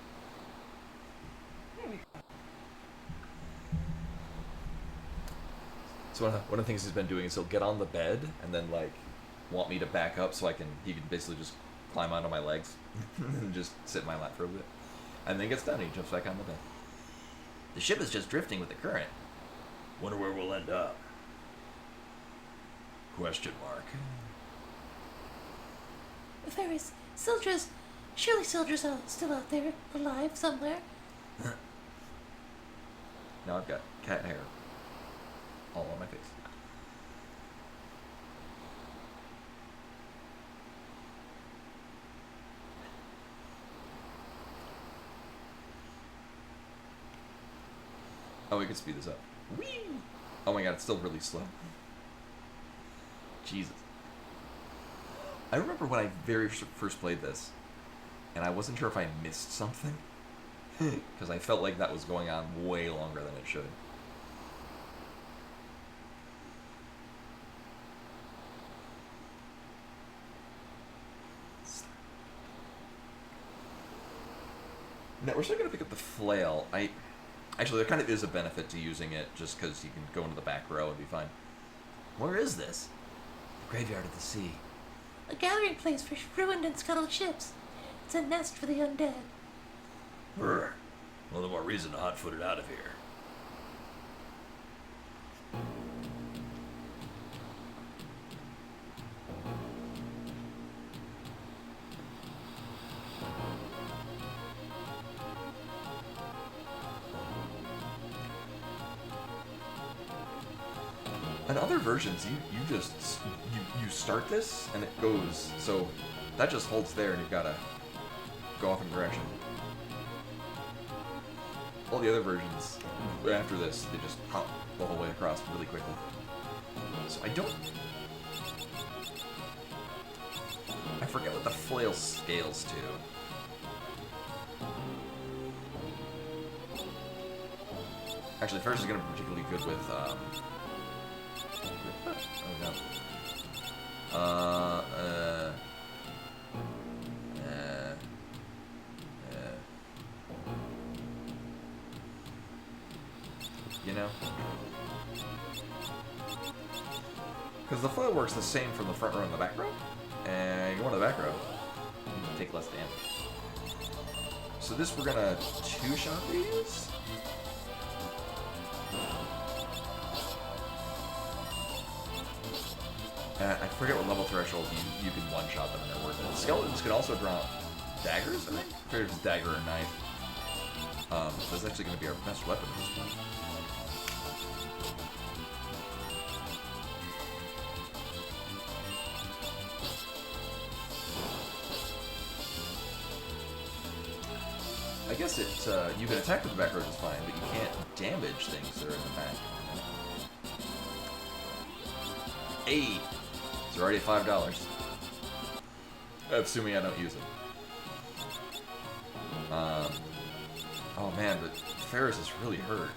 Here we go. So one of the things he's been doing is he'll get on the bed and then like want me to back up so he can basically just climb onto my legs and just sit in my lap for a bit. And then gets done and he jumps back on the bed. The ship is just drifting with the current. Wonder where we'll end up. Question mark. Ferris, surely Sildra's still out there, alive somewhere. Now I've got cat hair all on my face. Oh, we can speed this up. Whee! Oh my god, it's still really slow. Jesus. I remember when I very first played this, and I wasn't sure if I missed something, because I felt like that was going on way longer than it should. Now, we're still going to pick up the flail. Actually, there kind of is a benefit to using it, just because you can go into the back row and be fine. Where is this? The graveyard of the sea. A gathering place for ruined and scuttled ships. It's a nest for the undead. Brr. Well, the more reason to hot-foot it out of here. In other versions, you start this and it goes, so that just holds there and you've got to go off in a direction. All the other versions, after this, they just hop the whole way across really quickly. So I forget what the flail scales to. Actually, first is going to be particularly good with, oh no. You know? Because the flail works the same from the front row and the back row. And you go to the back row, you take less damage. So this we're gonna two-shot these. I forget what level threshold you can one-shot them and they're worth it. Skeletons can also drop daggers, I think? I figured it's dagger or knife. So it's actually going to be our best weapon at this point. I guess you can attack with the back row just fine, but you can't damage things that are in the back. Hey! It's already $5. Assuming I don't use it. Oh man, but Ferris is really hurt.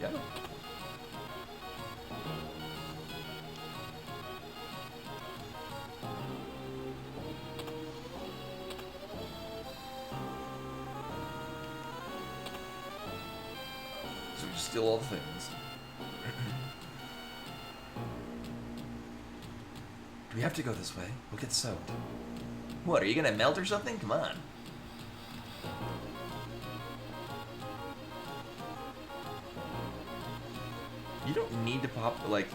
Yeah. So we just steal all the things. Do we have to go this way? We'll get soaked. What, are you gonna melt or something? Come on. You don't need to pop, like,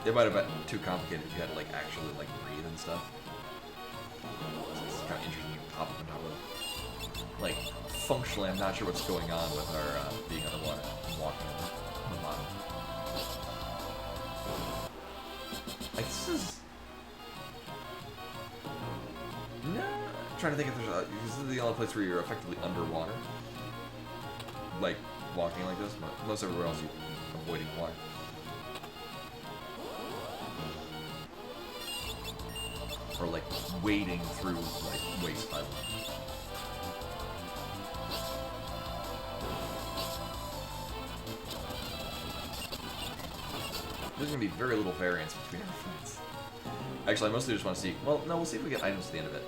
it might have been too complicated if you had to, like, actually, like, breathe and stuff. It's kind of interesting you pop up on top of. Like, functionally, I'm not sure what's going on with our being underwater and walking on the bottom. Like, this is... No, I'm trying to think if there's this is the only place where you're effectively underwater. Like, walking like this, but most everywhere else you're avoiding water. Or like wading through like waist level. There's gonna be very little variance between our fights. Actually, I mostly just want to see. Well, no, we'll see if we get items at the end of it.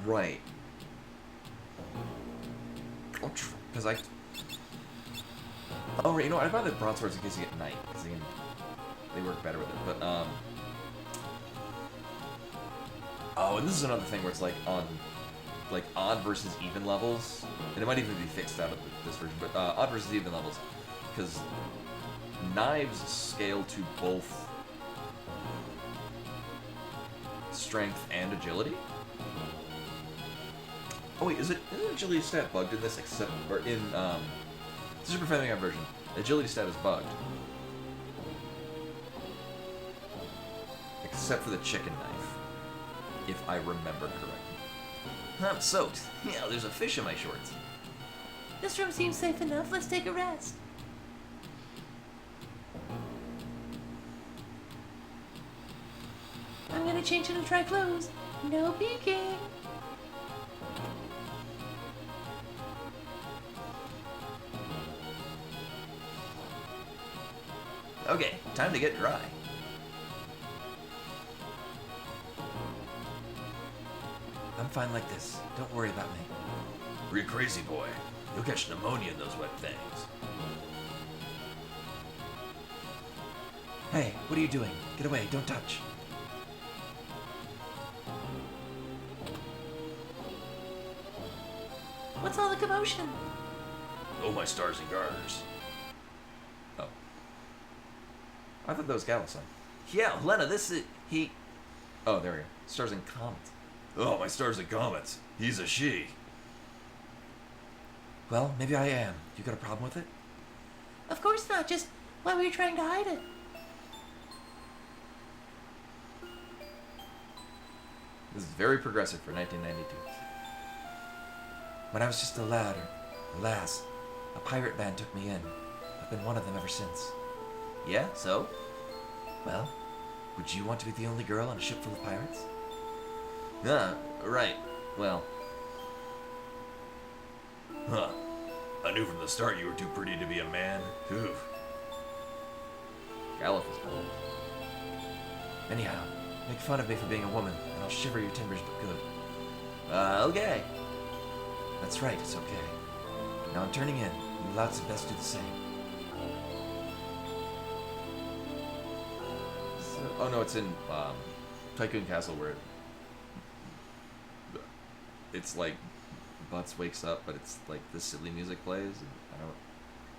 Right. Because I... Oh, right, you know what? I buy the broadswords in case you get knight, because they work better with it, but, Oh, and this is another thing where it's, like, on, like, odd versus even levels, and it might even be fixed out of this version, but, odd versus even levels, because knives scale to both strength and agility. Oh wait, isn't agility stat bugged in this except or in Super Famicom version? Agility stat is bugged. Except for the chicken knife. If I remember correctly. I'm soaked. Yeah, there's a fish in my shorts. This room seems safe enough. Let's take a rest. I'm gonna change into dry clothes. No peeking. Okay, time to get dry. I'm fine like this. Don't worry about me. You're crazy, boy. You'll catch pneumonia in those wet things. Hey, what are you doing? Get away, don't touch. What's all the commotion? Oh, my stars and garters. Oh. I thought that was Galison. Yeah, Lena, this is... he... Oh, there we go. Stars and comets. Oh, my stars and comets. He's a she. Well, maybe I am. You got a problem with it? Of course not. Just why were you trying to hide it? This is very progressive for 1992. When I was just a lad, or a lass, a pirate band took me in. I've been one of them ever since. Yeah, so? Well, would you want to be the only girl on a ship full of pirates? Right. Well... Huh. I knew from the start you were too pretty to be a man. Oof. Galif is cool. Anyhow, make fun of me for being a woman, and I'll shiver your timbers but good. Okay. That's right, it's okay. Now I'm turning in. You louts had best do the same. Oh no, it's in Tycoon Castle where it's like Butts wakes up, but it's like this silly music plays, and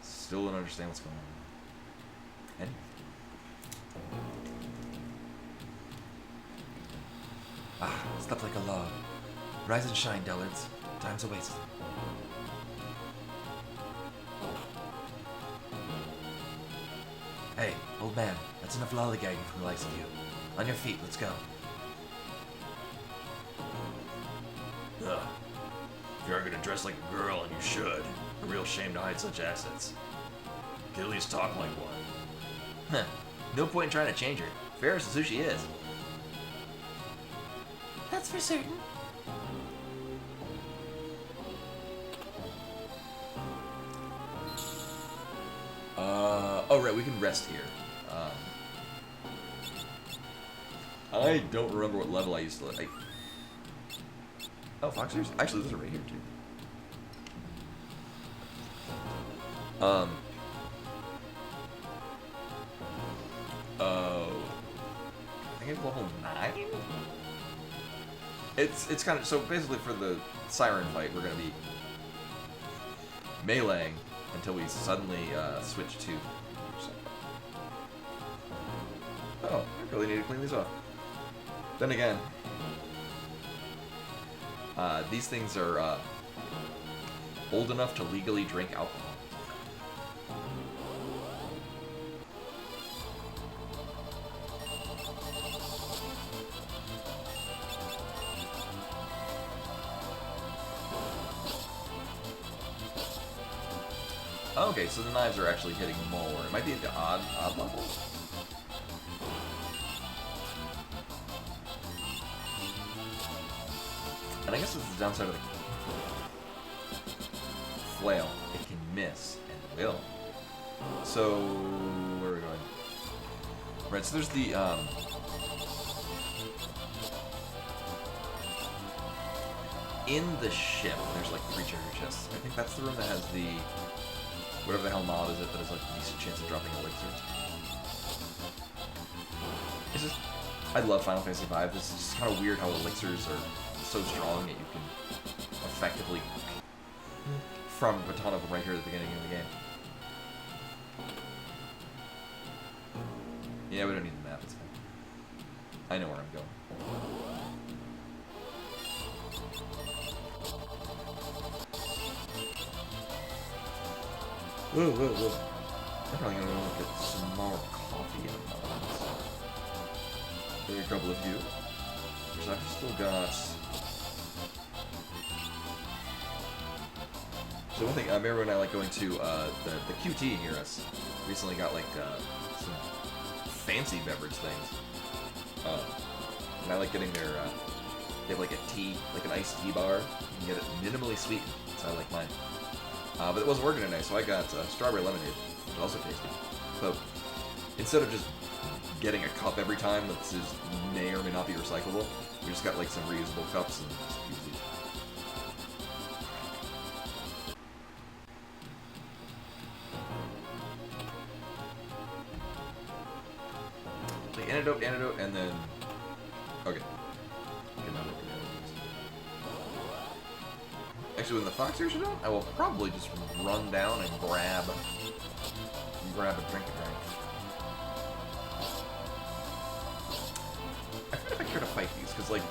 still don't understand what's going on. And slept like a log. Rise and shine, dullards. Time's a waste. Hey, old man, that's enough lollygagging from the likes of you. On your feet, let's go. Ugh. If you are gonna dress like a girl, and you should, a real shame to hide such assets. You can at least talk like one. Huh. No point in trying to change her. Ferris is who she is. That's for certain. Oh right, we can rest here. I don't remember what level I used to like. Oh, Foxers? Actually, those are right here too. Oh, I think it's level 9. It's kind of so basically for the siren fight, we're gonna be meleeing until we suddenly switch to. Oh, I really need to clean these off. Then again, these things are old enough to legally drink alcohol. Okay, so the knives are actually hitting more. It might be at the odd levels. And I guess it's the downside of the flail. It can miss and will. So where are we going? Right, so there's the in the ship, there's like 3 treasure chests. I think that's the room that has the whatever the hell mod is it that has like a decent chance of dropping elixir. It's just I love Final Fantasy V. This is just kind of weird how elixirs are so strong that you can effectively from a ton of them right here at the beginning of the game. Yeah, we don't need the map. It's fine. I know where I'm going. Whoa, whoa, whoa. I'm probably gonna go get some more coffee in a moment. Maybe a couple of you. Because I've still got... So one thing, I remember when I like going to the QT near us. Recently got like some fancy beverage things. And I like getting their, they have like a tea, like an iced tea bar. You can get it minimally sweetened, so I like mine. But it wasn't working today, so I got strawberry lemonade, which is also tasty. So instead of just getting a cup every time that may or may not be recyclable, we just got like some reusable cups and just use these. The antidote, and then okay. Actually, when the fox ears are done, I will probably just run down and grab a drink. I forget if I care to fight these, because like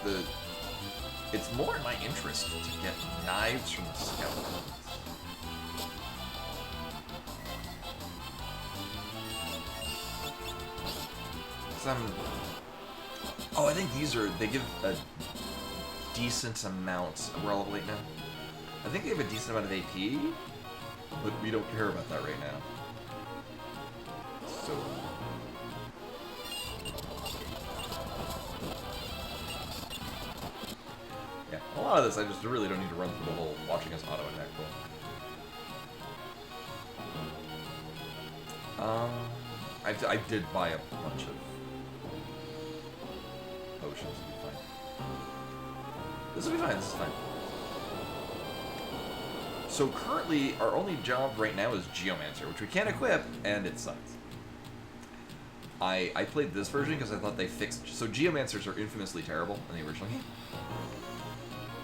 it's more in my interest to get knives from the skeletons. Oh, I think they give a decent amount. We're all late now. I think they have a decent amount of AP, but we don't care about that right now. So. Yeah, a lot of this I just really don't need to run through the whole watching us auto attack pull. I did buy a bunch of potions. It'll be fine. This will be fine. This is fine. So currently, our only job right now is Geomancer, which we can't equip, and it sucks. I played this version because I thought they fixed... So Geomancers are infamously terrible in the original game.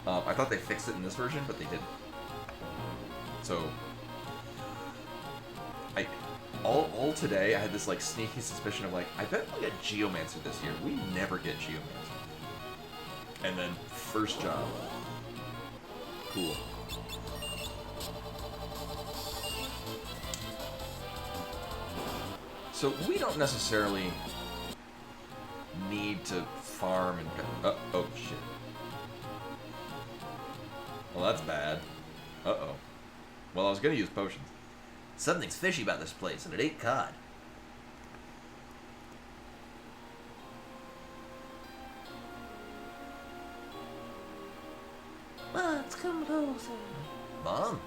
I thought they fixed it in this version, but they didn't. So... All today, I had this like sneaky suspicion of like, I bet we'll get Geomancer this year. We never get Geomancer. And then, first job. Cool. So we don't necessarily need to farm and... oh, shit. Well, that's bad. Uh-oh. Well, I was gonna use potions. Something's fishy about this place, and it ain't cod. Let's come closer. Mom?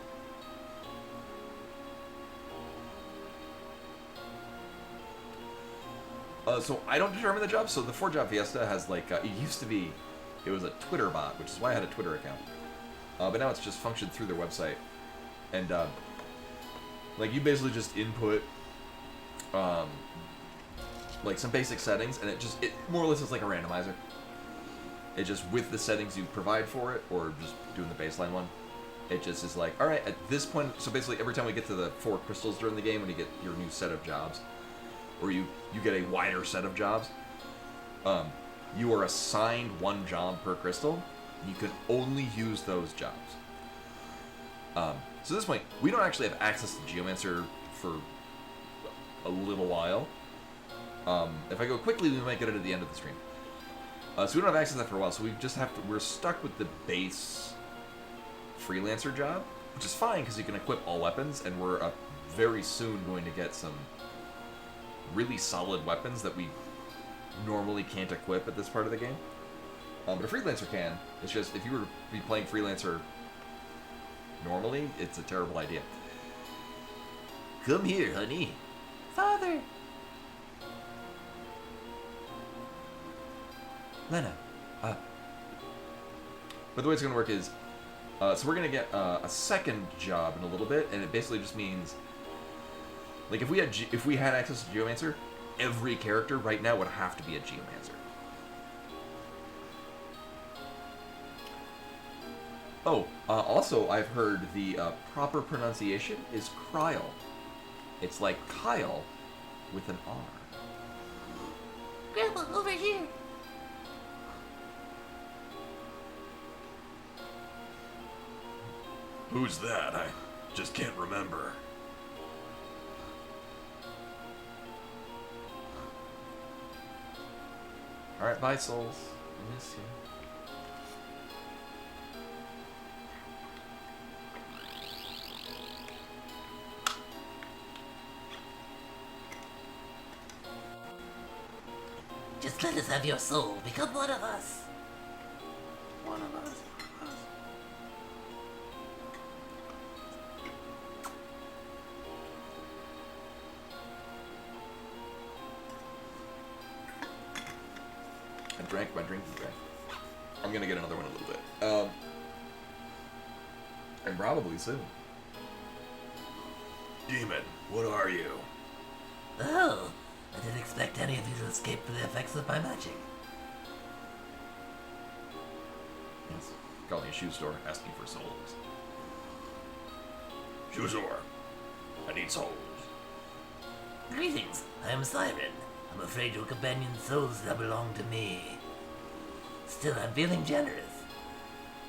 So I don't determine the job. So the Four Job Fiesta has like it used to be, it was a Twitter bot, which is why I had a Twitter account. But now it's just functioned through their website, and like you basically just input like some basic settings, and it more or less is like a randomizer. It just with the settings you provide for it, or just doing the baseline one. It just is like, all right, at this point. So basically, every time we get to the 4 crystals during the game, when you get your new set of jobs, or you get a wider set of jobs, you are assigned 1 job per crystal. And you can only use those jobs. So at this point, we don't actually have access to Geomancer for a little while. If I go quickly, we might get it at the end of the stream. So we don't have access to that for a while, so we just have to... We're stuck with the base freelancer job, which is fine, because you can equip all weapons, and we're very soon going to get some really solid weapons that we normally can't equip at this part of the game. But a freelancer can. It's just, if you were to be playing freelancer normally, it's a terrible idea. Come here, honey. Father! Lena, But the way it's going to work is, So we're gonna get a second job in a little bit, and it basically just means, like, if we had access to Geomancer, every character right now would have to be a Geomancer. Oh, also I've heard the proper pronunciation is Kryl. It's like Kyle with an R. Grandpa, over here. Who's that? I just can't remember. Alright, bye, souls. I miss you. Just let us have your soul. Become one of us. One of us. I drank my drinking drink. I'm gonna get another one in a little bit. And probably soon. Demon, what are you? Oh, I didn't expect any of you to escape from the effects of my magic. Yes. Calling a shoe store, asking for souls. Shuzor, I need souls. Greetings, I am Siren. I'm afraid your companion's souls now belong to me. Still, I'm feeling generous.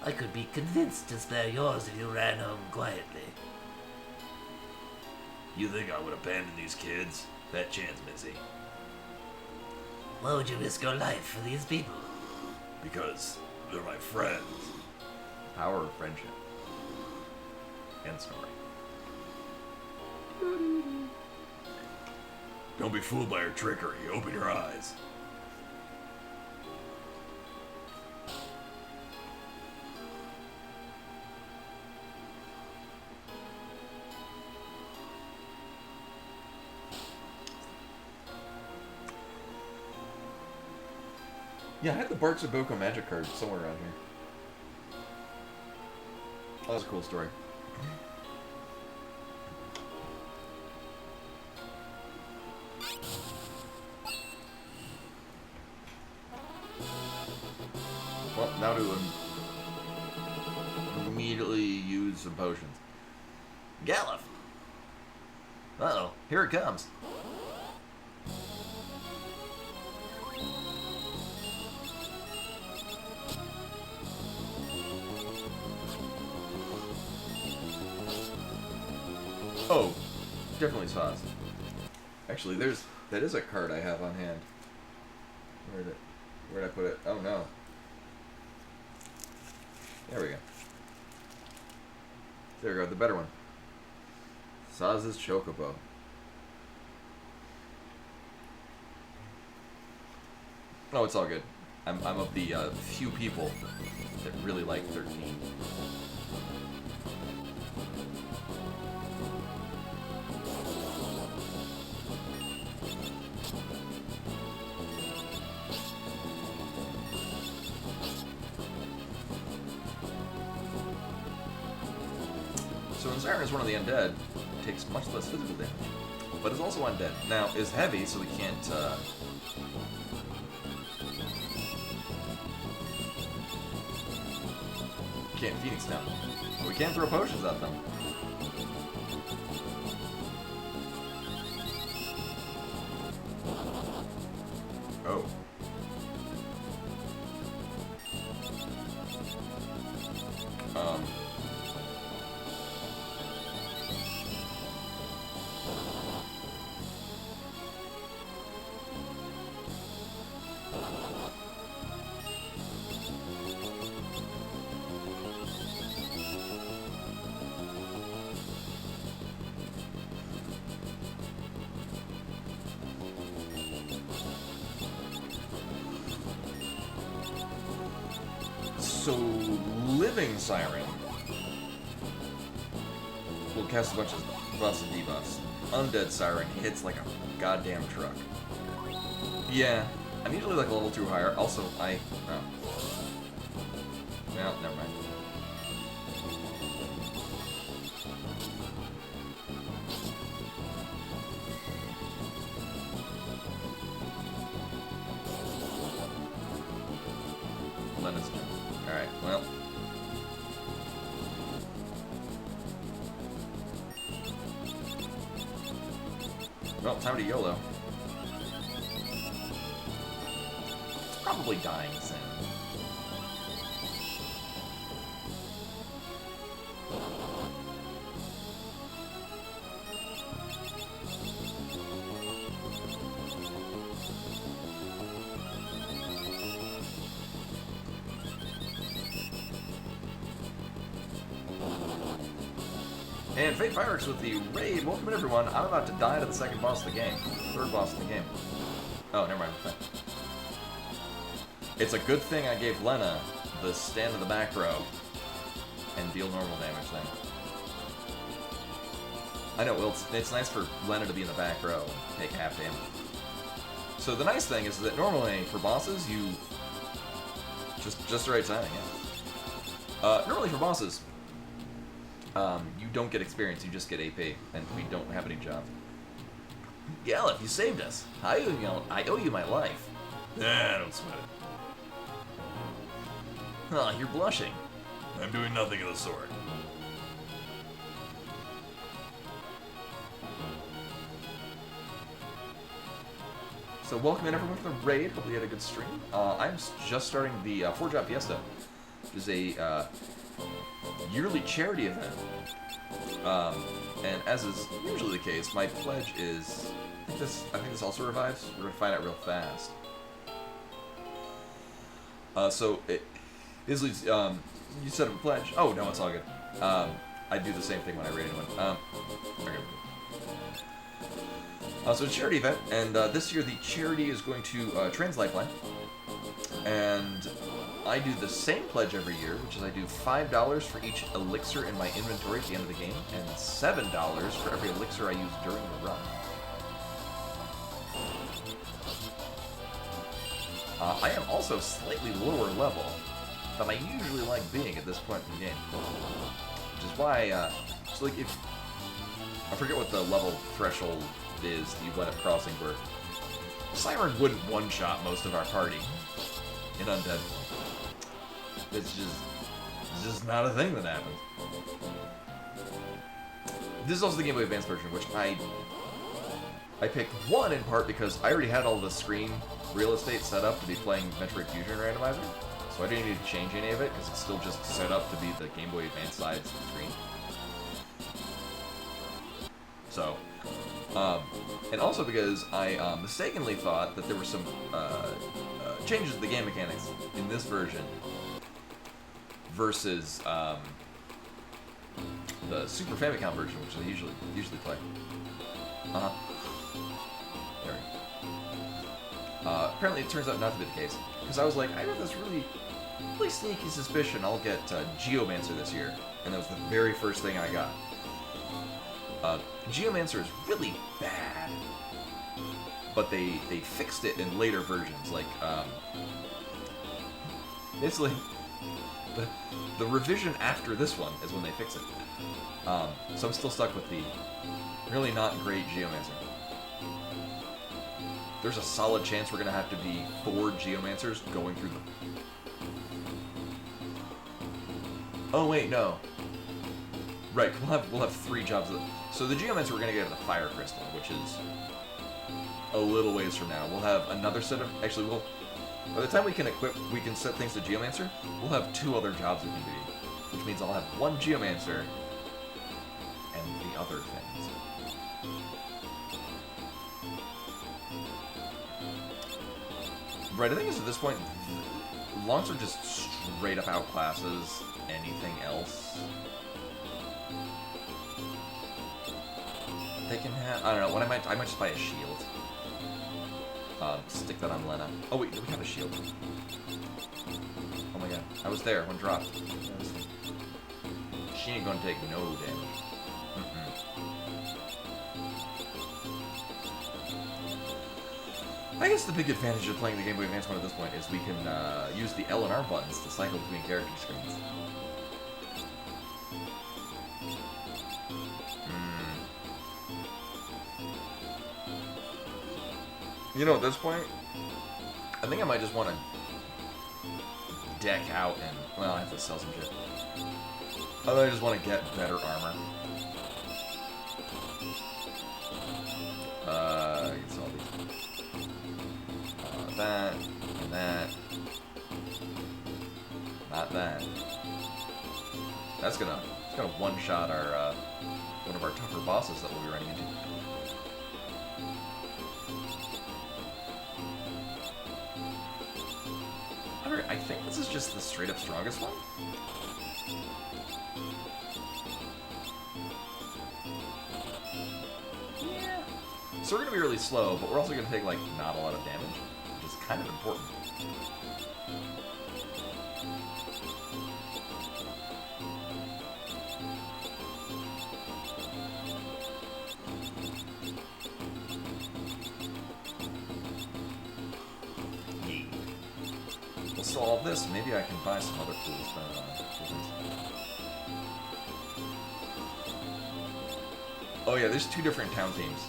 I could be convinced to spare yours if you ran home quietly. You think I would abandon these kids? That chance, Missy. Why would you risk your life for these people? Because they're my friends. Power of friendship. And story. Don't be fooled by her trickery. Open your eyes. Yeah, I had the Barks of Boko magic card somewhere around here. Oh, that's a cool story. Well, now to immediately use some potions. Galuf! Uh-oh, here it comes. Oh, definitely sauce. Actually, that is a card I have on hand. Where'd I put it? Oh no. There we go. There we go, the better one. Saz's Chocobo. Oh, it's all good. I'm of the few people that really like 13. So when Siren is one of the undead, it takes much less physical damage, but is also undead. Now, is heavy, so we can't, can't Phoenix down. But we can throw potions at them. Oh. So, Living Siren will cast a bunch of buffs and debuffs. Undead Siren hits like a goddamn truck. Yeah, I'm usually like a level 2 higher. Also, oh. Well, never mind. Lena's. Alright, well. Well, time to YOLO. It's probably dying soon. And Fate Fireworks with the raid. Welcome in, everyone. I'm about to die to the second boss of the game. Third boss of the game. Oh, never mind. Okay. It's a good thing I gave Lena the stand in the back row and deal normal damage thing. I know, well, it's nice for Lena to be in the back row and take half damage. So the nice thing is that normally for bosses, you... Just the right timing, yeah. Normally for bosses, you don't get experience, you just get AP, and we don't have any jobs. Gallup, you saved us. I owe you my life. Nah, don't sweat it. Huh, you're blushing. I'm doing nothing of the sort. So welcome in, everyone, to the raid. Hope you had a good stream. I'm just starting the Four Job Fiesta, which is a yearly charity event. And as is usually the case, my pledge is... I think this also revives. We're going to find out real fast. Isley, you set up a pledge. Oh, no, it's all good. I do the same thing when I raid anyone. Okay. So it's a charity event, and this year the charity is going to Trans Lifeline. And I do the same pledge every year, which is I do $5 for each elixir in my inventory at the end of the game, and $7 for every elixir I use during the run. I am also slightly lower level than I usually like being at this point in the game. Which is why, so like if... I forget what the level threshold is that you went up crossing where Siren wouldn't one-shot most of our party in Undead. It's just not a thing that happens. This is also the Game Boy Advance version, which I picked one in part because I already had all the screen real estate set up to be playing Metroid Fusion Randomizer, so I didn't need to change any of it because it's still just set up to be the Game Boy Advance size screen. So, and also because I mistakenly thought that there were some changes to the game mechanics in this version versus the Super Famicom version, which I usually play. There we go. Apparently, it turns out not to be the case because I was like, I have this really sneaky suspicion I'll get Geomancer this year, and that was the very first thing I got. Geomancer is really bad, but they fixed it in later versions. Like, basically, the revision after this one is when they fix it. So I'm still stuck with the really not great Geomancer. There's a solid chance we're gonna have to be 4 Geomancers going through them. Oh wait, no. Right, we'll have 3 jobs. So the Geomancer we're gonna get the Fire Crystal, which is a little ways from now. We'll have another set of... Actually, by the time we can set things to Geomancer, we'll have 2 other jobs we can do. Which means I'll have 1 Geomancer and the other things. Right, I think it's at this point, Longs are just straight up outclasses anything else. They can have... I don't know, I might just buy a shield. Stick that on Lena. Oh wait, we have a shield. Oh my god, I was there, one dropped. She ain't gonna take no damage. I guess the big advantage of playing the Game Boy Advance one at this point is we can use the L and R buttons to cycle between character screens. You know, at this point, I think I might just want to deck out and, well, I have to sell some shit. I just want to get better armor. I can sell these. That, and that. Not that. That's gonna, it's gonna one-shot our, one of our tougher bosses that we'll be running into. I think this is just the straight-up strongest one. Yeah. So we're gonna be really slow, but we're also gonna take, like, not a lot of damage, which is kind of important. We'll solve this. Maybe I can buy some other tools. Oh yeah, there's 2 different town themes.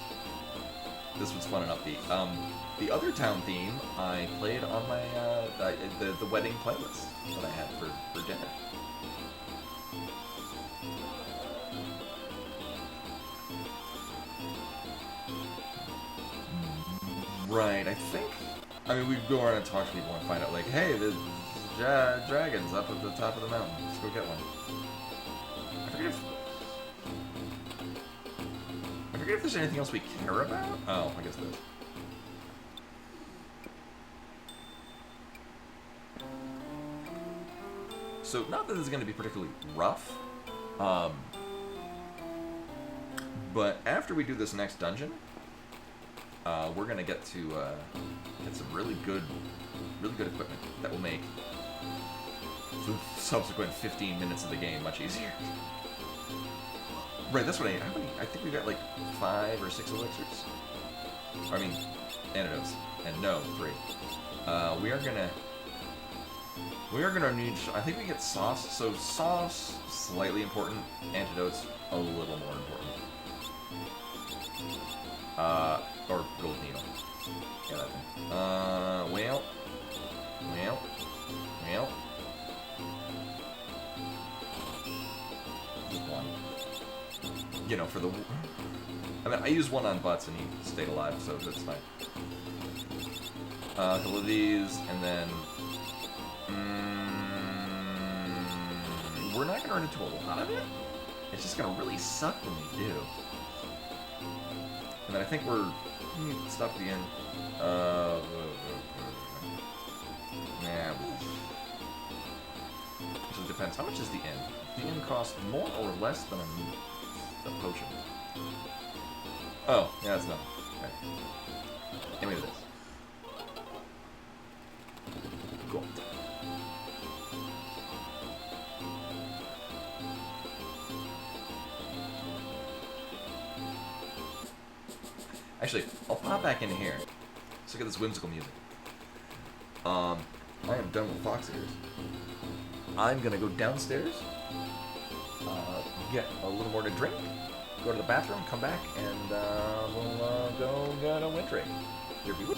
This one's fun and upbeat. The other town theme I played on my the wedding playlist that I had for dinner. Right, I think. I mean, we go around and talk to people and find out, like, hey, the dragon's up at the top of the mountain. Let's go get one. I forget if there's anything else we care about. Oh, I guess this. So, not that this is going to be particularly rough, but after we do this next dungeon, we're gonna get to get some really good equipment that will make the subsequent 15 minutes of the game much easier. Right, that's what I think we got like 5 or 6 elixirs. I mean, antidotes, and no, 3. We are gonna need. I think we get sauce. So sauce, slightly important. Antidotes, a little more important. Or gold needle. Yeah, that thing. Well. Just one. You know, for the... I mean, I used one on Butts and he stayed alive, so that's fine. A couple of these, and then... we're not going to run into a lot of it. It's just going to really suck when we do. And then I think we're... Stop at the end. Nah. So it depends. How much is the inn? The inn cost more or less than a potion? Oh, yeah, that's nothing. Okay. Give me this. Cool. Actually, I'll pop back into here. Let's look at this whimsical music. I am done with fox ears. I'm gonna go downstairs, get a little more to drink, go to the bathroom, come back, and we'll go get a wind drink. Here we go.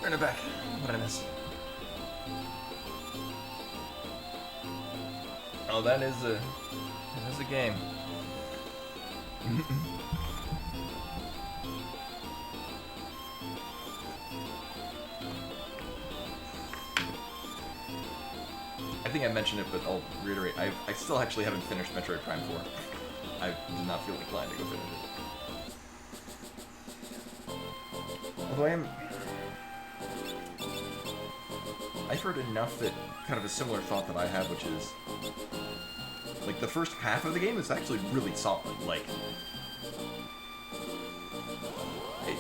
Bring it back. What did I miss? Oh, that is a game. I think I mentioned it, but I'll reiterate. I still actually haven't finished Metroid Prime 4. I did not feel inclined to go finish it. Although I've heard enough that kind of a similar thought that I have, which is like the first half of the game is actually really solid. Like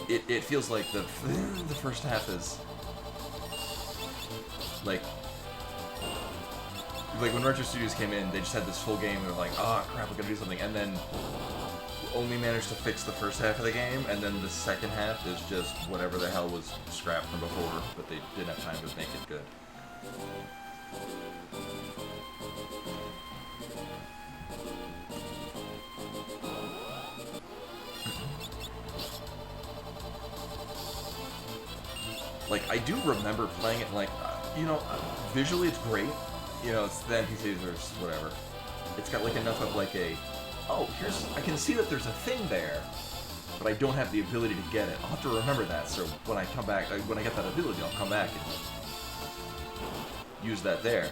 it feels like the first half is like when Retro Studios came in, they just had this full game and they're like, oh crap, we're gonna do something, and then only managed to fix the first half of the game, and then the second half is just whatever the hell was scrapped from before, but they didn't have time to make it good. Like, I do remember playing it, like, visually it's great. You know, it's the NPCs or whatever. It's got, like, enough of, like, I can see that there's a thing there, but I don't have the ability to get it. I'll have to remember that, so when I come back, when I get that ability, I'll come back and use that there.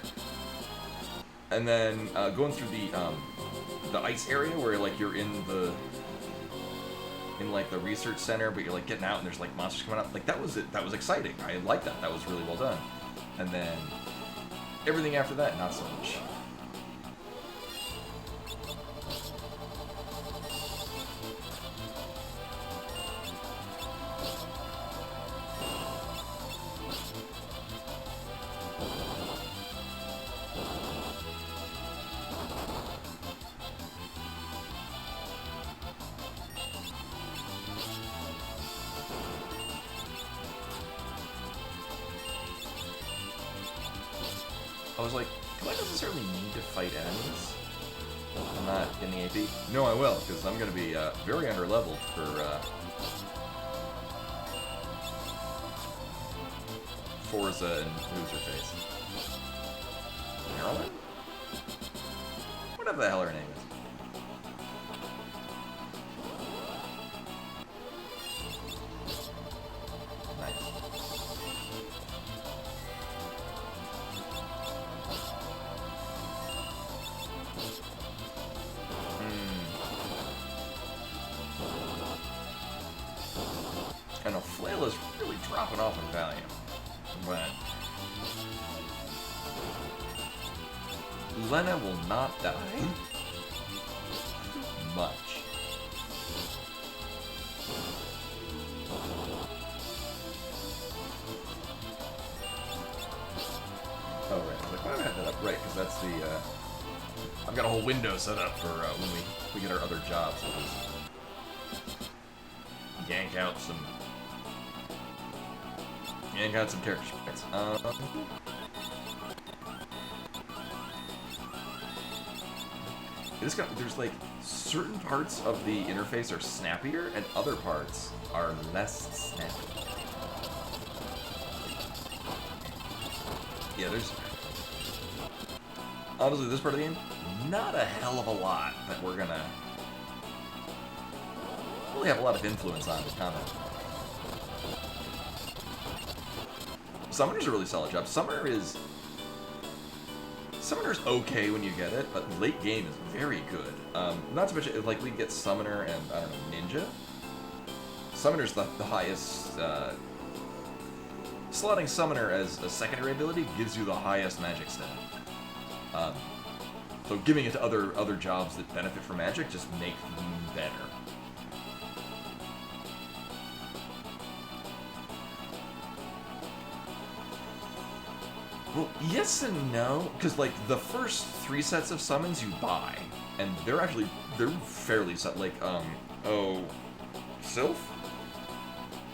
And then, going through the ice area where, like, you're in the research center, but you're, like, getting out and there's, like, monsters coming up. Like, that was exciting. I liked that. That was really well done. And then everything after that, not so much. I was like, do I necessarily need to fight enemies? I'm not in the AP. No, I will, because I'm going to be very under-leveled for Forza and Loser Face. Marilyn? Whatever the hell her name is. And a flail is really dropping off in value. But Lena will not die much. Oh, right. Like, why do I have that up? Right, because that's the, I've got a whole window set up for when we get our other jobs. So just yank out some character sprites. There's like certain parts of the interface are snappier and other parts are less snappy. Yeah, there's honestly this part of the game, not a hell of a lot that we're gonna really have a lot of influence on the combat. Summoner's a really solid job. Summoner's okay when you get it, but late game is very good. Not to mention, like, we get Summoner and, I don't know, Ninja. Summoner's the highest, slotting Summoner as a secondary ability gives you the highest magic stat. So giving it to other jobs that benefit from magic just make them better. Well, yes and no, because like the first 3 sets of summons you buy, and they're fairly set. Like Sylph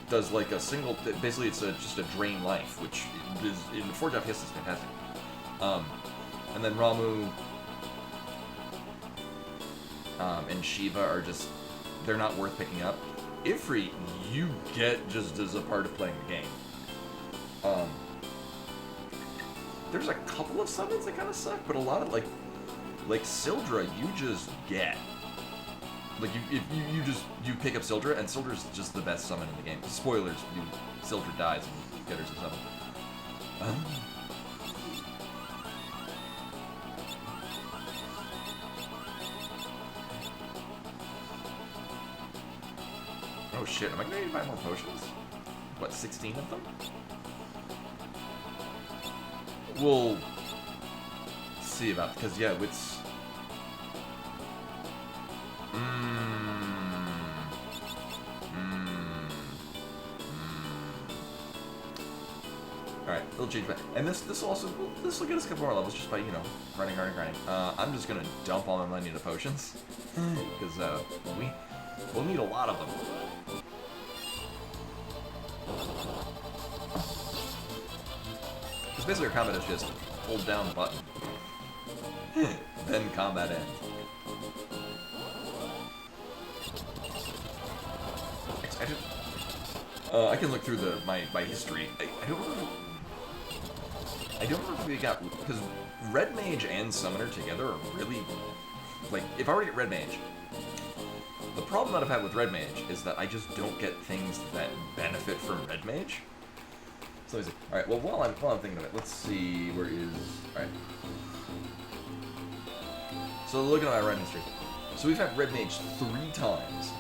does like a single. Basically, it's just a drain life, which is in Four Job Fiesta is fantastic. And then Ramu and Shiva are just they're not worth picking up. Ifrit you get just as a part of playing the game. Um, there's a couple of summons that kind of suck, but a lot of like Sildra, you just get. Like you pick up Sildra, and Sildra's just the best summon in the game. Spoilers: Sildra dies and get her to summon. Oh shit! Am I gonna need to buy more potions? What, 16 of them? We'll see about, because yeah, it's Alright, it'll change back. And this will get us a couple more levels just by, you know, grinding. I'm just gonna dump all my money into potions. Because we'll need a lot of them. Because basically our combat is just hold down the button. Then combat ends. I can look through my history. I don't remember if we got, because Red Mage and Summoner together are really, like, if I were to get Red Mage, the problem that I've had with Red Mage is that I just don't get things that benefit from Red Mage. So let me see. Alright, well, while I'm thinking of it, let's see, where is, alright. So looking at my Red history. So we've had Red Mage 3 times.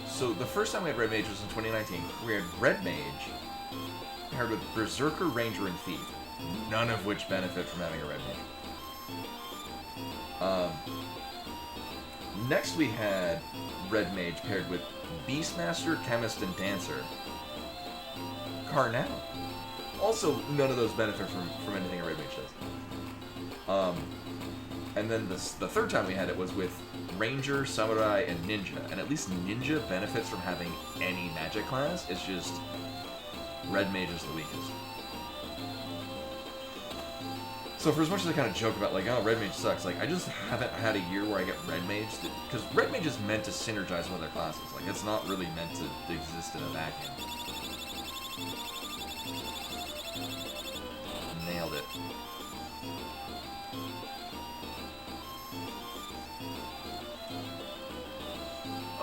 So the first time we had Red Mage was in 2019. We had Red Mage paired with Berserker, Ranger, and Thief, none of which benefit from having a Red Mage. Next we had Red Mage paired with Beastmaster, Chemist, and Dancer. Carnal. Also, none of those benefit from anything a Red Mage does. And then the third time we had it was with Ranger, Samurai, and Ninja. And at least Ninja benefits from having any magic class. It's just Red Mage is the weakest. So for as much as I kind of joke about, like, oh, Red Mage sucks, like, I just haven't had a year where I get Red Mage, because Red Mage is meant to synergize with other classes. Like, it's not really meant to exist in a vacuum. Nailed it.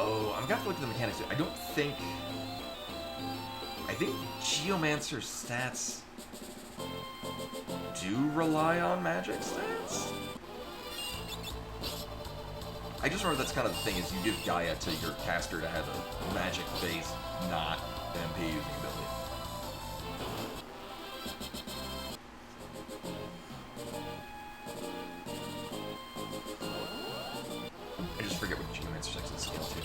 Oh, I'm gonna have to look at the mechanics too. I think Geomancer stats do rely on magic stats? I just remember that's kind of the thing, is you give Gaia to your caster to have a magic base, not an MP using ability. I just forget what Geomancer checks the skill too.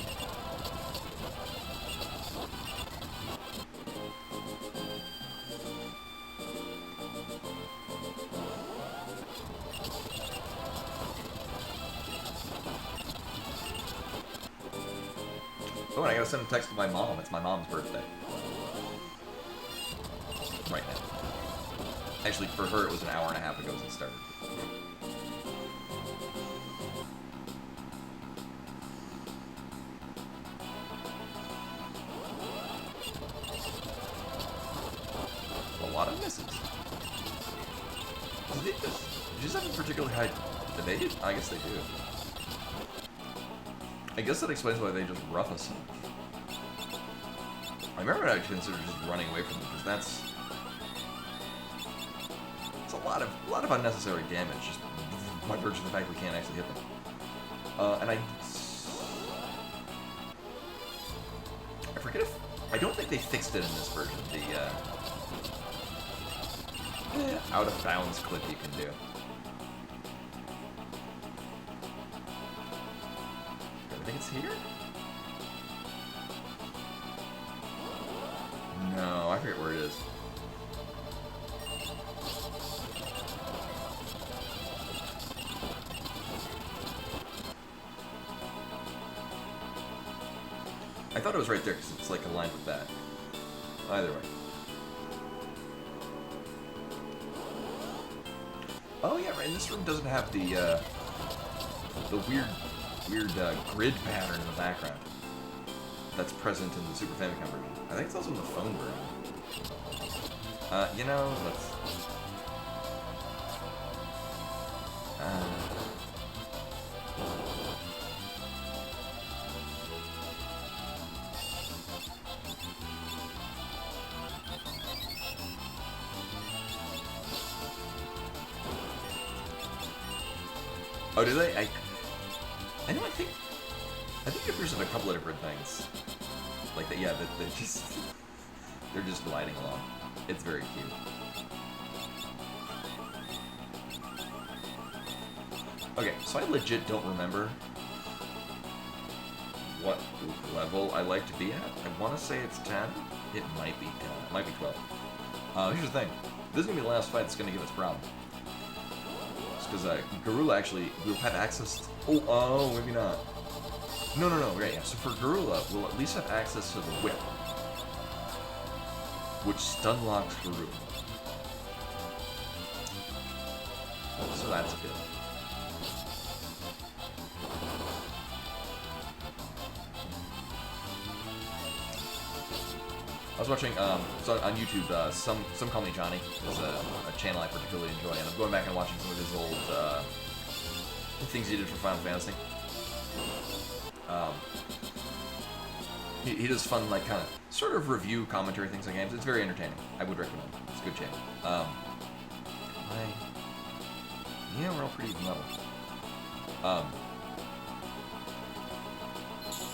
Oh, and I gotta send a text to my mom. It's my mom's birthday. Right now. Actually, for her, it was an hour and a half ago since it started. A lot of misses. Do they just have a particularly high... Do they do? I guess they do. I guess that explains why they just rough us. I remember I considered just running away from them, because it's a lot of unnecessary damage, just by virtue of the fact we can't actually hit them. And I forget if, I don't think they fixed it in this version, the out of bounds clip you can do. I think it's here? No, I forget where it is. I thought it was right there because it's like aligned with that. Either way. Oh yeah, right. And this room doesn't have the weird weird grid pattern in the background that's present in the Super Famicom version. I think it's also in the phone version. You know, let's... Oh, do they? I know. I think it appears in a couple of different things. Like that. Yeah. That they're just gliding along. It's very cute. Okay, so I legit don't remember what level I like to be at. I want to say it's 10. It might be 10. It might be 12. Here's the thing. This is gonna be the last fight that's gonna give us problems. Because Garula actually will have access to... Oh, maybe not. No, right, yeah. So for Garula, we'll at least have access to the whip, which stun locks Garula. So that's good. I was watching, so on YouTube, some Call Me Johnny is a channel I particularly enjoy, and I'm going back and watching some of his old things he did for Final Fantasy. He does fun, like, kind of, sort of review commentary things on games. It's very entertaining. I would recommend it. It's a good channel. Yeah, we're all pretty even level.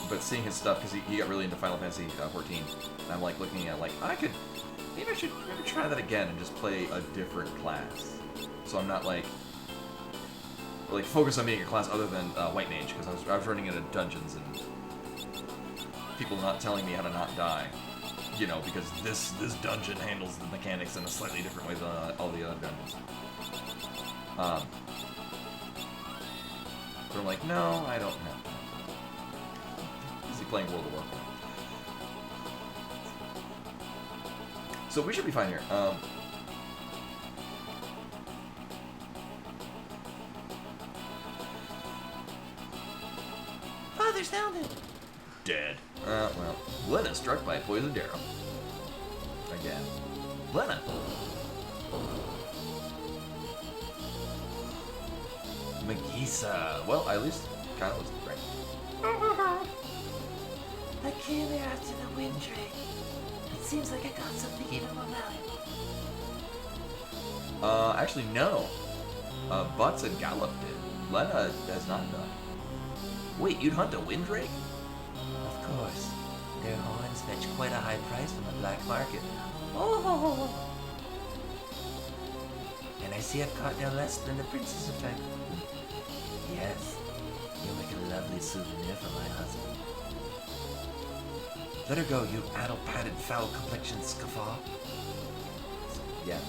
But seeing his stuff, because he got really into Final Fantasy 14, and I'm like looking at like, maybe I should try that again and just play a different class. So I'm not like focus on being a class other than White Mage, because I was running into dungeons and people not telling me how to not die. You know, because this dungeon handles the mechanics in a slightly different way than all the other dungeons. But I'm like, no, I don't have to. Playing World of Warcraft. So we should be fine here. Father's down there. Dead. Well, Lena struck by a poisoned arrow. Again. Lena. Magisa. Well, at least kind of was right. I came here after the wind trade. It seems like I got something even more valuable. Actually, no. Butts and Gallop did. Lena has not done. Wait, you'd hunt a Windrake? Of course. Their horns fetch quite a high price from the black market. Oh, And I see I've caught no less than the Princess of Tycoon. Yes, you'll make a lovely souvenir for my husband. Let her go, you addle-padded, foul-complexioned scaffaw. Yeah.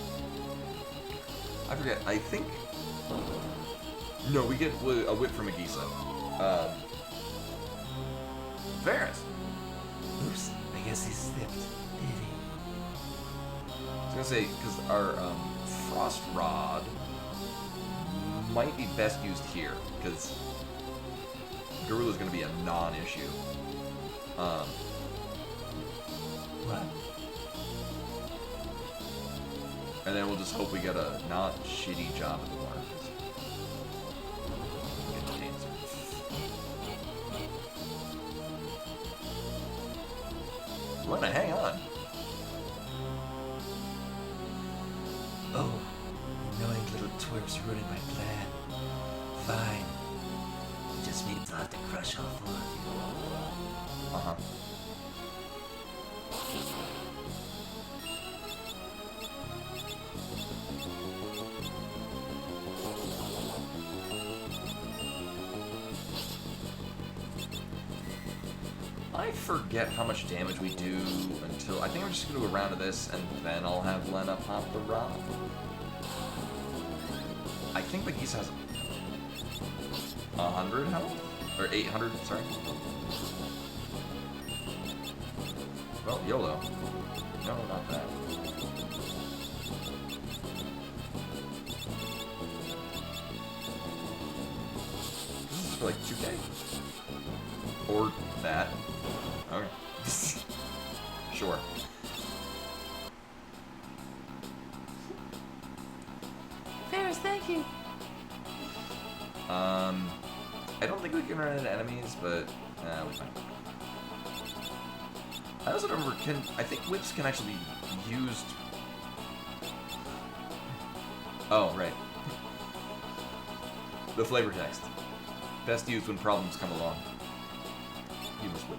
I forget. I think... No, we get a whip from Magisa. Varys. Oops, I guess he slipped, did he? I was gonna say, because our Frost Rod might be best used here, because Garula's gonna be a non-issue. What? And then we'll just hope we get a not shitty job at the water. Get the dancer. Lena, hang on. Oh, annoying little twerp's ruining my plan. Fine. It just means I'll have to crush all four of you. Uh-huh. I forget how much damage we do until... I think we're just going to go around to this, and then I'll have Lena pop the rock. I think Magisa has 100 health? Or 800, sorry. Well, YOLO. No, not that. This is for like 2K. you. I don't think we can run into enemies, but we're fine. I also remember, I think whips can actually be used... Oh, right. The flavor text. Best used when problems come along. You must whip.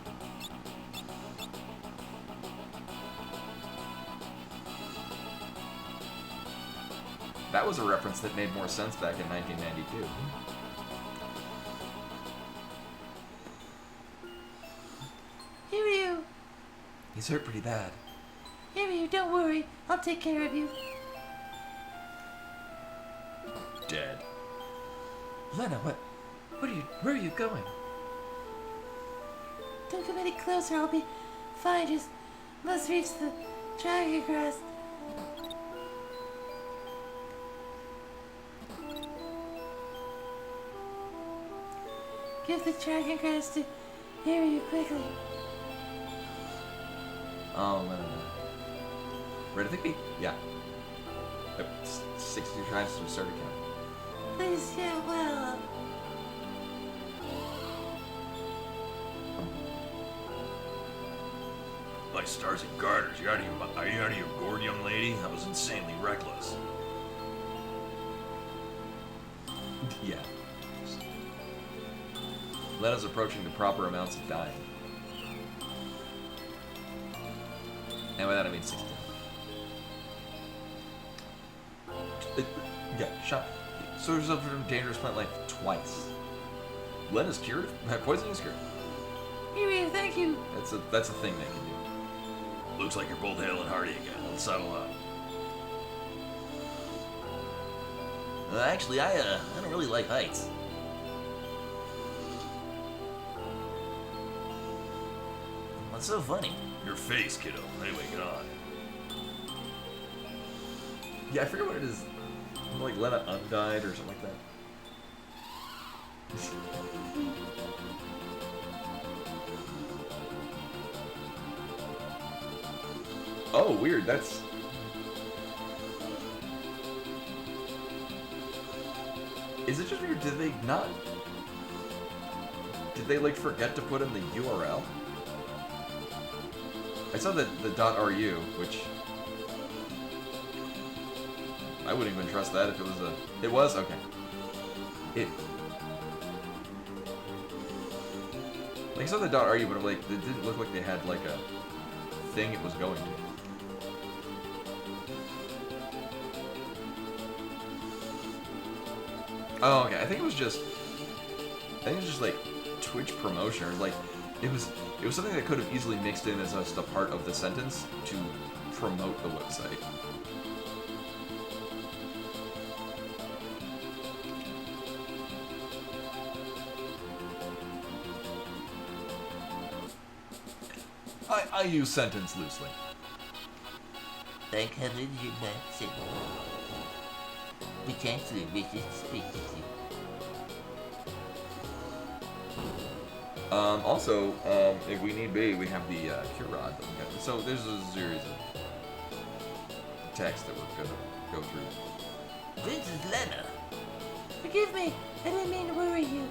That was a reference that made more sense back in 1992. Hiryu! He's hurt pretty bad. Hiryu, don't worry. I'll take care of you. Dead. Lena, where are you going? Don't come any closer. I'll be fine. Just must reach the dragon crest. Give the dragon crest to Hiryu quickly. Oh, no. Right, I think we... Yeah. 60 times to start again. Please get well. My stars and garters, are you out of your gourd, young lady? That was insanely reckless. Yeah. Lena's approaching the proper amounts of dying. And by that I mean 16. Yeah, shot. Soldiers up from dangerous plant life twice. Lena's cured? Poisoning is cured. Hiryu, thank you. That's a thing they can do. Looks like you're both hale and hearty again. Let's settle up. Actually, I don't really like heights. What's so funny? Your face, kiddo. Anyway, get on. Yeah, I forget what it is. Like Lena undied or something like that. Oh, weird. That's... Is it just weird? Did they not... Did they, like, forget to put in the URL? I saw the .ru, which... I wouldn't even trust that if it was a... It was? Okay. Like, I saw the .ru, but like, it didn't look like they had, like, a thing it was going to. Oh, okay. I think it was just like Twitch promotion, or like it was something that could have easily mixed in as just a part of the sentence to promote the website. I use sentence loosely. Thank heaven you're not sick. The Chancellor wishes to speak with you. Also, if we need be, we have the cure rod that we got. So there's a series of texts that we're gonna go through. Princess Lena, Forgive me. I didn't mean to worry you.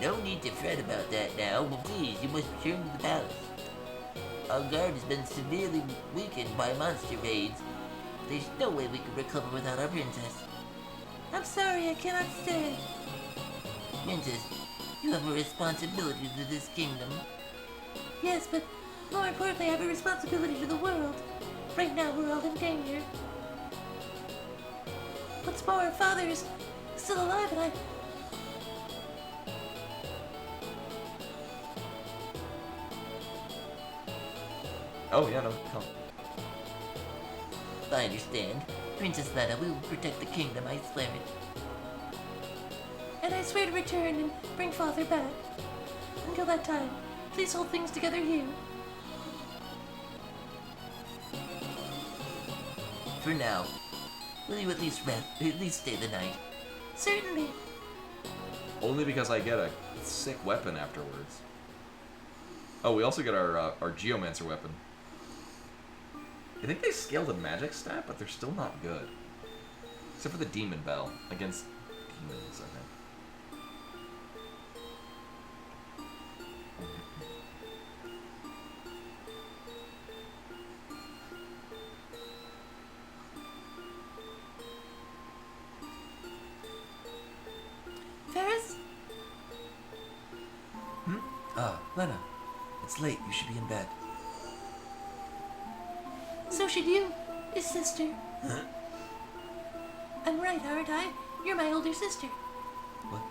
no need to fret about that now, but please, you must return to the palace. Our guard has been severely weakened by monster raids. There's no way we can recover without our princess. I'm sorry. I cannot stay. Princess, you have a responsibility to this kingdom. Yes, but more importantly, I have a responsibility to the world. Right now, we're all in danger. What's more, our father is still alive, and I... Oh yeah, no, come. I understand. Princess Lena, we will protect the kingdom, I swear it. And I swear to return and bring father back. Until that time, please hold things together here. For now, will you at least rest, at least stay the night? Certainly. Only because I get a sick weapon afterwards. Oh, we also get our Geomancer weapon. I think they scaled a magic stat, but they're still not good. Except for the demon bell against demons, I think. Ferris? Ah, Lena. It's late. You should be in bed. So should you, his sister. I'm right, aren't I? You're my older sister. What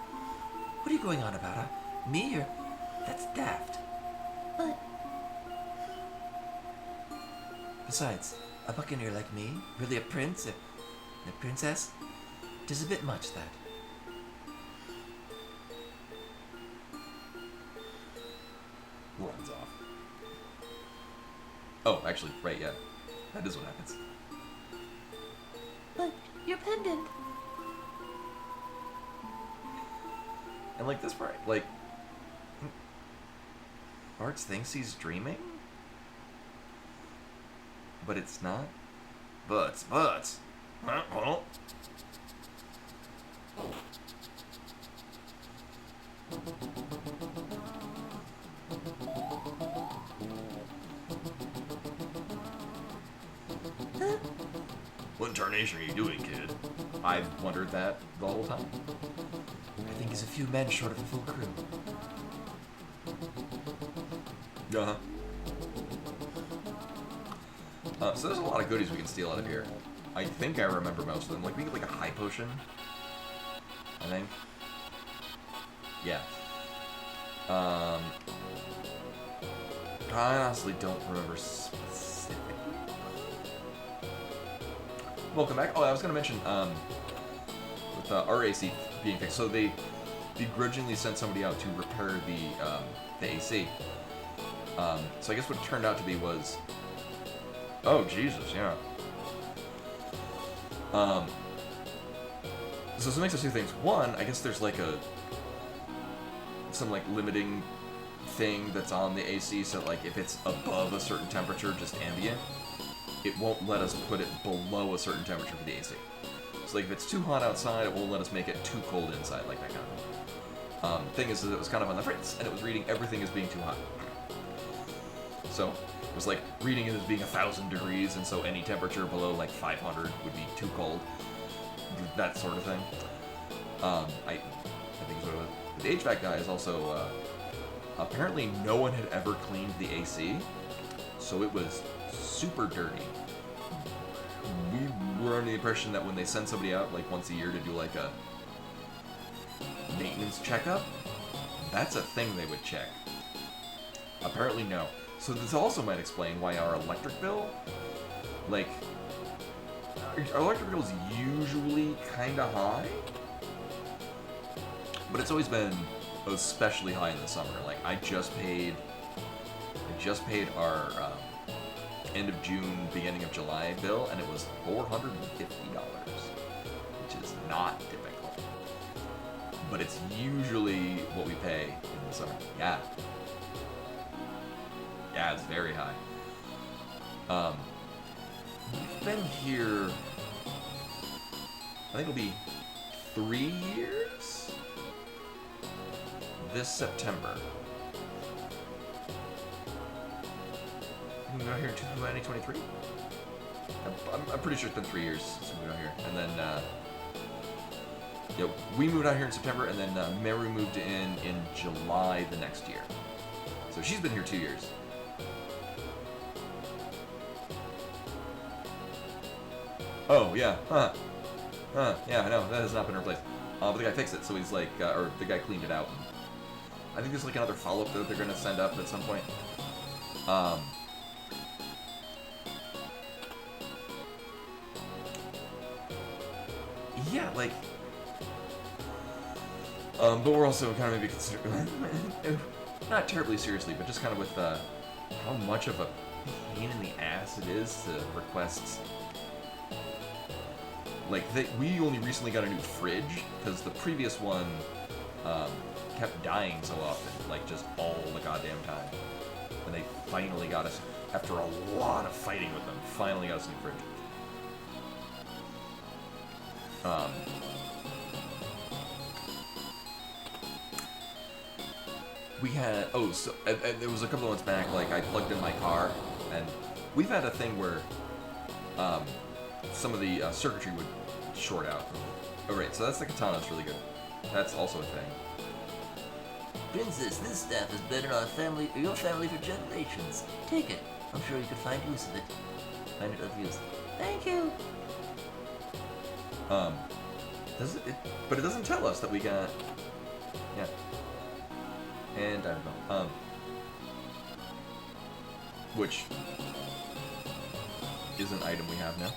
are you going on about, huh? Me or... That's daft. But Besides, a buccaneer like me? Really a prince? A princess? Tis a bit much, that. Runs off. Oh, actually, right, yeah. That is what happens. but your pendant. And like this part, like Bart thinks he's dreaming, but it's not. But, well, what in tarnation are you doing, kid? I've wondered that the whole time. I think he's a few men short of a full crew. Uh-huh. So there's a lot of goodies we can steal out of here. I think I remember most of them. Like, we get like a high potion, I think. Yeah. I honestly don't remember specifically. Welcome back. Oh, I was gonna mention, with our AC being fixed, so they begrudgingly sent somebody out to repair the AC. So I guess what it turned out to be was, oh Jesus, yeah. So it's a mix of two things. One, I guess there's like some like limiting thing that's on the AC, so like if it's above a certain temperature, just ambient, it won't let us put it below a certain temperature for the AC. So like if it's too hot outside, it won't let us make it too cold inside, like that kind of thing. Thing is that it was kind of on the fritz, and it was reading everything as being too hot. So it was like reading it as being 1,000 degrees, and so any temperature below like 500 would be too cold. That sort of thing. I think is what it was. The HVAC guy is also apparently no one had ever cleaned the AC, so it was super dirty. We were under the impression that when they send somebody out like once a year to do like a maintenance checkup, that's a thing they would check. Apparently no. So this also might explain why our electric bill, like, our electric bill is usually kind of high, but it's always been especially high in the summer. Like I just paid our end of June, beginning of July bill, and it was $450, which is not typical. But it's usually what we pay in the summer. Yeah. Yeah, it's very high. We've been here, I think it'll be 3 years this September. We moved out here in 2023? I'm pretty sure it's been 3 years since we moved out here. And then, yeah, we moved out here in September, and then Mary moved in July the next year. So she's been here 2 years. Oh, yeah, yeah, I know, that has not been replaced. But the guy fixed it, so he's like, or the guy cleaned it out. I think there's like another follow-up that they're gonna send up at some point. Yeah, like, but we're also kind of maybe considering, not terribly seriously, but just kind of with how much of a pain in the ass it is to request. Like, we only recently got a new fridge, because the previous one kept dying so often, like, just all the goddamn time. And they finally got us, after a lot of fighting with them, finally got us a new fridge. Um, we had and there was a couple of months back. Like I plugged in my car, and we've had a thing where some of the circuitry would short out. Oh right, so that's the katana. It's really good. That's also a thing. Princess, this staff has been in your family for generations. Take it. I'm sure you could find use of it. Find it of use. Thank you. Does it? But it doesn't tell us that we got. Yeah. And I don't know. Which is an item we have now.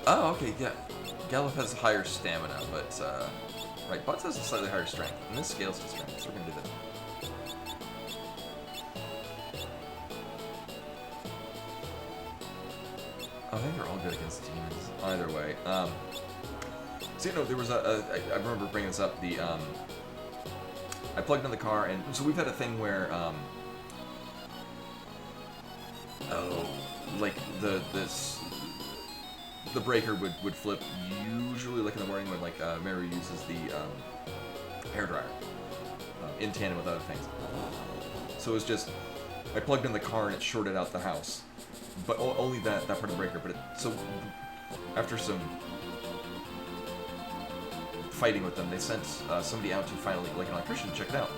Oh, okay, yeah. Gallup has higher stamina, but, right, Butts has a slightly higher strength, and this scales to strength, so we're gonna do that. I think they're all good against demons, either way. So, you know, there was I remember bringing this up, I plugged in the car, and so we've had a thing where, like, the breaker would flip usually like in the morning when like Mary uses the hairdryer in tandem with other things. So it was just I plugged in the car and it shorted out the house, but only that part of the breaker. But so after some fighting with them, they sent somebody out to finally like an electrician to check it out.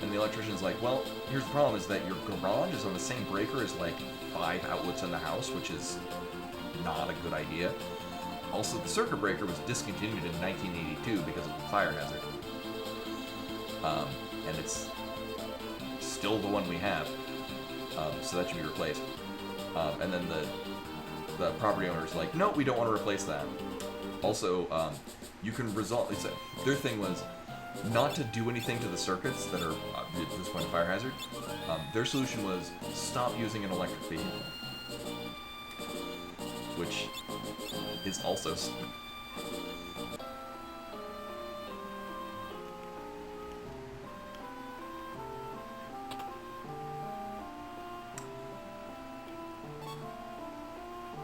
And the electrician's like, well, here's the problem: is that your garage is on the same breaker as like 5 outlets in the house, which is not a good idea. Also, the circuit breaker was discontinued in 1982 because of a fire hazard. And it's still the one we have, so that should be replaced. And then the property owner's like, no, we don't want to replace that. Also, you can resolve. Their thing was not to do anything to the circuits that are at this point a fire hazard. Their solution was stop using an electric vehicle, which is also stupid.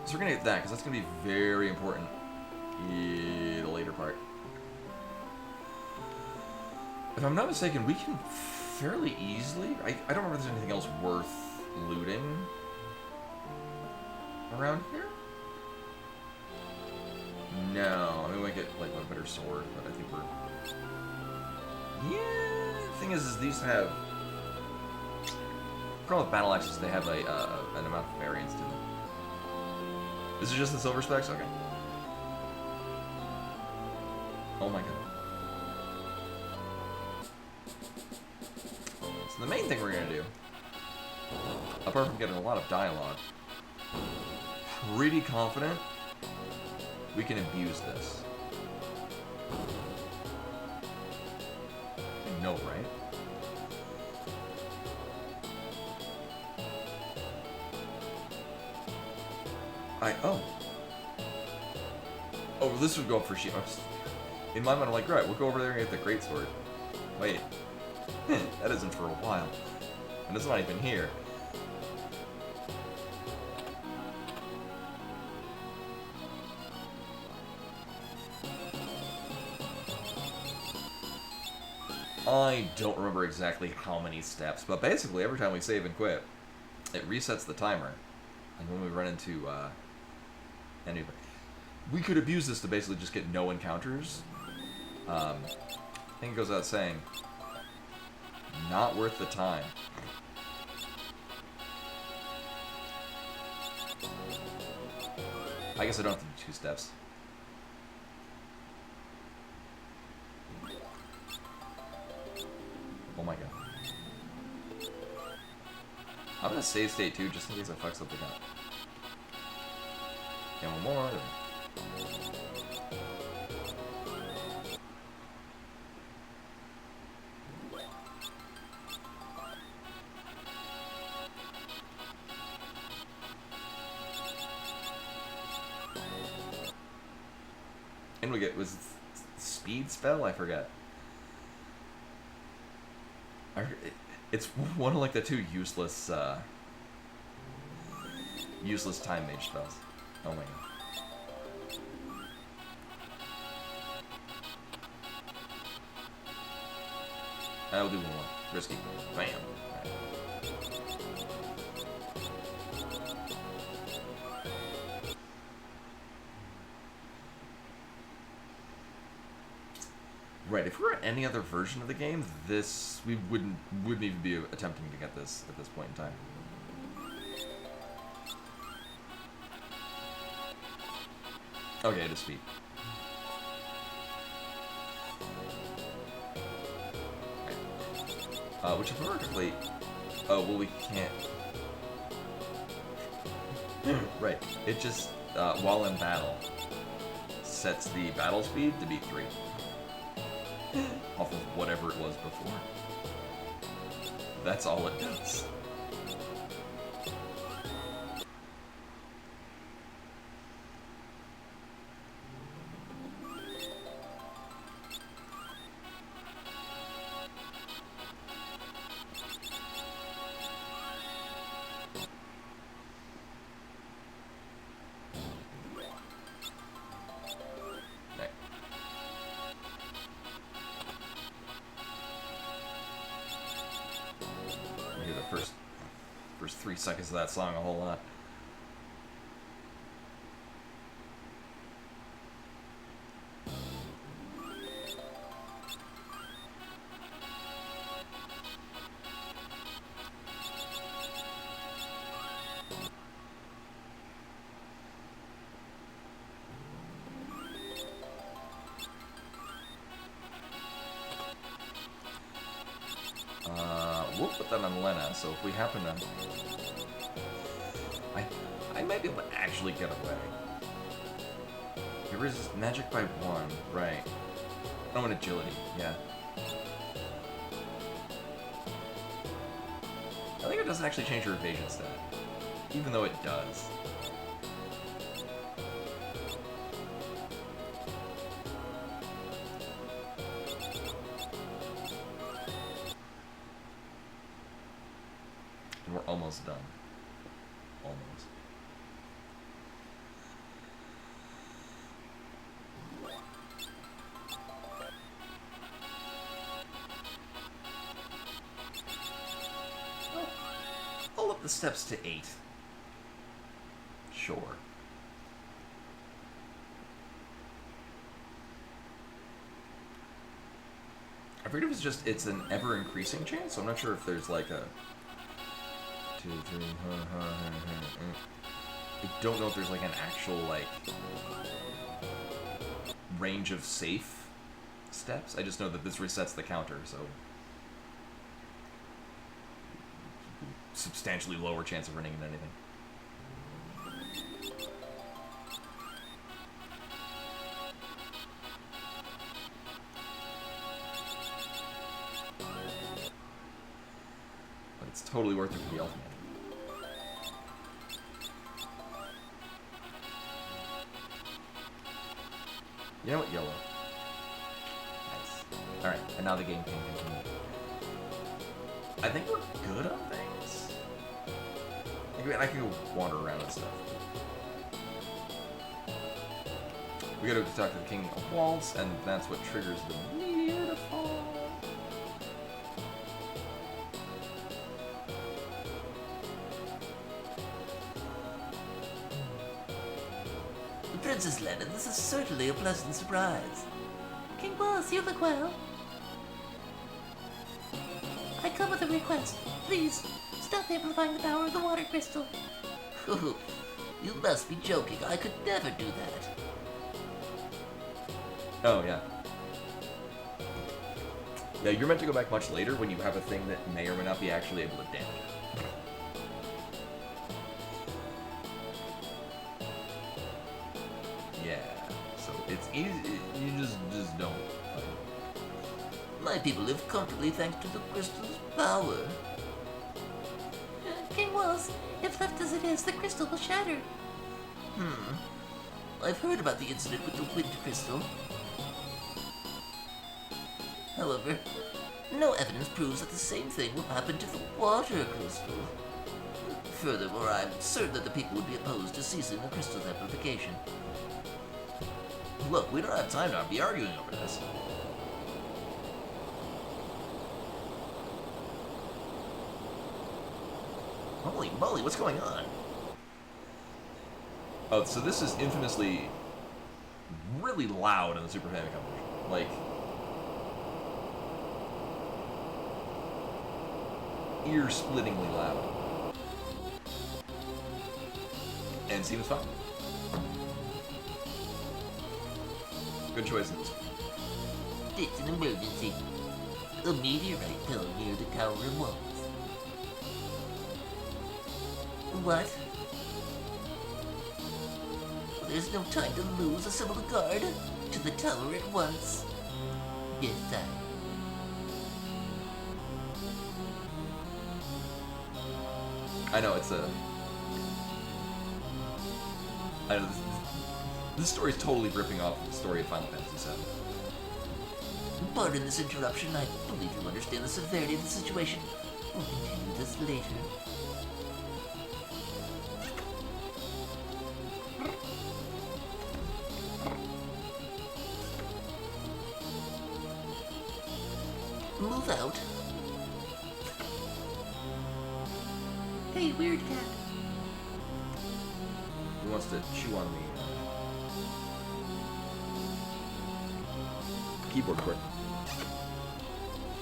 So we're gonna get that, because that's gonna be very important in the later part. If I'm not mistaken, we can fairly easily... I don't remember if there's anything else worth looting around here. No, I mean, we might get like a better sword, but I think we're... Yeah, the thing is these have... The problem with battle axes, they have an amount of variance to them. Is it just the silver specs? Okay. Oh my god. So the main thing we're gonna do, apart from getting a lot of dialogue, pretty confident we can abuse this. I know, right? Oh, this would go up for sheep. In my mind, I'm like, right, we'll go over there and get the greatsword. Wait. That isn't for a while. And it's not even here. I don't remember exactly how many steps, but basically every time we save and quit, it resets the timer. And when we run into anybody, we could abuse this to basically just get no encounters. I think it goes without saying, not worth the time. I guess I don't have to do 2 steps. Oh my god. I'm gonna save state too, just in case I fuck something up. And one more. And we get, was it speed spell? I forget. It's one of like the two useless useless time mage spells. Oh my god. I'll do one more. Risky. Bam. Right, if we were any other version of the game, we wouldn't even be attempting to get this at this point in time. Okay, it is speed. Right. Which if we were to play... Oh, well we can't... Right, it just, while in battle, sets the battle speed to be 3. Off of whatever it was before. That's all it does. First 3 seconds of that song a whole lot. We'll put that on Lena, so if we happen to... I might be able to actually get away. It resists magic by 1, right. Oh, and agility, yeah. I think it doesn't actually change your evasion stat, even though it does. And we're almost done. Almost. I'll up the steps to 8. Sure. I forget if it's an ever increasing chance, so I'm not sure if there's like a 2, 3, I don't know if there's like an actual like range of safe steps. I just know that this resets the counter, so substantially lower chance of running into anything. But it's totally worth it for the ultimate. You know what? Yellow. Nice. Alright, and now the game can continue. I think we're good on things. I can go wander around and stuff. We gotta talk to the King of Waltz, and that's what triggers the meteor to fall. Princess Lena, this is certainly a pleasant surprise. King Boss, you look well. I come with a request. Please, stop amplifying the power of the water crystal. You must be joking. I could never do that. Oh, yeah. Yeah, you're meant to go back much later when you have a thing that may or may not be actually able to damage it. Yeah, so it's easy. You just don't. My people live comfortably thanks to the crystal's power. King Walls, if left as it is, the crystal will shatter. I've heard about the incident with the wind crystal. However, No evidence proves that the same thing will happen to the water crystal. Furthermore, I'm certain that the people would be opposed to ceasing the crystal's amplification. Look, we don't have time to be arguing over this. Holy moly, what's going on? Oh, so this is infamously really loud on the Super Famicom version. Like, ear-splittingly loud. And seems fine. Good choice in this one. It's an emergency. A meteorite fell near the tower walls. What? There's no time to lose. Assemble the guard. To the tower at once. Yes, sir. I know, it's a... I know, this story is totally ripping off the story of Final Fantasy VII. Pardon this interruption. I believe you understand the severity of the situation. We'll continue this later. Move out. Hey, weird cat. He wants to chew on the keyboard cord.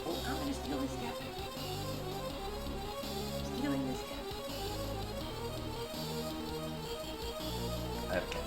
Oh, I'm gonna steal this cat. Stealing this cat. I have a cat.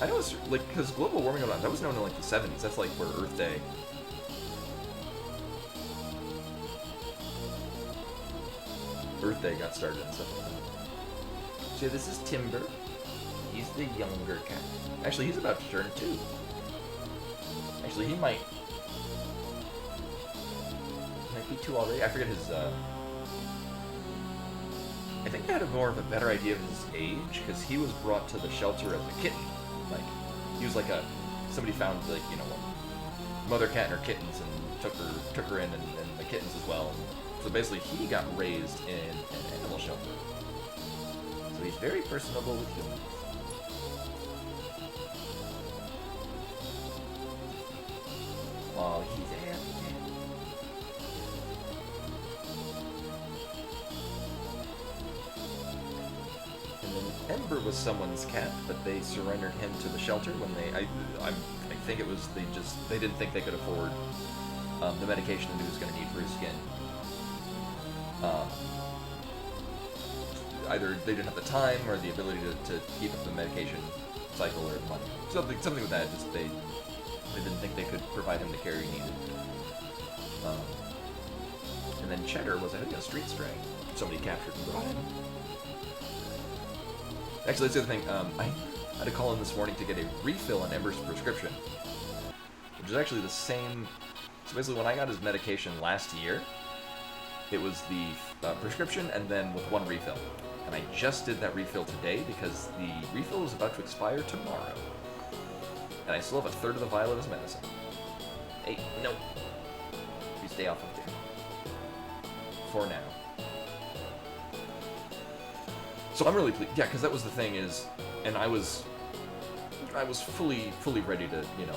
I know it's like because global warming, that was known in like the 70s. That's like where Earth Day. Earth Day got started and stuff like that. So this is Timber. He's the younger cat. Actually, he's about to turn 2. Actually, he might be 2 already. I forget his. I think I had more of a better idea of his age because he was brought to the shelter as a kitten. Like, he was like somebody found, like, you know, a mother cat and her kittens and took her in and the kittens as well. So basically he got raised in an animal shelter. So he's very personable with humans. Oh, he's a happy cat. And then Ember was someone's cat, but they surrendered him to the shelter when I think it was they didn't think they could afford the medication that he was going to need for his skin. Either they didn't have the time or the ability to keep up the medication cycle or the money. Something with that. Just they didn't think they could provide him the care he needed. And then Cheddar was, I think, a street stray. Somebody captured and brought in. Actually, that's the other thing. I had to call in this morning to get a refill on Ember's prescription, which is actually the same. So basically, when I got his medication last year, it was the prescription and then with 1 refill. And I just did that refill today because the refill is about to expire tomorrow. And I still have a third of the vial of his medicine. Hey, no. You stay off of there. For now. So I'm really pleased. Yeah, because that was the thing is, and I was fully ready to, you know.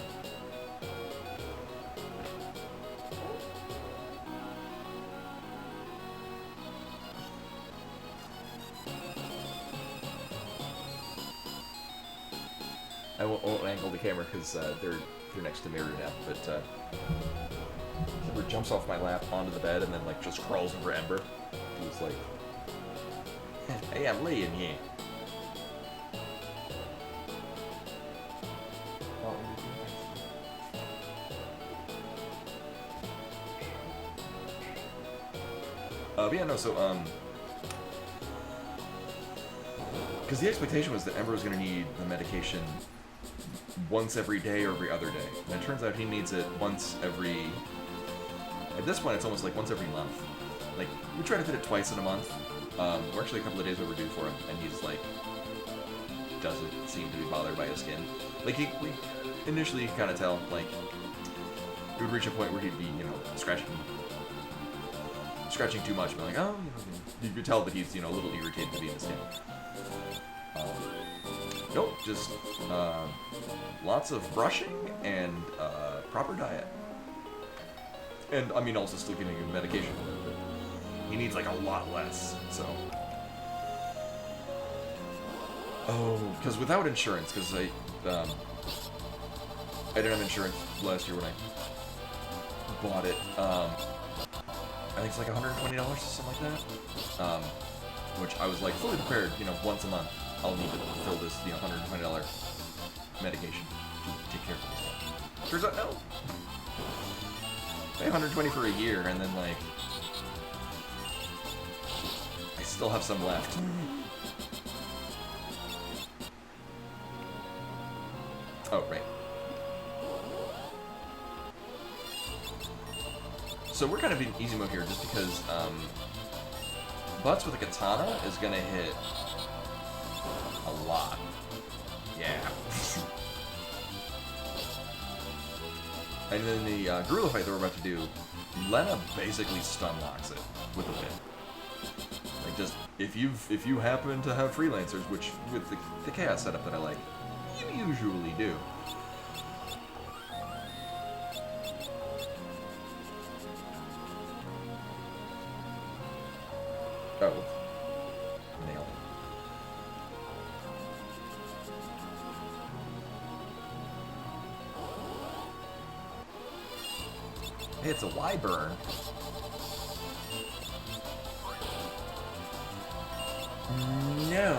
I won't angle the camera because they're next to Mirror now, but Ember jumps off my lap onto the bed and then like just crawls over Ember. He was like, "Hey, I'm laying here." But yeah, no. So Because the expectation was that Ember was going to need the medication once every day or every other day. And it turns out he needs it once every... At this point, it's almost like once every month. Like, we try to fit it twice in a month. We're actually a couple of days overdue for him, and he's like... doesn't seem to be bothered by his skin. Like, we initially kind of tell, like... It would reach a point where he'd be, you know, scratching too much, but like, oh, you could tell that he's, you know, a little irritated to be in the skin. Nope, just lots of brushing and proper diet. And, I mean, also still giving him medication. But he needs, like, a lot less, so... Oh, because without insurance, because I didn't have insurance last year when I bought it. I think it's like $120 or something like that. Which I was like fully prepared, you know, once a month I'll need to fill this, you know, $120 medication to take care of this. Turns out, no. Pay $120 for a year, and then like I still have some left. Oh, right. So we're kind of in easy mode here just because Butts with a katana is gonna hit a lot. Yeah. And then the gorilla fight that we're about to do, Lena basically stun locks it with a whip. Like just if you happen to have freelancers, which with the chaos setup that I like, you usually do. Oh. Nailed it. Hey, it's a wyvern. No.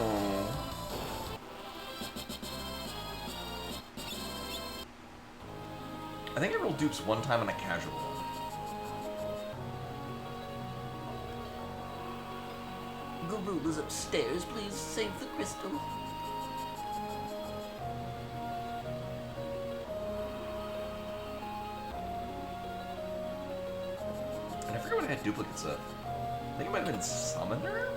I think I rolled dupes one time on a casual one. Garuda's upstairs. Please save the crystal. And I forget what I had duplicates of. I think it might have been Summoner?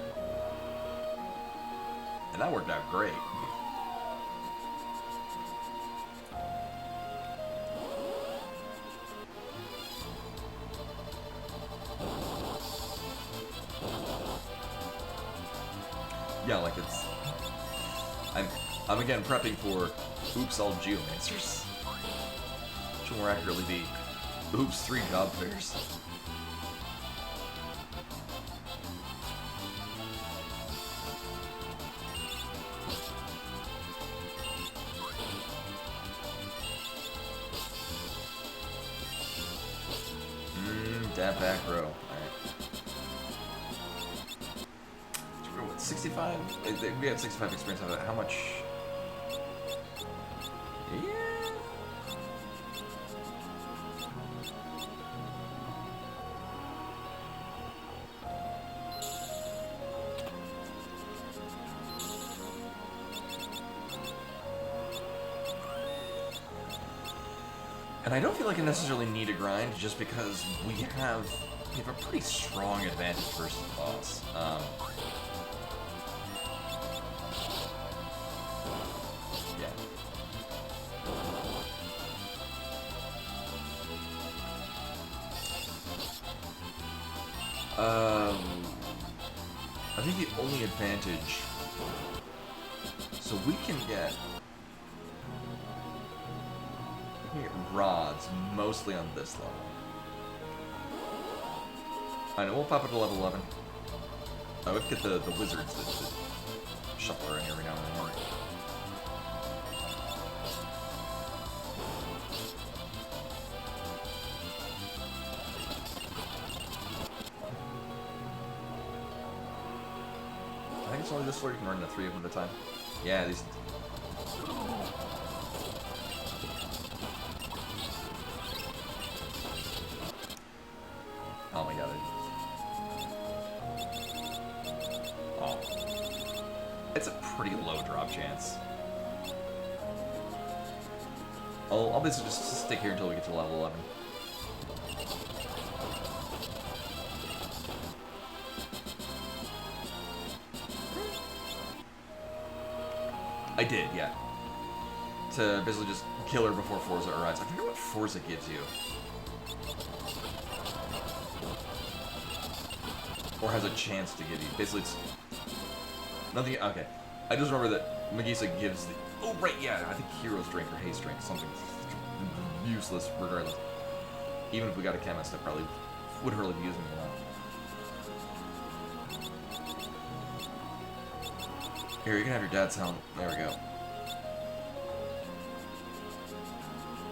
And that worked out great. Yeah, like it's... I'm again prepping for Oops All Geomancers. Which will more accurately be Oops 3 Job Fairs. That back row. Alright. 65? We had 65 experience out of it. How much? Yeah. And I don't feel like I necessarily need a grind just because we have a pretty strong advantage versus the boss. I think the only advantage, so we can get rods mostly on this level. I know we'll pop it to level 11. I would get the wizards that shuffle around every now and then. I think it's only this floor you can run the 3 of them at a time. Yeah, these... Oh my god. Oh. It's a pretty low drop chance. I'll basically just stick here until we get to level 11. I did, yeah. To basically just kill her before Forza arrives. I forget what Forza gives you. Or has a chance to give you. Basically, it's nothing. Okay, I just remember that Magisa gives the. Oh right, yeah. I think Hero's Drink or Haste Drink, something useless regardless. Even if we got a chemist, I probably would hardly be using it a lot. Here, you can have your dad's helmet. There we go.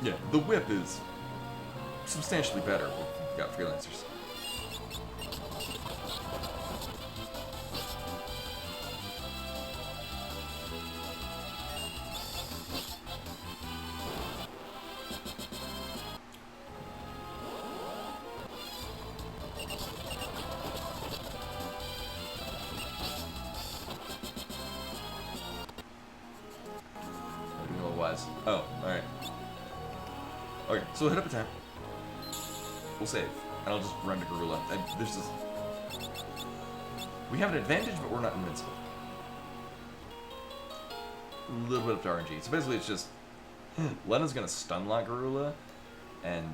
Yeah, the whip is substantially better when you've got freelancers. I don't know what it was. Oh, alright. Okay, so we'll hit up a tent. We'll save. And I'll just run to Garula. And there's this... We have an advantage, but we're not invincible. A little bit of RNG. So basically it's just... Lena's gonna stun lock Garula, and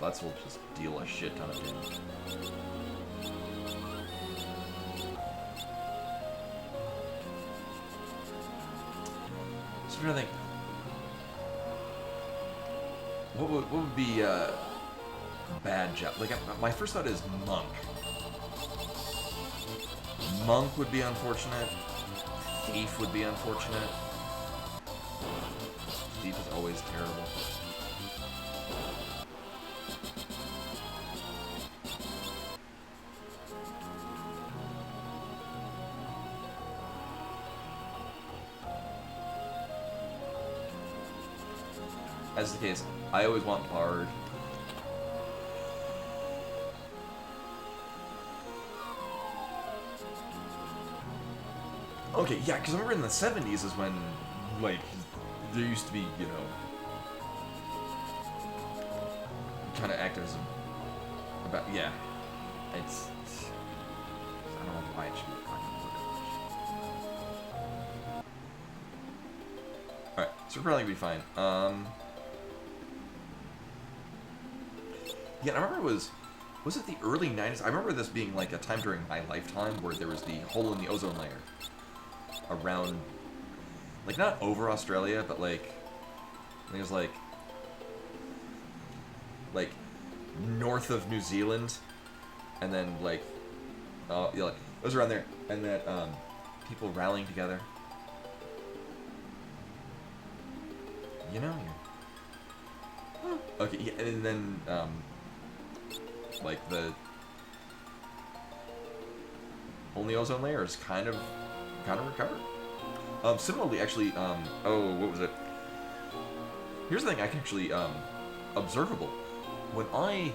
Butts will just deal a shit ton of damage. So I'm trying to think... What would be a bad job? Like, my first thought is Monk. Monk would be unfortunate. Thief would be unfortunate. Thief is always terrible. As is the case, I always want Bard. Okay, yeah, because I remember in the 70s is when, like, there used to be, you know, kind of activism about, yeah, it's I don't know why it should be fine. Alright, so we're probably gonna be fine. Yeah, I remember was it the early 90s? I remember this being like a time during my lifetime where there was the hole in the ozone layer around, like, not over Australia, but like, I think it was like north of New Zealand, and then like, yeah, like, it was around there, and that people rallying together. You know, okay, yeah, and then like the only ozone layer is kind of recovered. Similarly, actually, oh, what was it? Here's the thing I can actually observable. When I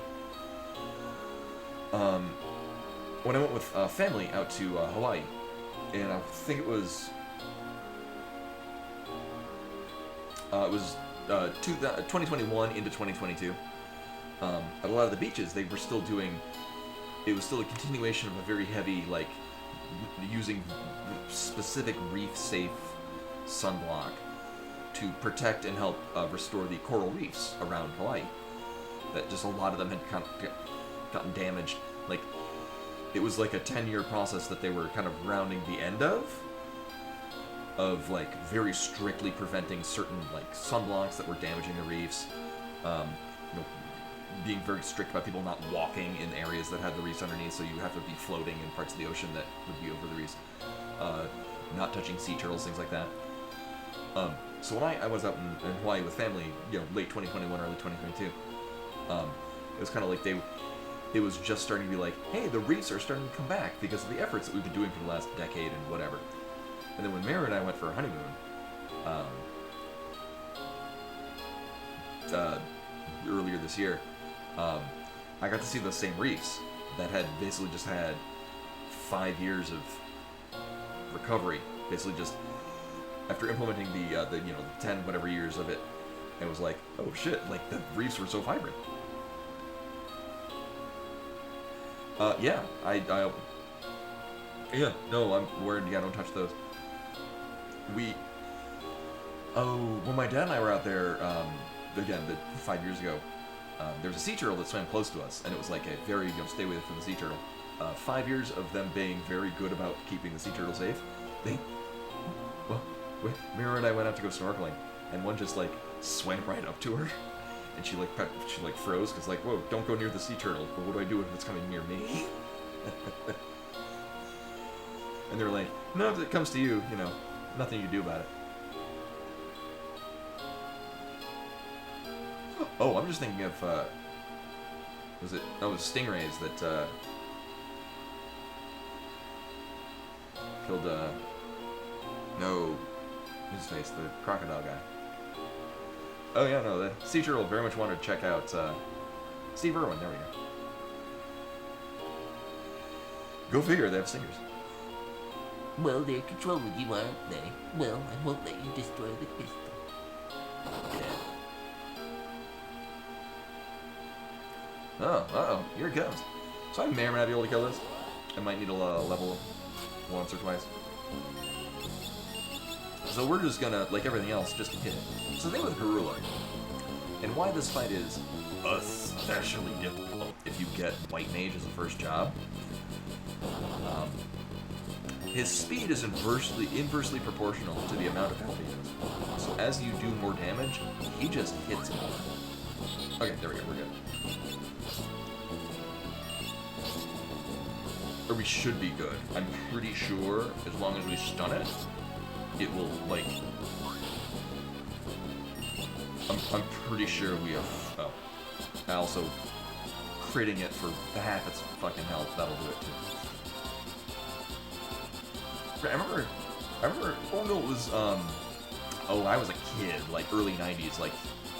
went with family out to Hawaii, and I think it was 2021 into 2022. At a lot of the beaches, they were still doing. It was still a continuation of a very heavy, like, using specific reef-safe sunblock to protect and help restore the coral reefs around Hawaii. That just a lot of them had kind of gotten damaged. Like, it was like a 10-year process that they were kind of rounding the end of like very strictly preventing certain like sunblocks that were damaging the reefs. You know, being very strict about people not walking in areas that had the reefs underneath, so you have to be floating in parts of the ocean that would be over the reefs. Not touching sea turtles, things like that. So when I was out in Hawaii with family, you know, late 2021, early 2022, it was kind of like it was just starting to be like, hey, the reefs are starting to come back because of the efforts that we've been doing for the last decade and whatever. And then when Mary and I went for a honeymoon, earlier this year, I got to see those same reefs that had basically just had 5 years of recovery. Basically, just after implementing the 10 whatever years of it, it was like, oh shit, like the reefs were so vibrant. Yeah, yeah, no, I'm worried. Yeah, don't touch those. When my dad and I were out there, again, 5 years ago, there was a sea turtle that swam close to us, and it was like a very, stay away from the sea turtle. 5 years of them being very good about keeping the sea turtle safe. Mira and I went out to go snorkeling, and one just like swam right up to her, and she froze because like, whoa, don't go near the sea turtle. But what do I do if it's coming near me? And they were like, no, if it comes to you, nothing you can do about it. Oh, I'm just thinking of, was it stingrays that, killed, no, his face, the crocodile guy. Oh yeah, no, the sea turtle very much wanted to check out, Steve Irwin, there we go. Go figure, they have stingers. Well, they're controlling you, aren't they? Well, I won't let you destroy the crystal. Yeah. Oh, uh-oh, here it comes. So I may or may not be able to kill this. I might need a level once or twice. So we're just gonna, like everything else, just hit it. So the thing with Garula, and why this fight is especially difficult if you get White Mage as a first job, his speed is inversely proportional to the amount of health he has. So as you do more damage, he just hits more. Okay, there we go, we're good. Or we should be good. I'm pretty sure as long as we stun it, it will, like... I'm pretty sure we have... Oh. Also, critting it for half its fucking health, that'll do it too. I remember, oh no, it was, I was a kid, like, early 90s, like,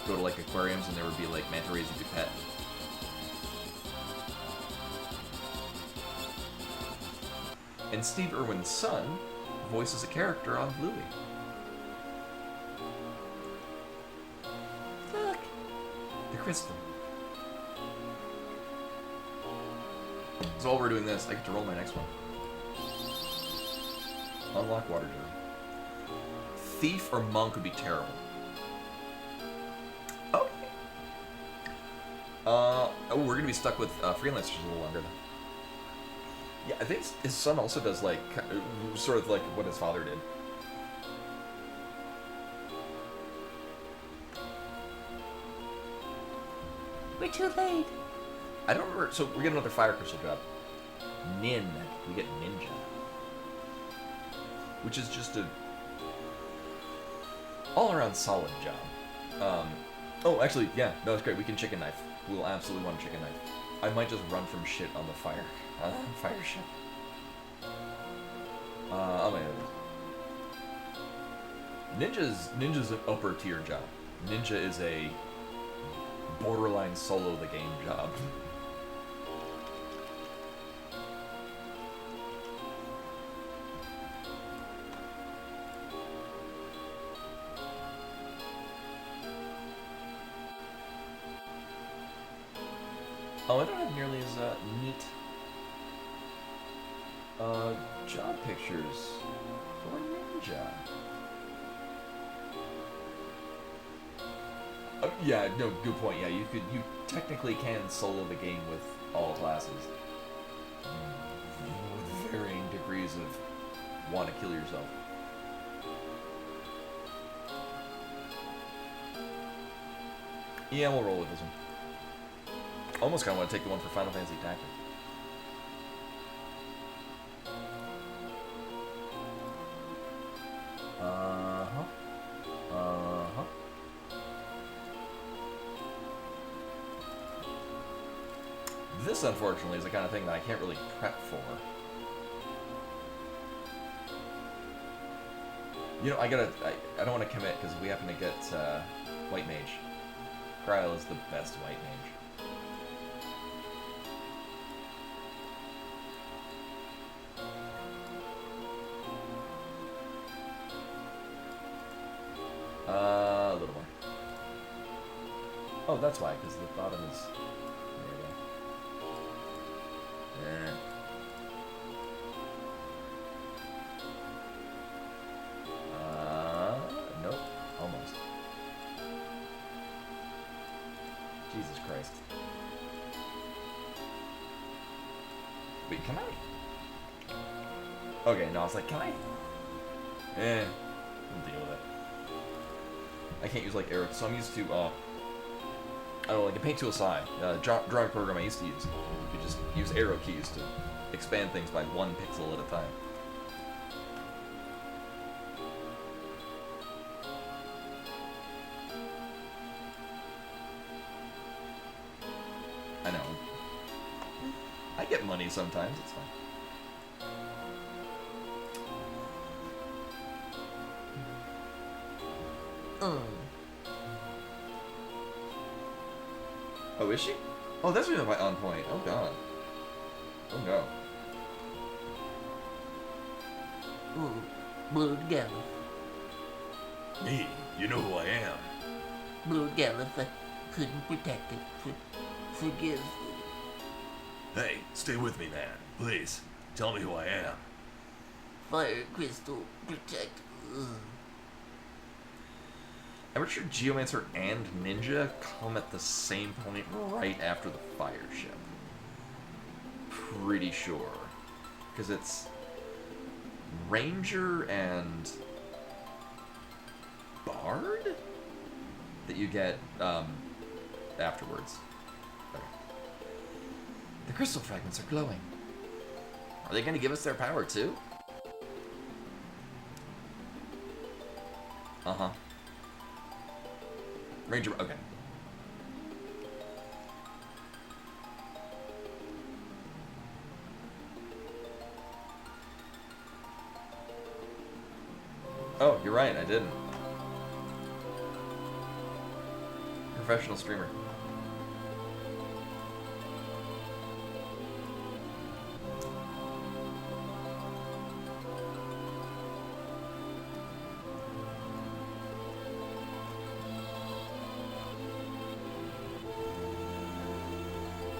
go to, like, aquariums and there would be, like, manta rays you could pet. And Steve Irwin's son voices a character on Bluey. Look! The crystal. So while we're doing this, I get to roll my next one. Unlock water jar. Thief or monk would be terrible. Okay. We're gonna be stuck with freelancers a little longer then. Yeah, I think his son also does like sort of like what his father did. We're too late. I don't remember. So we get another fire crystal job. Nin. We get ninja. Which is just a all-around solid job. Oh, actually, yeah, no, it's great. We can chicken knife. We will absolutely want a chicken knife. I might just run from shit on the fire ship. Oh my god. Ninja's an upper tier job. Ninja is a borderline solo the game job. Oh, I don't have nearly as neat job pictures for Ninja. Oh, yeah, no, good point. Yeah, you technically can solo the game with all classes. With varying degrees of want to kill yourself. Yeah, we'll roll with this one. Almost kind of want to take the one for Final Fantasy Tactics. This, unfortunately, is the kind of thing that I can't really prep for. You know, I don't want to commit because we happen to get White Mage. Cryle is the best White Mage. that's why, because the bottom is... There you go. Nope. Almost. Jesus Christ. Wait, can I? Okay, no, I was like, can I? We'll deal with it. I can't use, like, arrows, so I'm used to, I don't know, like a paint tool SI, drawing program I used to use. You could just use arrow keys to expand things by 1 pixel at a time. I know. I get money sometimes, it's fine. Oh, is she? Oh, that's really on point. Oh, God. Oh, no. Blue Gallup. Me? You know who I am. Blue Gallup, I couldn't protect it. Forgive. Hey, stay with me, man. Please, tell me who I am. Fire Crystal, protect. I'm pretty sure Geomancer and Ninja come at the same point right after the fire ship. Pretty sure. Because it's Ranger and Bard that you get afterwards. Okay. The crystal fragments are glowing. Are they going to give us their power too? Uh-huh. Ranger, okay. Oh, you're right, I didn't. Professional streamer.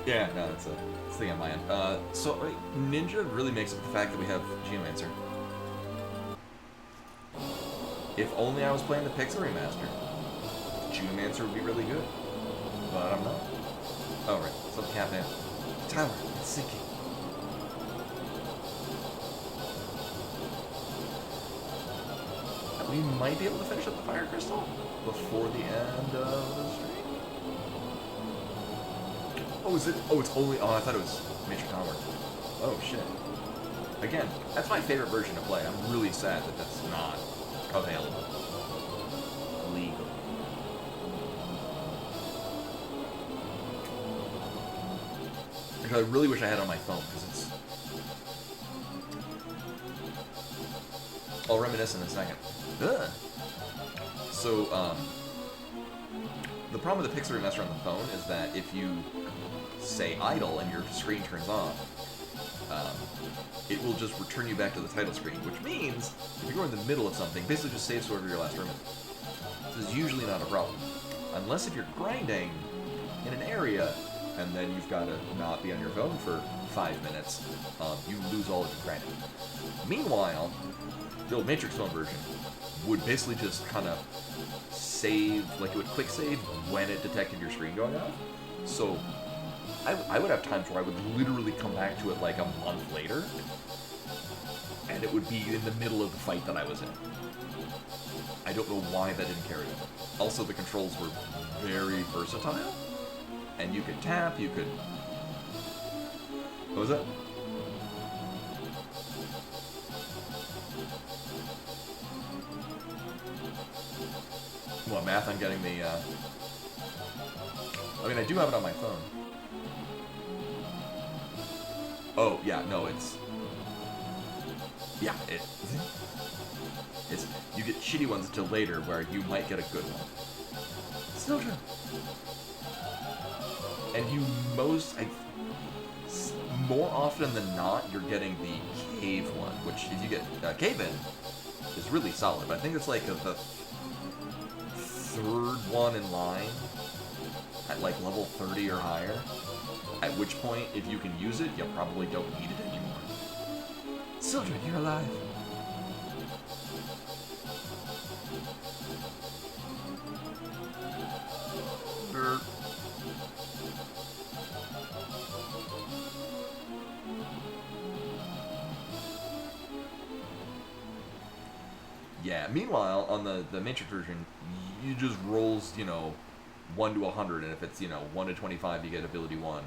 Yeah, no, it's a thing on my end. So Ninja really makes up the fact that we have Geomancer. If only I was playing the Pixel Remaster, Geomancer would be really good. But I'm not. Oh, right. So the cap now. Tower, it's sinking. We might be able to finish up the Fire Crystal before the end of the stream. Oh, is it? Oh, it's only... Oh, I thought it was Major Power. Oh, shit. Again, that's my favorite version to play. I'm really sad that that's not available. Legal. Because I really wish I had it on my phone, because it's... I'll reminisce in a second. Ugh. So, the problem with the Pixel Remaster on the phone is that if you say idle and your screen turns off, it will just return you back to the title screen, which means if you're in the middle of something, basically just save whatever your last room is. This is usually not a problem. Unless if you're grinding in an area and then you've got to not be on your phone for 5 minutes, you lose all of your grinding. Meanwhile, the old Matrix phone version would basically just kind of save, like it would quick save when it detected your screen going off. So I would have times where I would literally come back to it like a month later, and it would be in the middle of the fight that I was in. I don't know why that didn't carry over. Also, the controls were very versatile, and you could tap, you could... What was that? What, math? I'm getting the, I mean, I do have it on my phone. Oh, yeah, no, it's... Yeah, it's... You get shitty ones until later, where you might get a good one. Still true. And you more often than not, you're getting the cave one, which if you get cave-in, is really solid. But I think it's like the third one in line at like level 30 or higher. At which point, if you can use it, you probably don't need it anymore. Sildren, you're alive. Yeah, meanwhile, on the Matrix version, you just rolls, 1 to 100, and if it's, 1 to 25, you get ability 1.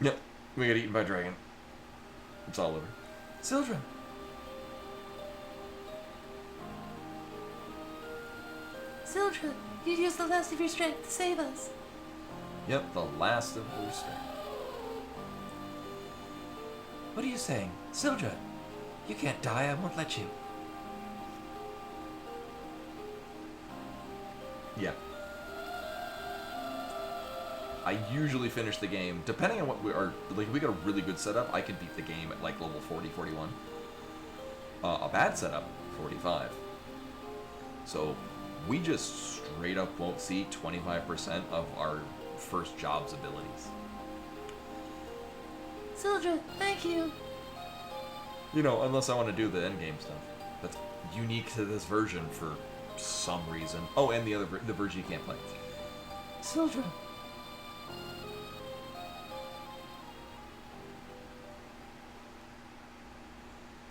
Yep, we got eaten by a dragon. It's all over. Sildren. Sildra, you used the last of your strength to save us. Yep, the last of their strength. What are you saying? Sildra, you can't die, I won't let you. Yeah. I usually finish the game, depending on what we are, like, if we got a really good setup, I can beat the game at, like, level 40, 41. A bad setup, 45. So, we just straight up won't see 25% of our first job's abilities. Sildra, thank you. Unless I want to do the endgame stuff. That's unique to this version for some reason. Oh, and the version you can't play. Sildra.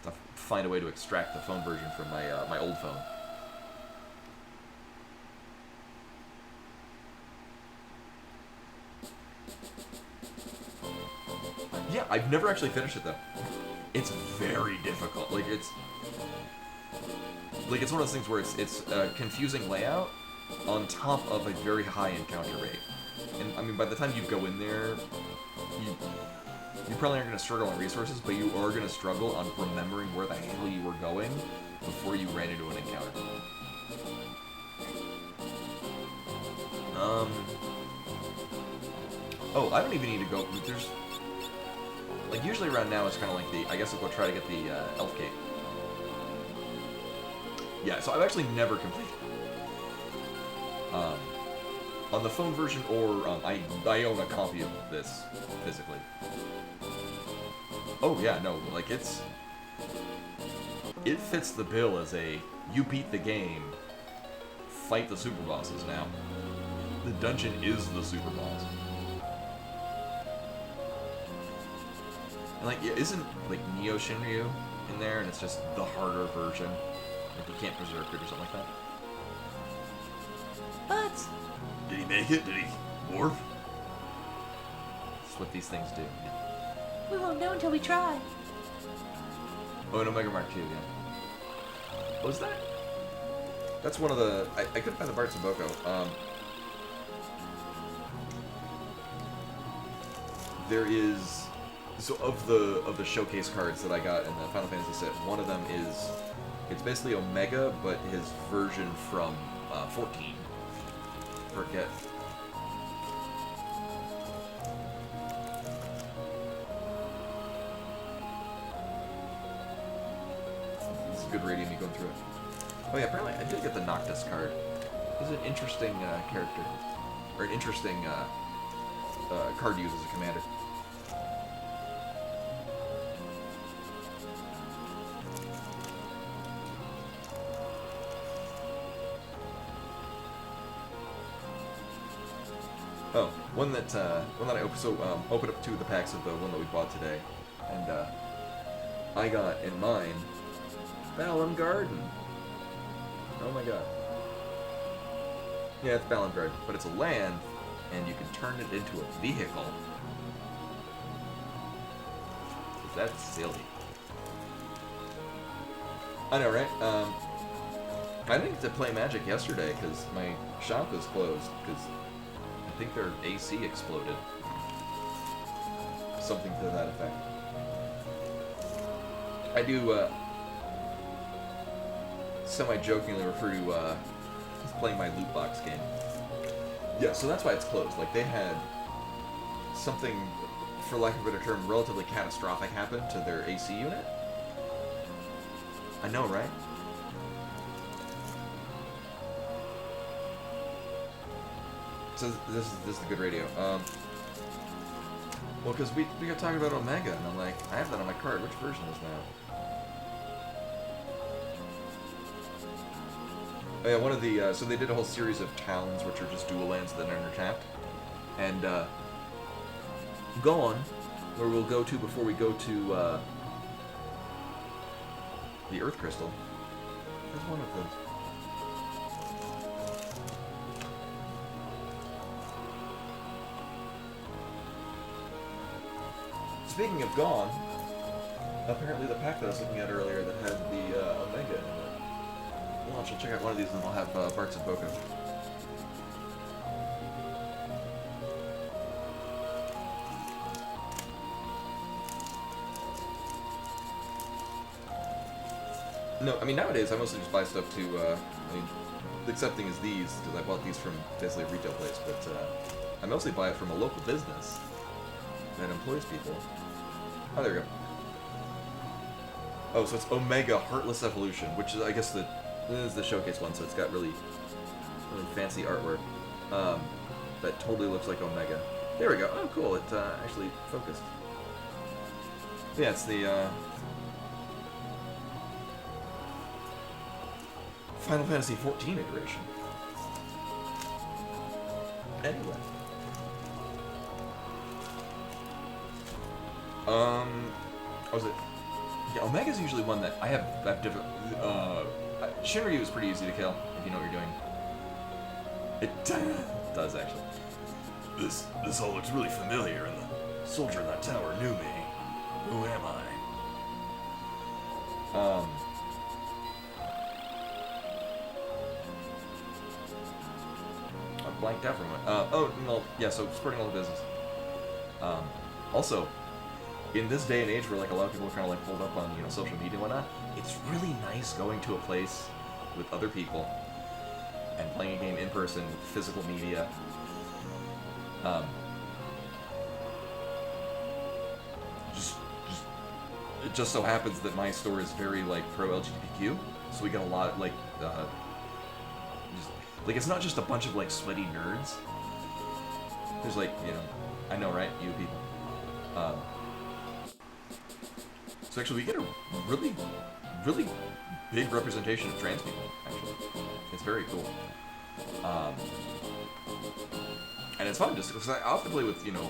To find a way to extract the phone version from my old phone. Yeah, I've never actually finished it though. It's very difficult. It's one of those things where it's a confusing layout on top of a very high encounter rate. And I mean, by the time you go in there, you probably aren't going to struggle on resources, but you are going to struggle on remembering where the hell you were going before you ran into an encounter. Oh, I don't even need to go. There's usually around now it's kind of like I guess I'll go try to get the elf cake. Yeah, so I've actually never completed on the phone version, or I own a copy of this physically. Oh yeah, no, it fits the bill as you beat the game, fight the super bosses now. The dungeon is the super boss. And isn't Neo Shinryu in there, and it's just the harder version? You can't berserk it or something like that. But Did he make it? Did he morph? That's what these things do. we won't know until we try. Oh, and Omega Mark 2 again. What was that? That's one of the... I couldn't find the Barts of Boko. There is... So of the showcase cards that I got in the Final Fantasy set, one of them is... It's basically Omega, but his version from 14. Forget. It's a good rating me going through it. Oh yeah, apparently I did get the Noctis card. He's an interesting character. Or an interesting card to use as a commander. Oh, one that I opened up 2 of the packs of the one that we bought today, and I got in mine Balan Garden. Oh my god. Yeah, it's Balan Garden, but it's a land, and you can turn it into a vehicle. That's silly. I know, right? I didn't get to play Magic yesterday because my shop was closed because I think their AC exploded. Something to that effect. I do semi-jokingly refer to playing my loot box game. Yeah, so that's why it's closed. Like, they had something, for lack of a better term, relatively catastrophic happen to their AC unit. I know, right? So this is the good radio. Well, because we got talking about Omega, and I'm like, I have that on my card. Which version is that? Oh yeah, one of the so they did a whole series of towns which are just dual lands that are undertapped, and Gone, where we'll go to before we go to the Earth Crystal, is one of those. Speaking of Gone, apparently the pack that I was looking at earlier that had the Omega in it. Launch, I'll check out one of these and I'll have Barks and Boko. No, I mean nowadays I mostly just buy stuff to, I mean, the except thing is these, because I bought these from basically a retail place, but I mostly buy it from a local business that employs people. Oh, there we go. Oh, so it's Omega Heartless Evolution, which is, I guess, this is the showcase one, so it's got really fancy artwork that totally looks like Omega. There we go. Oh, cool. It actually focused. Yeah, it's the Final Fantasy XIV iteration. Anyway. What was it? Yeah, Omega's usually one that I have different. Shinryu is pretty easy to kill if you know what you're doing. It does actually. This all looks really familiar, and the soldier in that tower knew me. Who am I? I blanked out for a moment. Oh, no, yeah, so supporting all the business. Also, in this day and age where like a lot of people are kind of like pulled up on, you know, social media and whatnot, it's really nice going to a place with other people and playing a game in person with physical media. It just so happens that my store is very like pro LGBTQ, so we get a lot like it's not just a bunch of like sweaty nerds. There's like, you know, I know, right? You people. So actually, we get a really, really big representation of trans people. Actually, it's very cool. And it's fun just because I often play with, you know,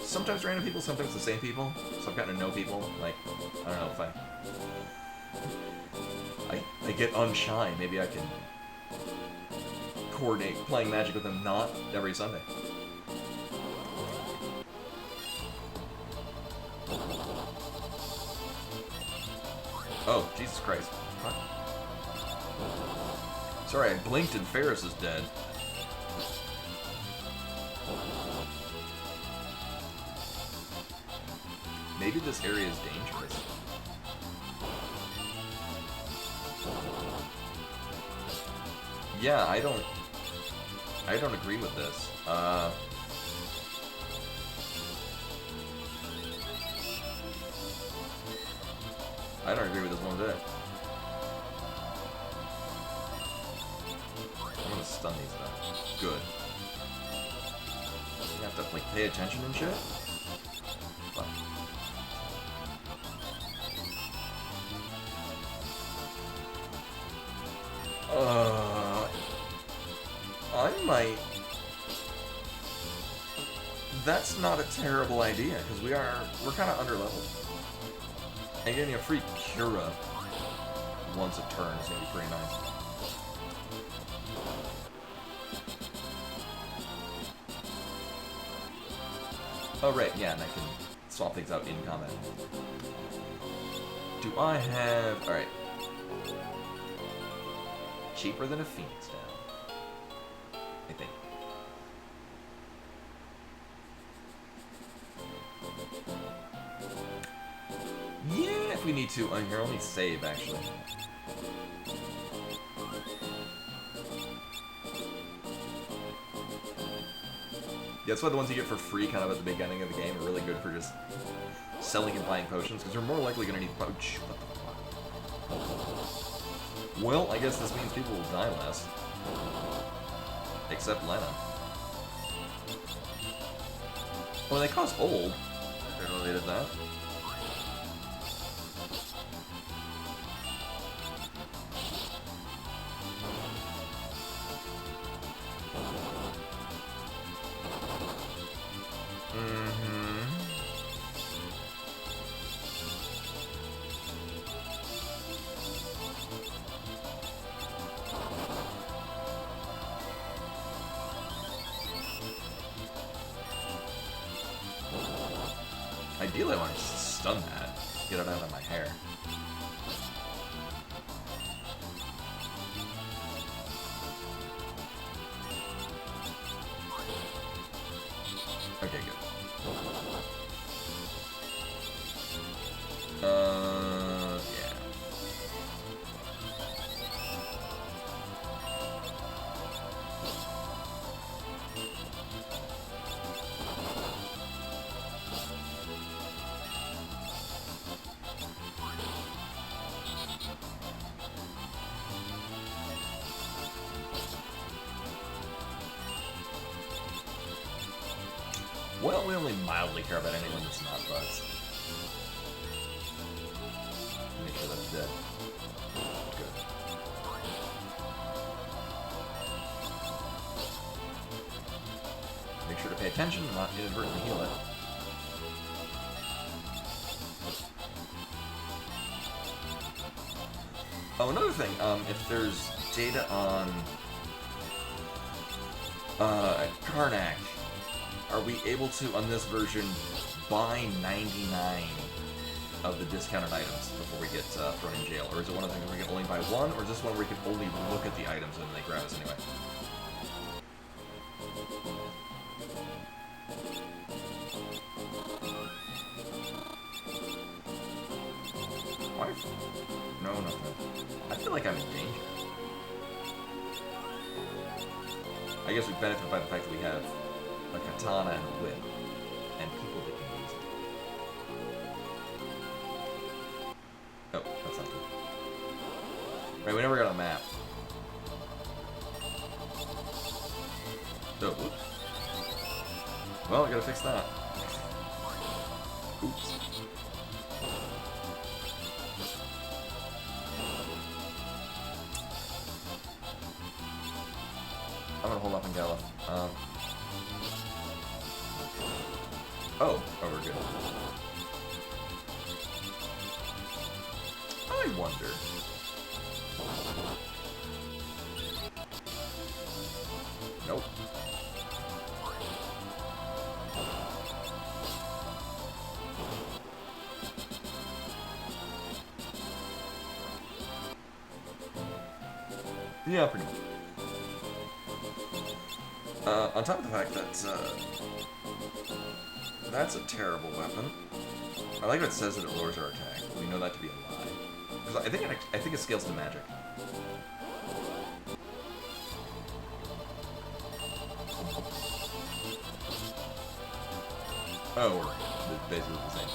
sometimes random people, sometimes the same people. So I've gotten to know people. Like, I don't know if I get unshy. Maybe I can coordinate playing Magic with them not every Sunday. Oh, Jesus Christ. Huh? Sorry, I blinked and Ferris is dead. Maybe this area is dangerous. Yeah, I don't agree with this. I don't agree with this one bit. I'm gonna stun these though. Good. You have to like pay attention and shit. Fuck. I might. That's not a terrible idea because we're kind of underleveled. And getting a free Cura once a turn is gonna be pretty nice. Oh right, yeah, and I can swap things out in combat. Do I have... Alright. Cheaper than a Phoenix down. I think. Yeah, if we need to. Here, let me save, actually. Yeah, that's why the ones you get for free kind of at the beginning of the game are really good for just selling and buying potions, because you're more likely going to need poach. What the fuck? Well, I guess this means people will die less. Except Lena. Well, they cost old. They're related to that. Ideally, I want to stun that. Get it out of my hair. Okay, good. Yeah. Well, we only mildly care about anyone that's not bugs. Make sure that's dead. Good. Make sure to pay attention and not inadvertently heal it. Oh, another thing, if there's data on Karnak, are we able to, on this version, buy 99 of the discounted items before we get thrown in jail? Or is it one of the things where we can only buy one, or is this one where we can only look at the items and they grab us anyway? Why? No. I feel like I'm in danger. I guess we benefit by the fact that we have a katana and a whip, and people that can use it. Oh, that's not good. Right, we never got a map. Oh, whoops. Well, I gotta fix that. Oops. I'm gonna hold off on Gala. Oh, we're good. I wonder. Nope. Yeah, pretty much. On top of the fact that, that's a terrible weapon. I like what it says that it lowers our attack, but we know that to be a lie. Because I think it scales to magic. Oh, we're basically the same.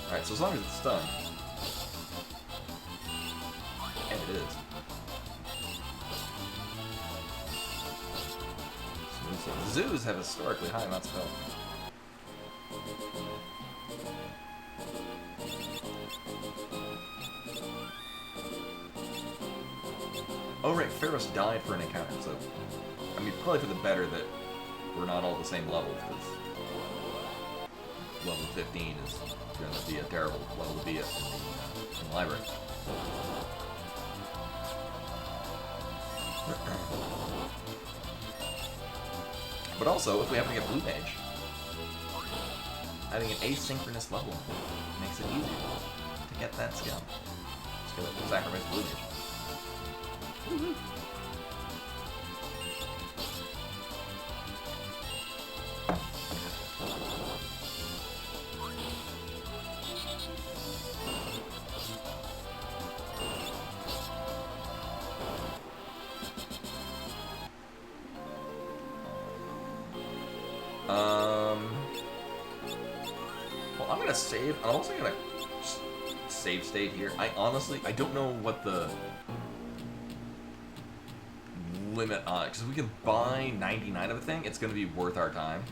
Alright, so as long as it's stunned. And it is. So zoos have historically high amounts of health. Oh right, Pharaohs died for an encounter, so I mean probably for the better that we're not all the same level, because level 15 is going to be a terrible level to be at in the library. But also, if we happen to get Blue Mage, having an asynchronous level makes it easier to get that skill. Just gotta sacrifice Blue Mage. Woohoo! Well, I'm gonna save. I'm also gonna save state here. I don't know what the limit on it, because if we can buy 99 of a thing, it's going to be worth our time.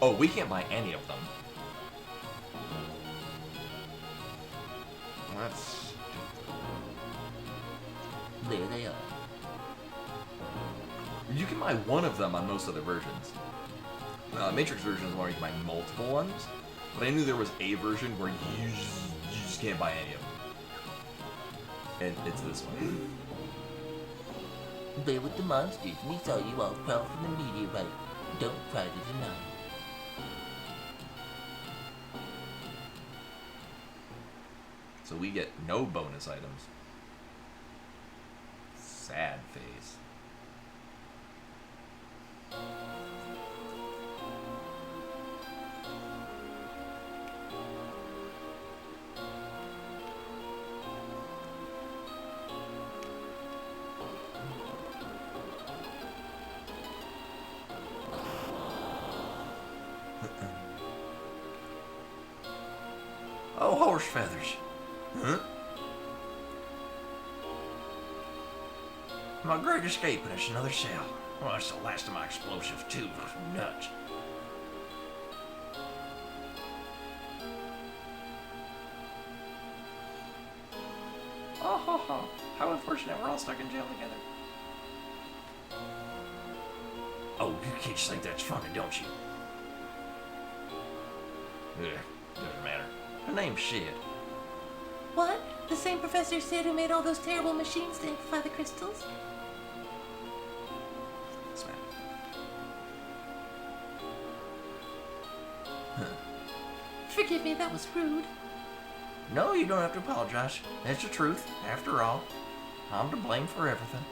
Oh, we can't buy any of them. That's... There they are. You can buy one of them on most other versions. Matrix version is where you can buy multiple ones, but I knew there was a version where you just can't buy any of them. And it's this one. There with the monsters. We saw you all crawl from the meteorite. Don't try to deny it. So we get no bonus items. Sad face. Oh, horse feathers. Huh? My great escape, and it's another cell. Well, that's the last of my explosives, too. Nuts. Oh, ho, ho. How unfortunate we're all stuck in jail together. Oh, you kids think that's funny, don't you? Ugh, doesn't matter. Her name's Sid. What? The same Professor Sid who made all those terrible machines to amplify the crystals? Smack. Forgive me, that was rude. No, you don't have to apologize. It's the truth. After all, I'm to blame for everything.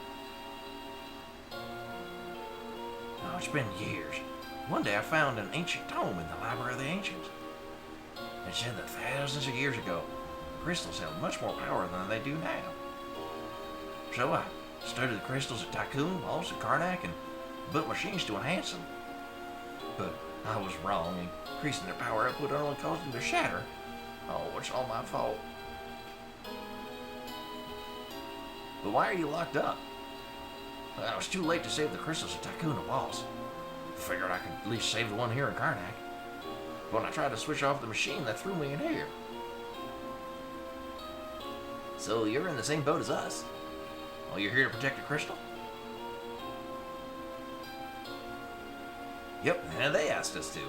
Oh, it's been years. One day I found an ancient tome in the Library of the Ancients. It said that thousands of years ago, crystals held much more power than they do now. So I studied the crystals at Tycoon, Walls, and Karnak, and built machines to enhance them. But I was wrong. Increasing their power output only caused them to shatter. Oh, it's all my fault. But why are you locked up? Well, it was too late to save the crystals at Tycoon and Walls. Figured I could at least save the one here in Karnak. When I tried to switch off the machine, that threw me in here. So you're in the same boat as us. Well, you're here to protect the crystal? Yep, and they asked us to.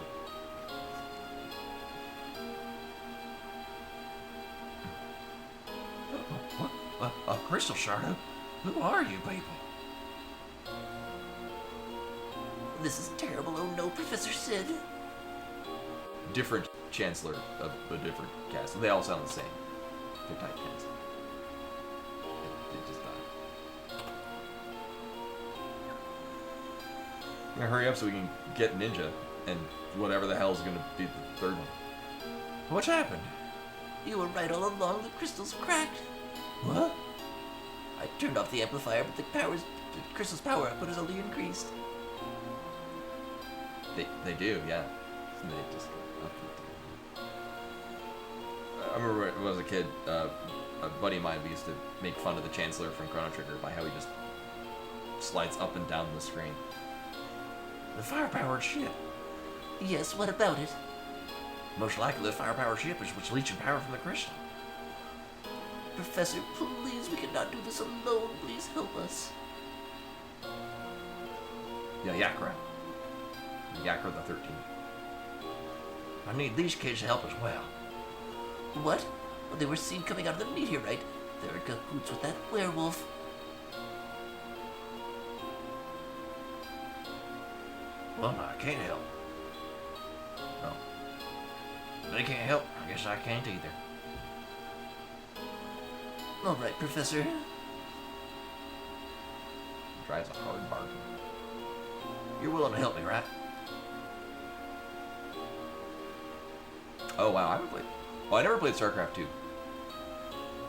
What? Crystal Shard? Who are you people? This is terrible. Oh no, Professor Sid. Different chancellor of a different castle. They all sound the same. They're typecast. They just died. I'm gonna hurry up so we can get Ninja and whatever the hell is gonna be the third one. What's happened? You were right all along. The crystals cracked. What? I turned off the amplifier, but the crystal's power output has only increased. They do, yeah. They just I remember when I was a kid, a buddy of mine, we used to make fun of the Chancellor from Chrono Trigger by how he just slides up and down the screen. The fire-powered ship. Yes, what about it? Most likely the fire-powered ship is what's leeching power from the crystal. Professor, please, we cannot do this alone. Please help us. Yeah, Yakra. Yakra the 13th. I need these kids to help as well. What? Well, they were seen coming out of the meteorite. They're in cahoots with that werewolf. Well, no, I can't help. No. They can't help. I guess I can't either. All right, Professor. Drives a hard bargain. You're willing to help me, right? Oh wow, I haven't played. Well, I never played StarCraft 2.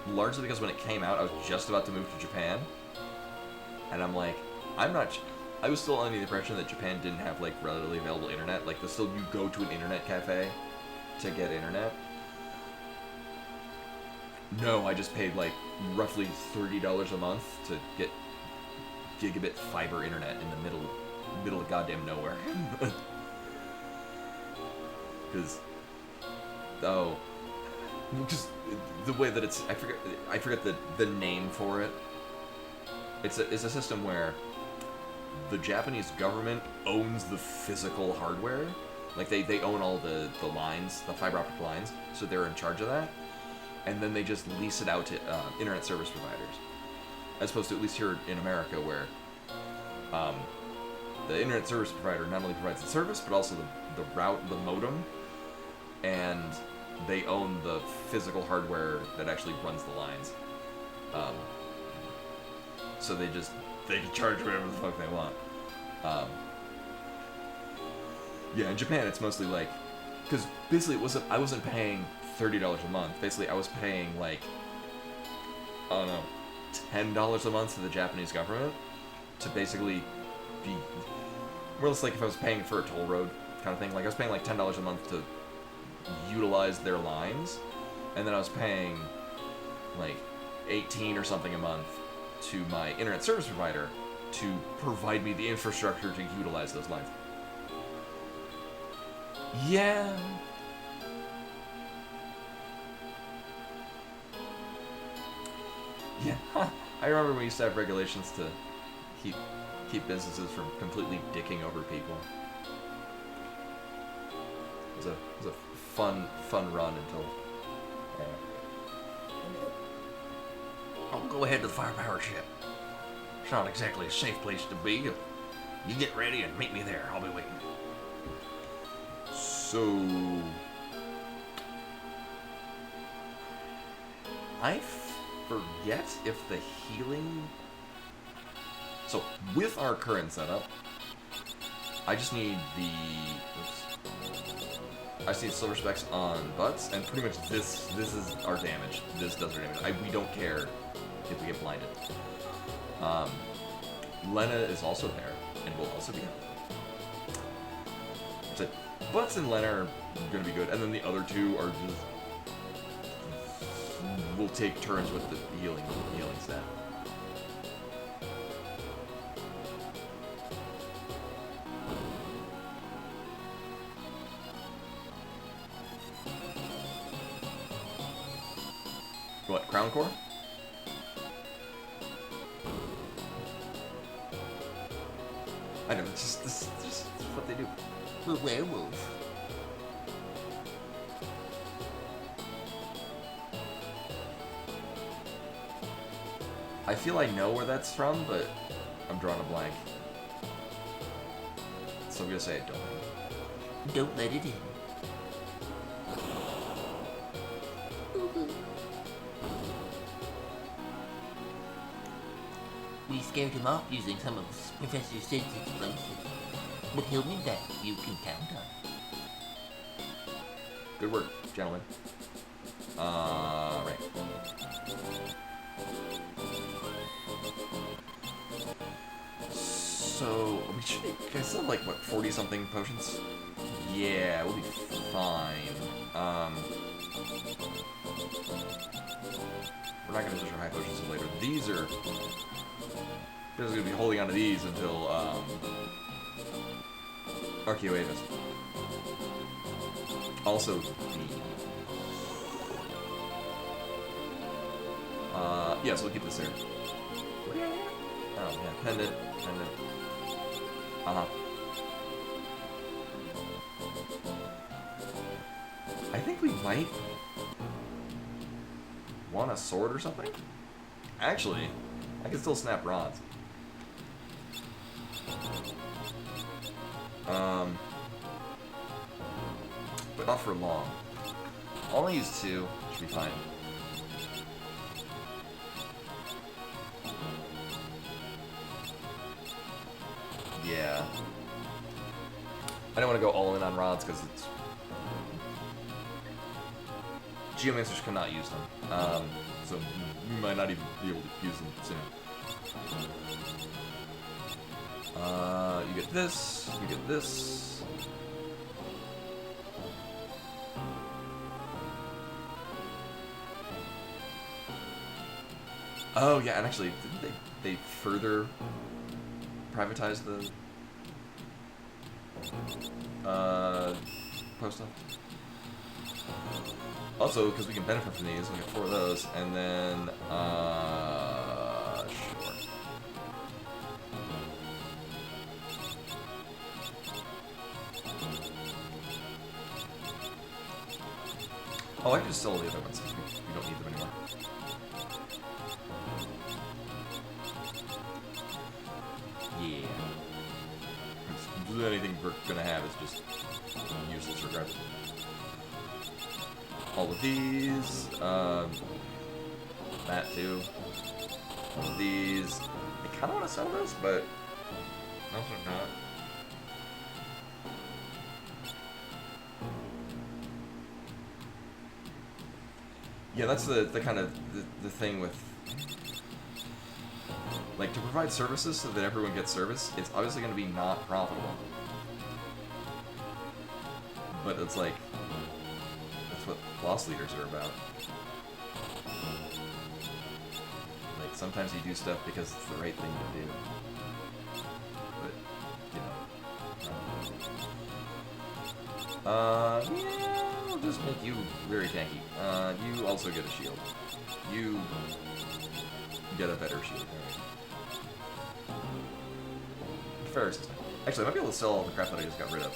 Largely because when it came out, I was just about to move to Japan, and I'm like, I'm not. I was still under the impression that Japan didn't have like readily available internet. Like, still you go to an internet cafe to get internet. No, I just paid like roughly $30 a month to get gigabit fiber internet in the middle of goddamn nowhere. Because just the way that it's, I forget the name for it. It's a system where the Japanese government owns the physical hardware. Like they own all the lines, the fiber optic lines, so they're in charge of that. And then they just lease it out to internet service providers. As opposed to at least here in America, where the internet service provider not only provides the service, but also the route, the modem, and they own the physical hardware that actually runs the lines. So they can charge whatever the fuck they want. Yeah, in Japan it's mostly like, because basically I wasn't paying $30 a month. Basically I was paying like, I don't know, $10 a month to the Japanese government to basically be more or less like if I was paying for a toll road kind of thing. Like I was paying like $10 a month to utilize their lines, and then I was paying like 18 or something a month to my internet service provider to provide me the infrastructure to utilize those lines. Yeah. Yeah. I remember we used to have regulations to keep businesses from completely dicking over people. It was a fun run until. I'll go ahead to the firepower ship. It's not exactly a safe place to be. You get ready and meet me there. I'll be waiting. So, I forget if the healing. So, with our current setup, I just need the. I see silver specks on butts, and pretty much this is our damage. This does our damage. We don't care if we get blinded. Lena is also there, and will also be there. So, butts and Lena are going to be good, and then the other two are just. We'll take turns with the healing stat. What, Crown Core? I know, it's just what they do. The werewolf. I feel I know where that's from, but I'm drawing a blank. So I'm gonna say I don't know. Don't let it in. We scared him off using some of Professor Sid's explosives, but he'll be back. You can count on. Good work, gentlemen. Right. So, we should be, I still have like, what, 40-something potions? Yeah, we'll be fine. We're not gonna use our high potions until later. These are... We're just gonna be holding on to these until, Archeo Avis. Also, yeah, so we'll keep this here. Oh, yeah, pendant. Uh-huh. I think we might want a sword or something. Actually, I can still snap rods. But not for long. I'll only use 2, should be fine. Yeah. I don't want to go all in on rods because it's... Geomancers cannot use them. So we might not even be able to use them soon. You get this. You get this. Oh yeah, and actually, didn't they further privatize the post office? Also, because we can benefit from these, we get 4 of those, and then sure. Oh, I can just sell the other ones. We don't need them anymore. Yeah. Anything we're gonna have is just useless regardless. All of these, that too. All of these. I kind of want to sell this, but also not. Yeah, that's the kind of the thing with, like, to provide services so that everyone gets service, it's obviously going to be not profitable. But it's like, that's what loss leaders are about. Like, sometimes you do stuff because it's the right thing to do. But, you know. Yeah, we'll just make you very tanky. You also get a shield. You get a better shield. Fair system. Actually, I might be able to sell all the crap that I just got rid of.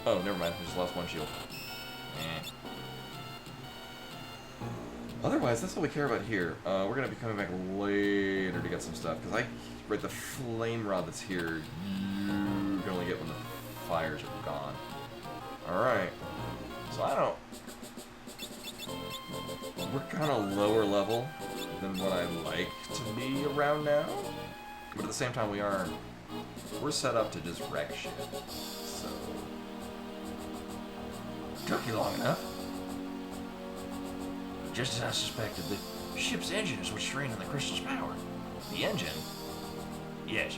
Oh, never mind. I just lost 1 shield. Eh. Otherwise, that's all we care about here. We're going to be coming back later to get some stuff. Because right, the flame rod that's here, you can only get when the fires are gone. Alright. So I don't... We're kind of lower level than what I like to be around now. But at the same time, we're set up to just wreck shit. So... Took you long enough. Just as I suspected, the ship's engine is what's straining the crystal's power. The engine? Yes.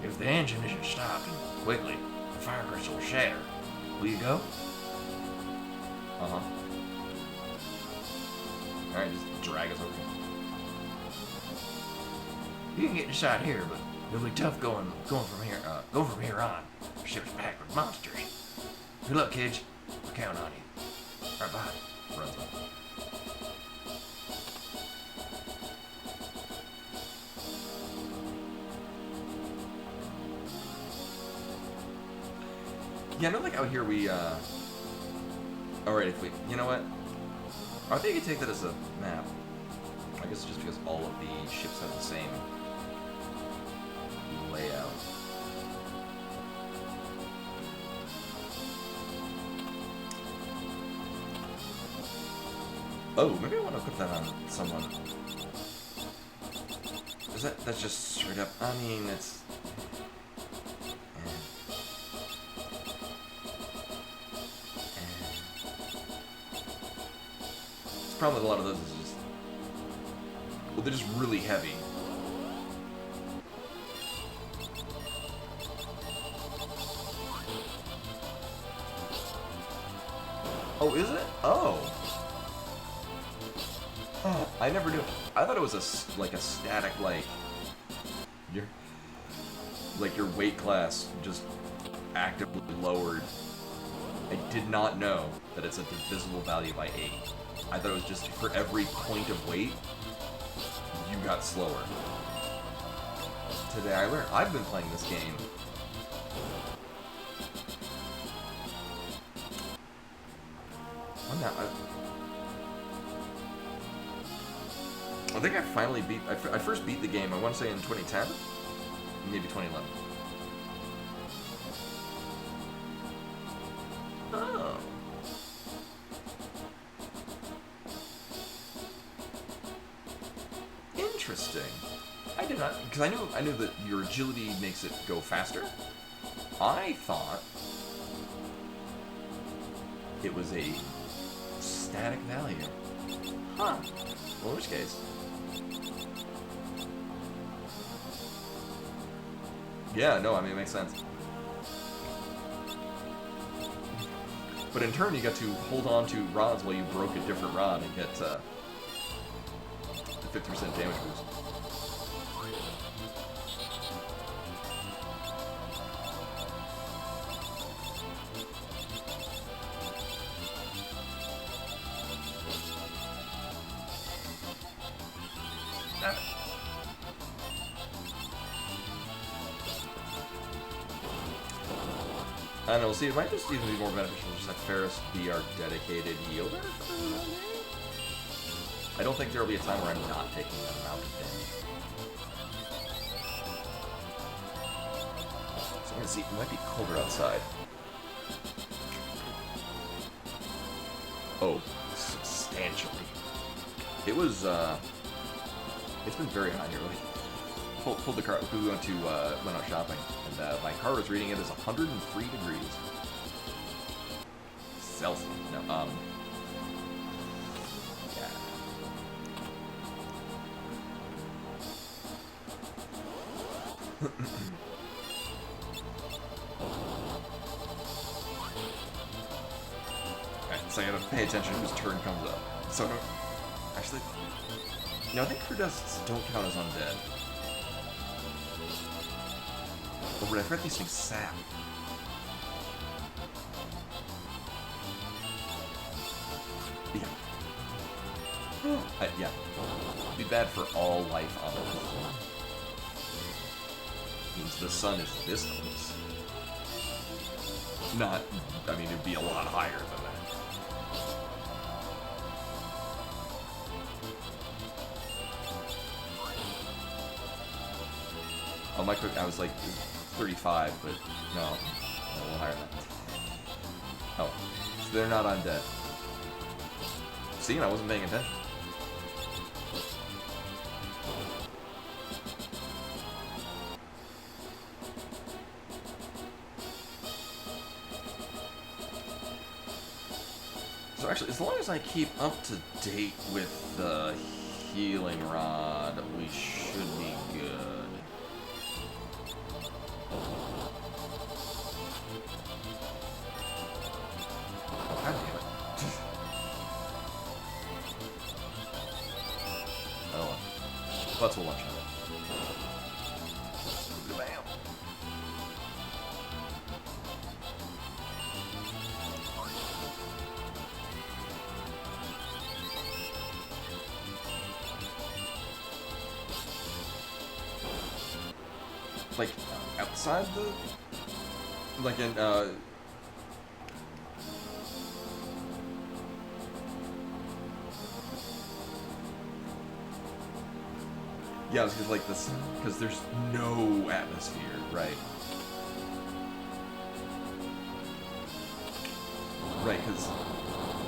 If the engine isn't stopped and quickly, the fire crystal will shatter. Will you go? Uh-huh. Alright, just drag us over. You can get inside here, but it'll be tough going from here on. The ship's packed with monsters. Good luck, kids. We'll count on you. Alright, bye. Runs off. Yeah, I know, like, out here we, Alright, if we... You know what? I think you could take that as a map. I guess just because all of the ships have the same layout. Oh, maybe I want to put that on someone. Is that's just straight up? I mean, it's... The problem with a lot of those is just... Well, they're just really heavy. Oh, is it? Oh. Oh, I never knew. I thought it was like a static, like your weight class just actively lowered. I did not know that it's a divisible value by 8. I thought it was just for every point of weight, you got slower. Today I learned. I've been playing this game. I'm not. I think I finally beat. I first beat the game. I want to say in 2010, maybe 2011. Oh. Interesting. I did not, because I knew that your agility makes it go faster. I thought it was a static value. Huh. Well, in which case, Yeah, no, I mean, it makes sense. But in turn, you got to hold on to rods while you broke a different rod and get the 50% damage boost. I don't know, see, it might just even be more beneficial to just have Ferris be our dedicated healer. I don't think there will be a time where I'm not taking that amount of damage. So I'm gonna see, it might be colder outside. Oh, substantially. It was, it's been very hot here lately. Pulled the car. We went out shopping, and my car was reading it as 103 degrees Celsius. No, yeah. Alright, so I gotta pay attention whose turn comes up. So, actually, no, I think crew dusts don't count as undead. Oh, but I forgot these things sap. Yeah. Yeah. It'd be bad for all life on Earth. Means the sun is this close. Not, I mean, it'd be a lot higher than that. Oh, my quick, I was like 35, but no, a little higher than that. Oh, so they're not undead. See, I wasn't paying attention. So actually, as long as I keep up to date with the healing rod, we should be good. God damn it. Oh well. Let's watch it. Bam. Like outside the, like in yeah, because like this, because there's no atmosphere, right? Right, because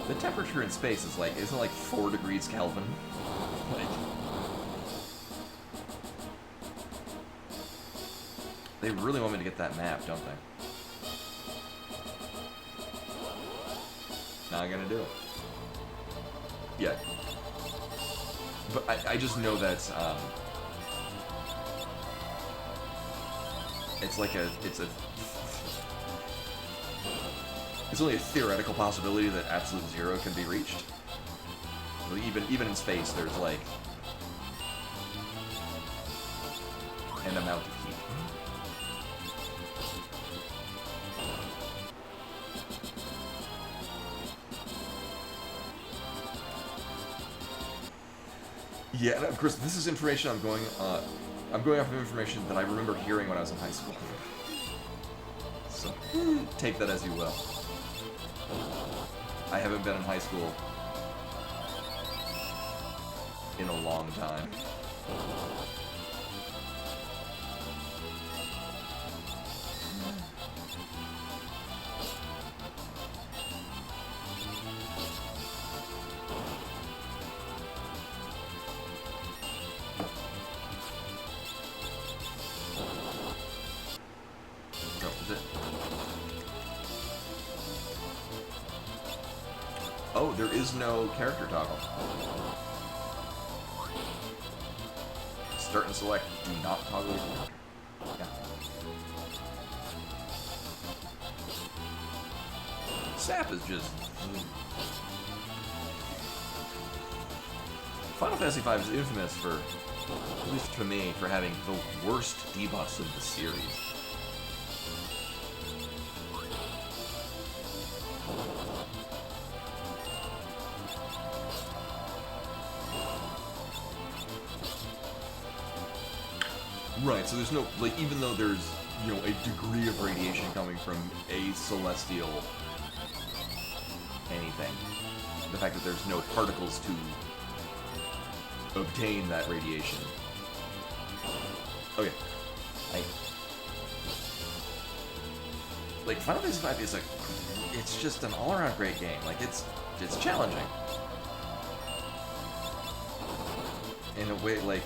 the temperature in space is like, isn't it like 4 degrees Kelvin? Like, they really want me to get that map, don't they? Not gonna do it. Yeah. But I just know that, it's like it's only a theoretical possibility that absolute zero can be reached. Even in space, there's like an amount of heat. Yeah, and of course, this is information I'm going off of information that I remember hearing when I was in high school. So, take that as you will. I haven't been in high school in a long time. Oh, there is no character toggle. Start and select. Do not toggle your character. Yeah. Sap is just... Final Fantasy V is infamous for, at least to me, for having the worst debuffs of the series. Right, so there's no, like, even though there's, you know, a degree of radiation coming from a celestial anything, the fact that there's no particles to obtain that radiation. Okay. Like, Final Fantasy V is it's just an all-around great game. Like, it's challenging. In a way, like,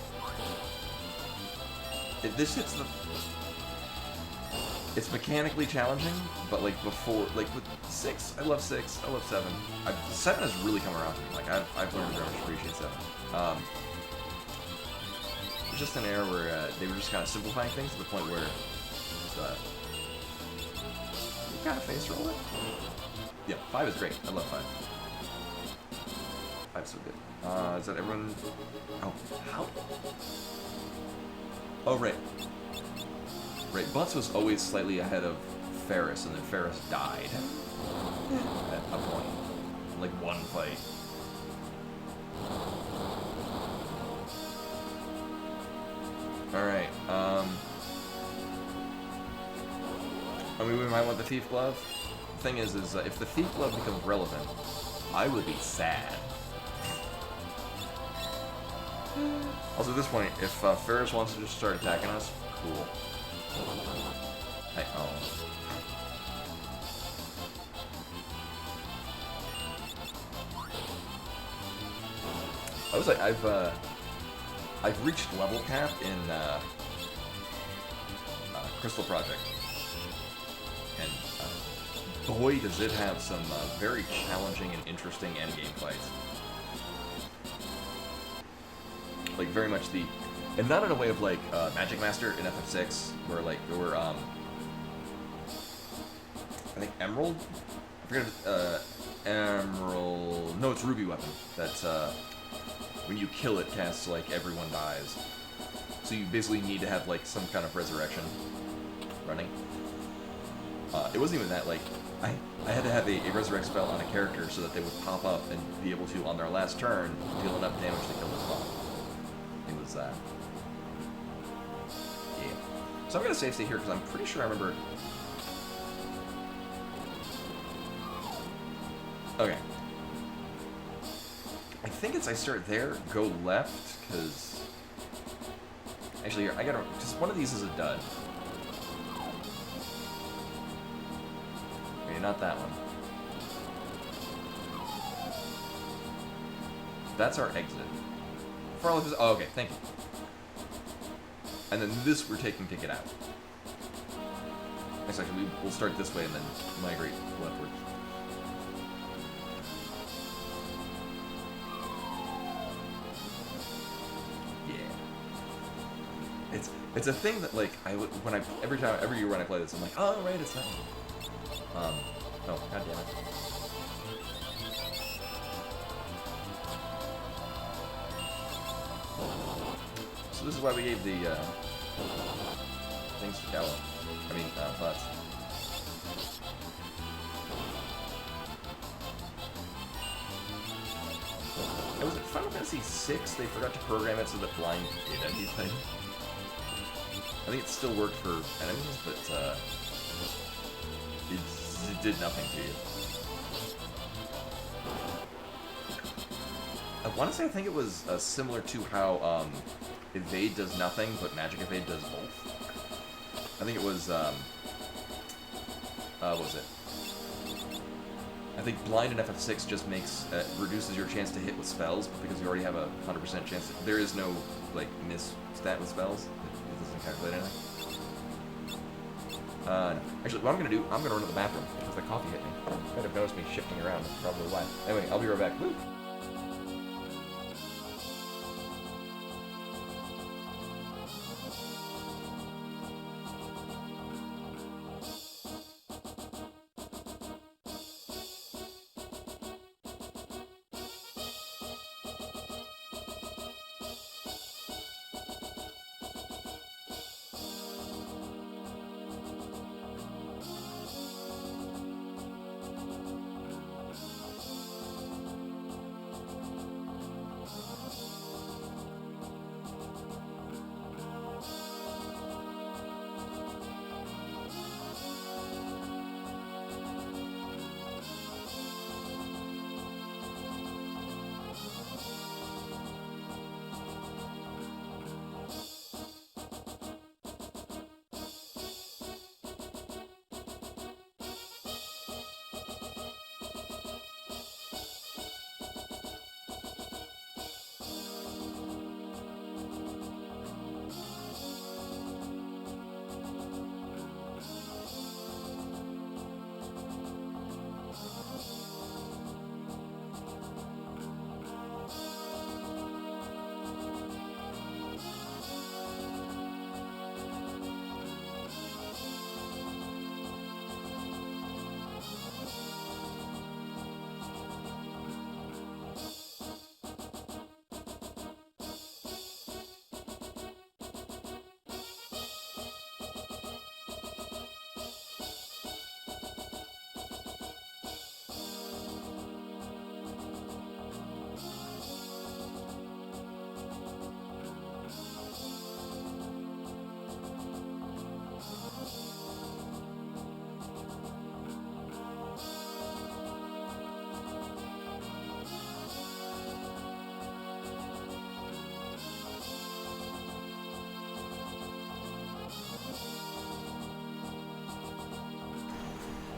this hits the... It's mechanically challenging, but like before, like with 6, I love 6, I love 7. 7 has really come around to me. Like I've learned to very much appreciate 7. It's just an era where they were just kind of simplifying things to the point where you kind of face roll it. Yeah, 5 is great. I love 5. 5's so good. Is that everyone? Oh, how? Oh, right. Right, Butts was always slightly ahead of Ferris, and then Ferris died at a point. Like one fight. Alright, I mean, we might want the Thief Glove. The thing is if the Thief Glove becomes relevant, I would be sad. Also, at this point, if Ferris wants to just start attacking us, cool. I was like, I've reached level cap in Crystal Project, and boy, does it have some very challenging and interesting endgame fights. Like very much and not in a way of like Magic Master in FF6, where like there were I think Emerald. I forget Emerald. No, it's Ruby weapon. That's when you kill it, casts like everyone dies. So you basically need to have like some kind of resurrection running. It wasn't even that. Like I had to have a resurrect spell on a character so that they would pop up and be able to, on their last turn, deal enough damage to kill the spawn. It was yeah. So I'm gonna save state here because I'm pretty sure I remember. Okay. I think I start there, go left, because actually here I gotta just one of these is a dud. Okay, not that one. That's our exit. For all of this, oh, okay, thank you. And then this we're taking to get out. Next, actually, we'll start this way and then migrate leftwards. Yeah. It's a thing that like every year when I play this, I'm like, oh right, it's that one. Oh god damn it. So this is why we gave the things to Gallo. I mean, Butts. It was at Final Fantasy VI, they forgot to program it so that blind did anything. I think it still worked for enemies, but it did nothing to you. I want to say I think it was similar to how Evade does nothing, but Magic Evade does both. I think it was, what was it? I think Blind in FF6 just makes, reduces your chance to hit with spells, but because you already have a 100% chance, there is no, like, miss stat with spells. It doesn't calculate anything. No. Actually, what I'm gonna do, I'm gonna run to the bathroom, because the coffee hit me. You might have noticed me shifting around, that's probably why. Anyway, I'll be right back. Woo!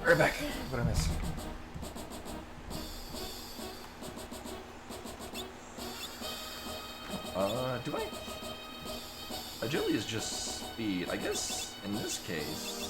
Right back. What did I miss? Do I? Agility is just speed. I guess in this case.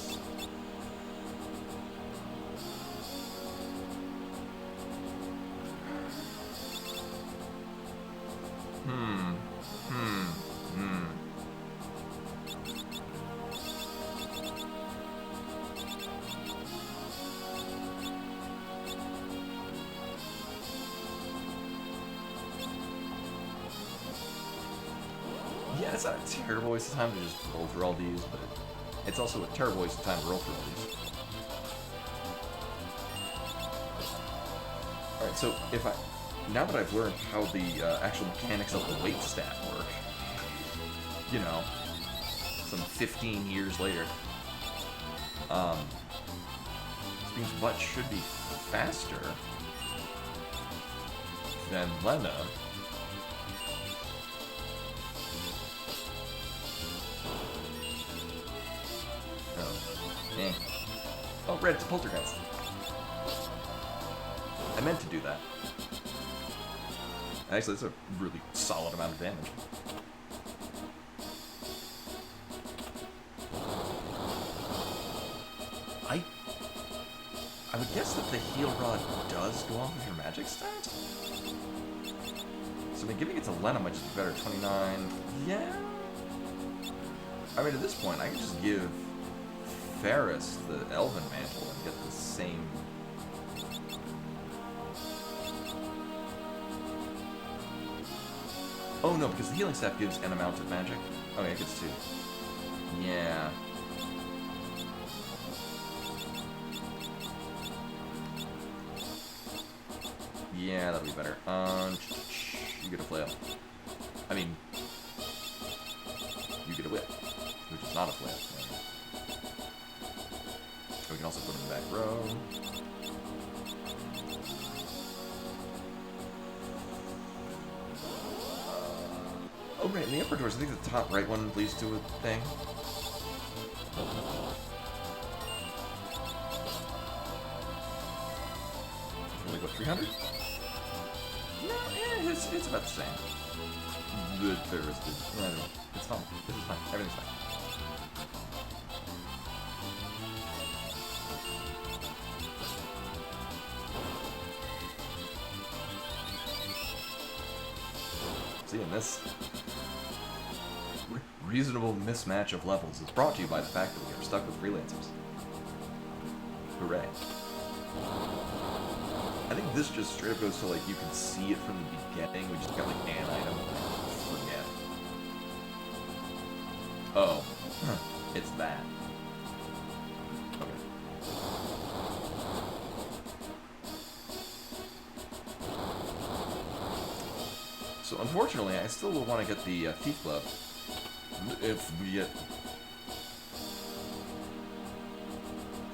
Yeah, it's not a terrible waste of time to just roll through all these, but it's also a terrible waste of time to roll through all these. Alright, so if I... Now that I've learned how the actual mechanics of the weight stat work, you know, some 15 years later, this means Butt should be faster than Lena. Oh, oh, red, it's a poltergeist. I meant to do that. Actually, that's a really solid amount of damage. I would guess that the heal rod does go off of your magic stat. So I mean, giving it to Lena might just be better. 29. Yeah. I mean, at this point, I can just give Ferris the Elven Mantle and get the same. Oh no, because the healing staff gives an amount of magic. Oh yeah, it gets 2. Yeah. Yeah, that'll be better. You get a flail. I mean, you get a whip, which is not a flail. We can also put him in the back row. Oh, right, in the upper doors, I think the top right one leads to a thing. Like, what, 300? No, yeah, it's about the same. Good Ferris did. Yeah, I don't know. It's fine. This is fine. Everything's fine. See, and this reasonable mismatch of levels is brought to you by the fact that we are stuck with freelancers. Hooray. I think this just straight up goes to, like, you can see it from the beginning. We just got, like, an item. Forget. Oh. It's that. Okay. So, unfortunately, I still will want to get the Thief Glove. If we get...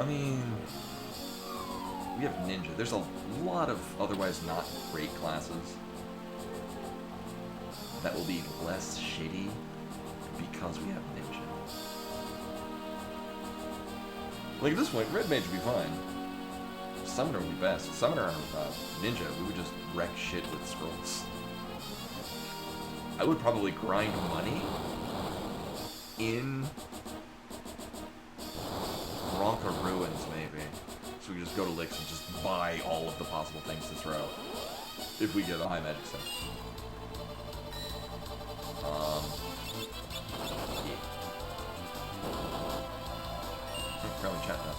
I mean... We have Ninja. There's a lot of otherwise not great classes that will be less shitty because we have Ninja. Like at this point, Red Mage would be fine. Summoner would be best. Summoner and Ninja, we would just wreck shit with scrolls. I would probably grind money in Ronka Ruins, maybe. So we just go to Licks and just buy all of the possible things to throw. If we get a high magic set. Yeah. Probably chat now.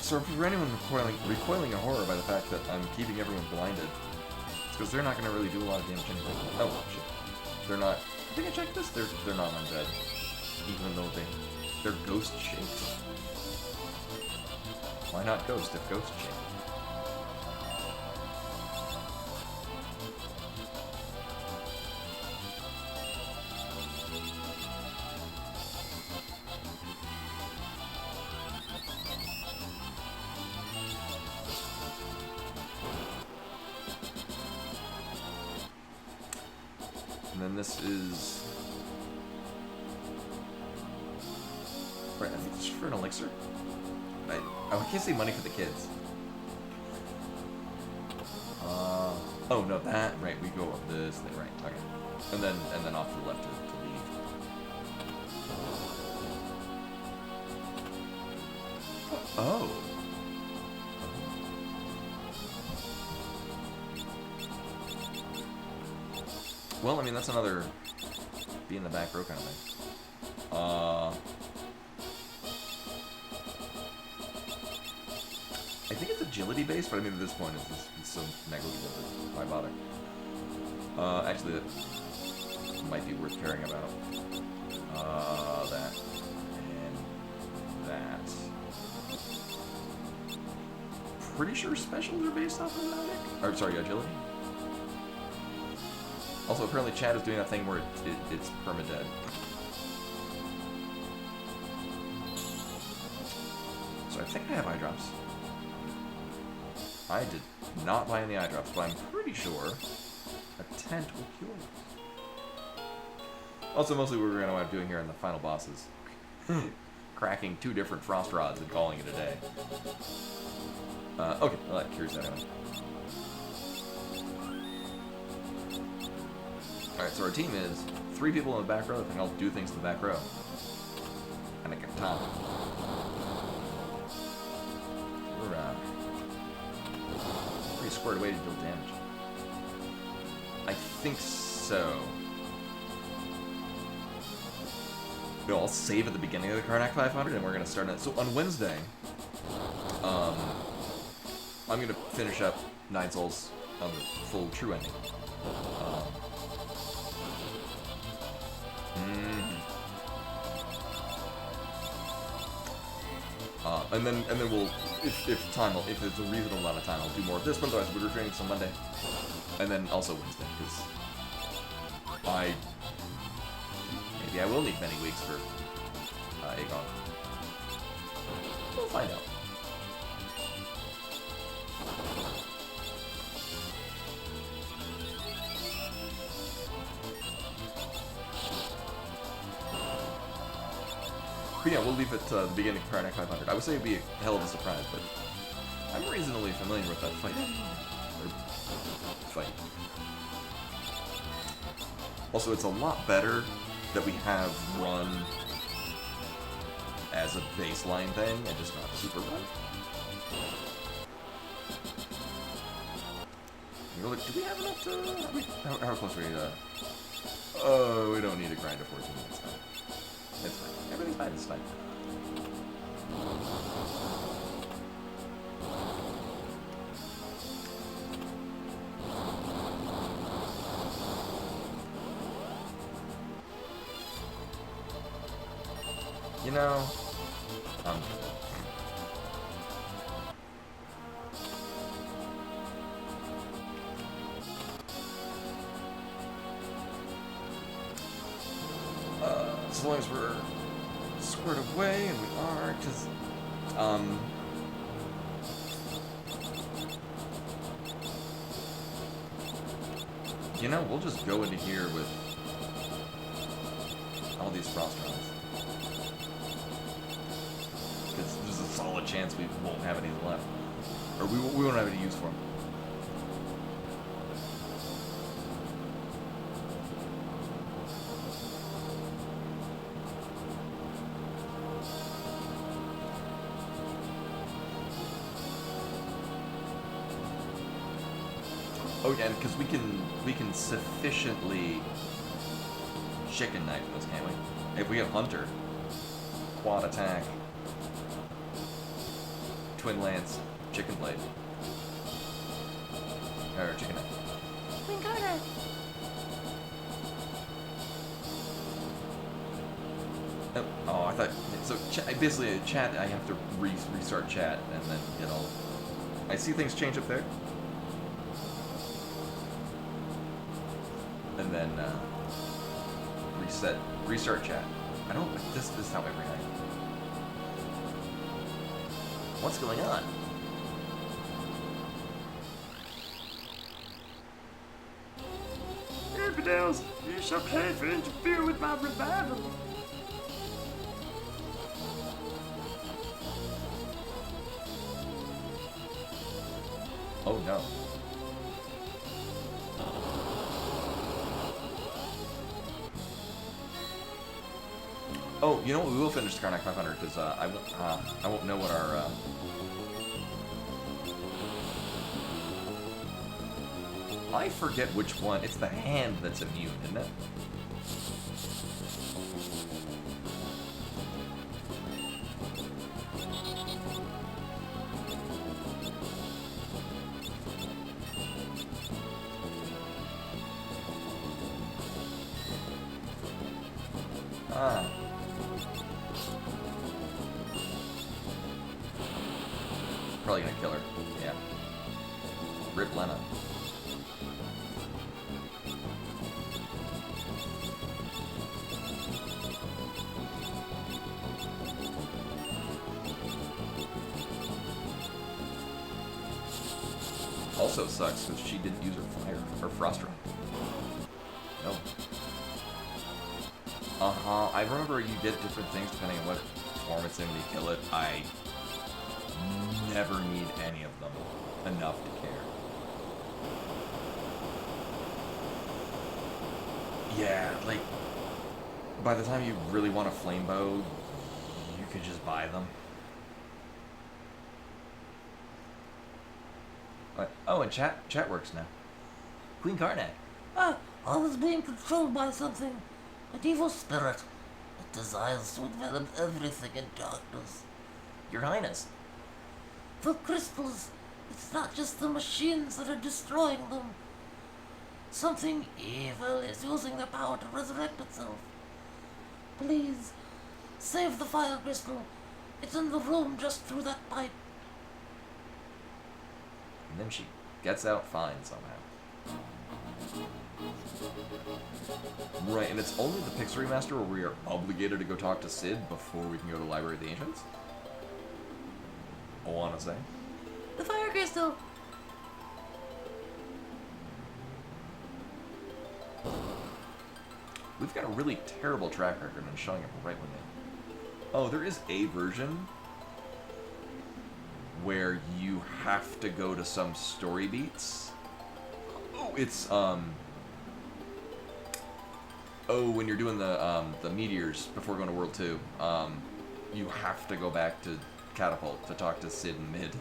So for anyone recoiling in horror by the fact that I'm keeping everyone blinded, because they're not going to really do a lot of damage anyway. Oh, shit. They're not... I think I checked this. They're not undead. Even though they're ghost shaped. Why not ghost if ghost shaped? And then this is... Right, I think this is for an elixir. I can't say money for the kids. Oh no, that, right, we go up this thing, right, okay. And then off to the left to leave. Oh. Well, I mean, that's another be in the back row kind of thing. I think it's agility based, but I mean at this point it's so negligible that why bother? Actually, that might be worth caring about. That and that. Pretty sure specials are based off of magic. Or sorry, agility. Also, apparently Chad is doing that thing where it's permadead. So I think I have eye drops. I did not buy any eye drops, but I'm pretty sure a tent will cure you. Also, mostly what we're going to wind up doing here in the final bosses. Cracking 2 different frost rods and calling it a day. Okay, well that cures that anyway. Alright, so our team is 3 people in the back row that can all do things in the back row. And a katana. We're pretty squared away to deal damage. I think so. No, I'll save at the beginning of the Karnak 500 and we're gonna start it. So on Wednesday, I'm gonna finish up 9 Souls on the full true ending. And then we'll, if it's a reasonable amount of time, I'll do more of this. But otherwise, we're training on Monday, and then also Wednesday, because maybe I will need many weeks for Aegon. We'll find out. But yeah, we'll leave it to the beginning of Karnak 500. I would say it'd be a hell of a surprise, but I'm reasonably familiar with that fight. Also, it's a lot better that we have run as a baseline thing and just not super run. Look, do we have enough to... How close are we to... Oh, we don't need to grind to 14 minutes now. It's fine. Everything's fine. It's fine. You know, as long as we're squared away, and we are, because, you know, we'll just go into here with all these frost rods. Because there's a solid chance we won't have any left. Or we won't have any use for them. Oh yeah, because we can sufficiently chicken knife this, can't we? If we have Hunter, quad attack, twin lance, chicken blade, or chicken knife. Twin Carter. Oh, I thought so. Basically, chat. I have to restart chat and then get all. I see things change up there. And then restart chat. I don't. This is how every night. What's going on? infidels, you shall pay for interfere with my revival. Oh no. Oh, you know what? We will finish the Karnak 500 because I won't know what our. I forget which one. It's the hand that's immune, isn't it? Ah. Probably gonna kill her. Yeah. Rip Lena. Also sucks because she didn't use her fire or frost run. No. Uh-huh. I remember you did different things depending on what form it's in when you kill it. I never need any of them enough to care. Yeah, like, by the time you really want a flame bow, you could just buy them. What? Oh, and chat works now. Queen Karnak. I was being controlled by something. An evil spirit. It desires to envelop everything in darkness. Your Highness. The crystals, it's not just the machines that are destroying them. Something evil is using their power to resurrect itself. Please, save the fire crystal. It's in the room just through that pipe. And then she gets out fine somehow. Right, and it's only the Pix Remaster where we are obligated to go talk to Sid before we can go to the Library of the Ancients? I wanna say. The fire crystal. We've got a really terrible track record in showing up right when they... Oh, there is a version where you have to go to some story beats. Oh, it's, Oh, when you're doing the meteors before going to World 2, you have to go back to Catapult to talk to Sid and Mid.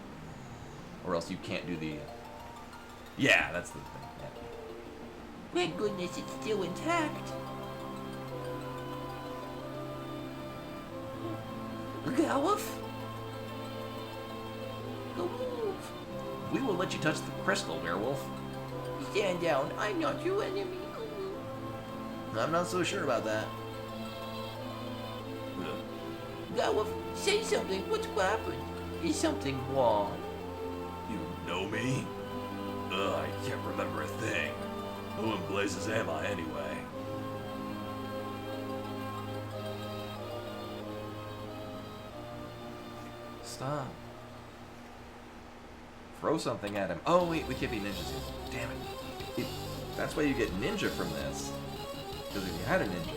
Or else you can't do the... Yeah, that's the thing. Yeah. Thank goodness it's still intact. Gawif? Go move. We will let you touch the crystal, werewolf. Stand down. I'm not your enemy. I'm not so sure about that. Gawif, say something. What's happened? Is something wrong? You know me? I can't remember a thing. Who in blazes am I anyway? Stop. Throw something at him. Oh, wait, we can't be ninjas yet. Damn it. That's why you get ninja from this. Because if you had a ninja, you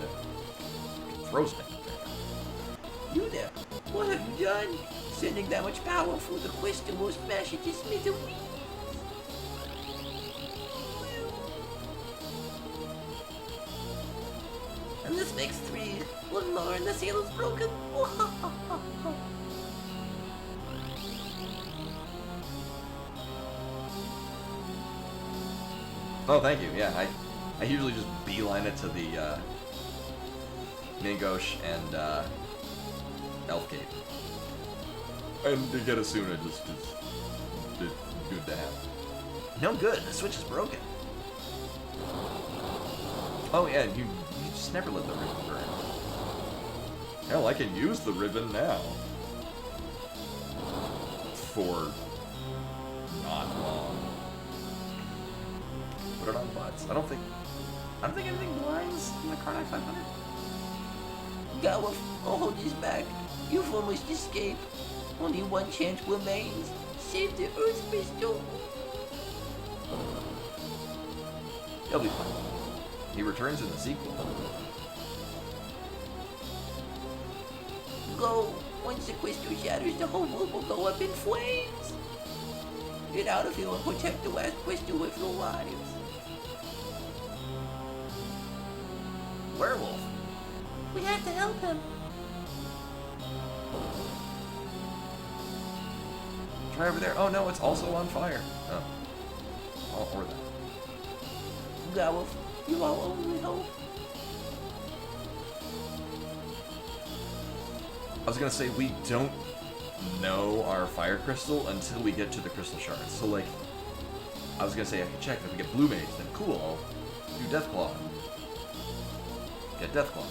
could throw something. You there. What have you done? Sending that much power through the crystal will smash it to smithereens. And this makes 3. One more and the seal is broken. Oh, thank you. Yeah, I usually just beeline it to the Mingosh and Elf Cape. And to get Asuna just is good to have. No good. The switch is broken. Oh yeah, you just never let the ribbon burn. Hell, I can use the ribbon now. For not long. Put it on butts. I don't think anything blinds in the Karnak 500. Gawif, I'll hold this back. You've almost escaped. Only one chance remains. Save the Earth Crystal. You'll be fine. He returns in the sequel. Go. Once the crystal shatters, the whole world will go up in flames. Get out of here and protect the last crystal with your lives. Werewolf. We have to help him. Try over there. Oh no, it's also on fire. Oh. Or that. Werewolf, you are our only hope. I was gonna say, we don't know our fire crystal until we get to the crystal shards. So like, I was gonna say I can check if we get blue mage, then cool, I'll do Deathclaw. Get Deathclaw.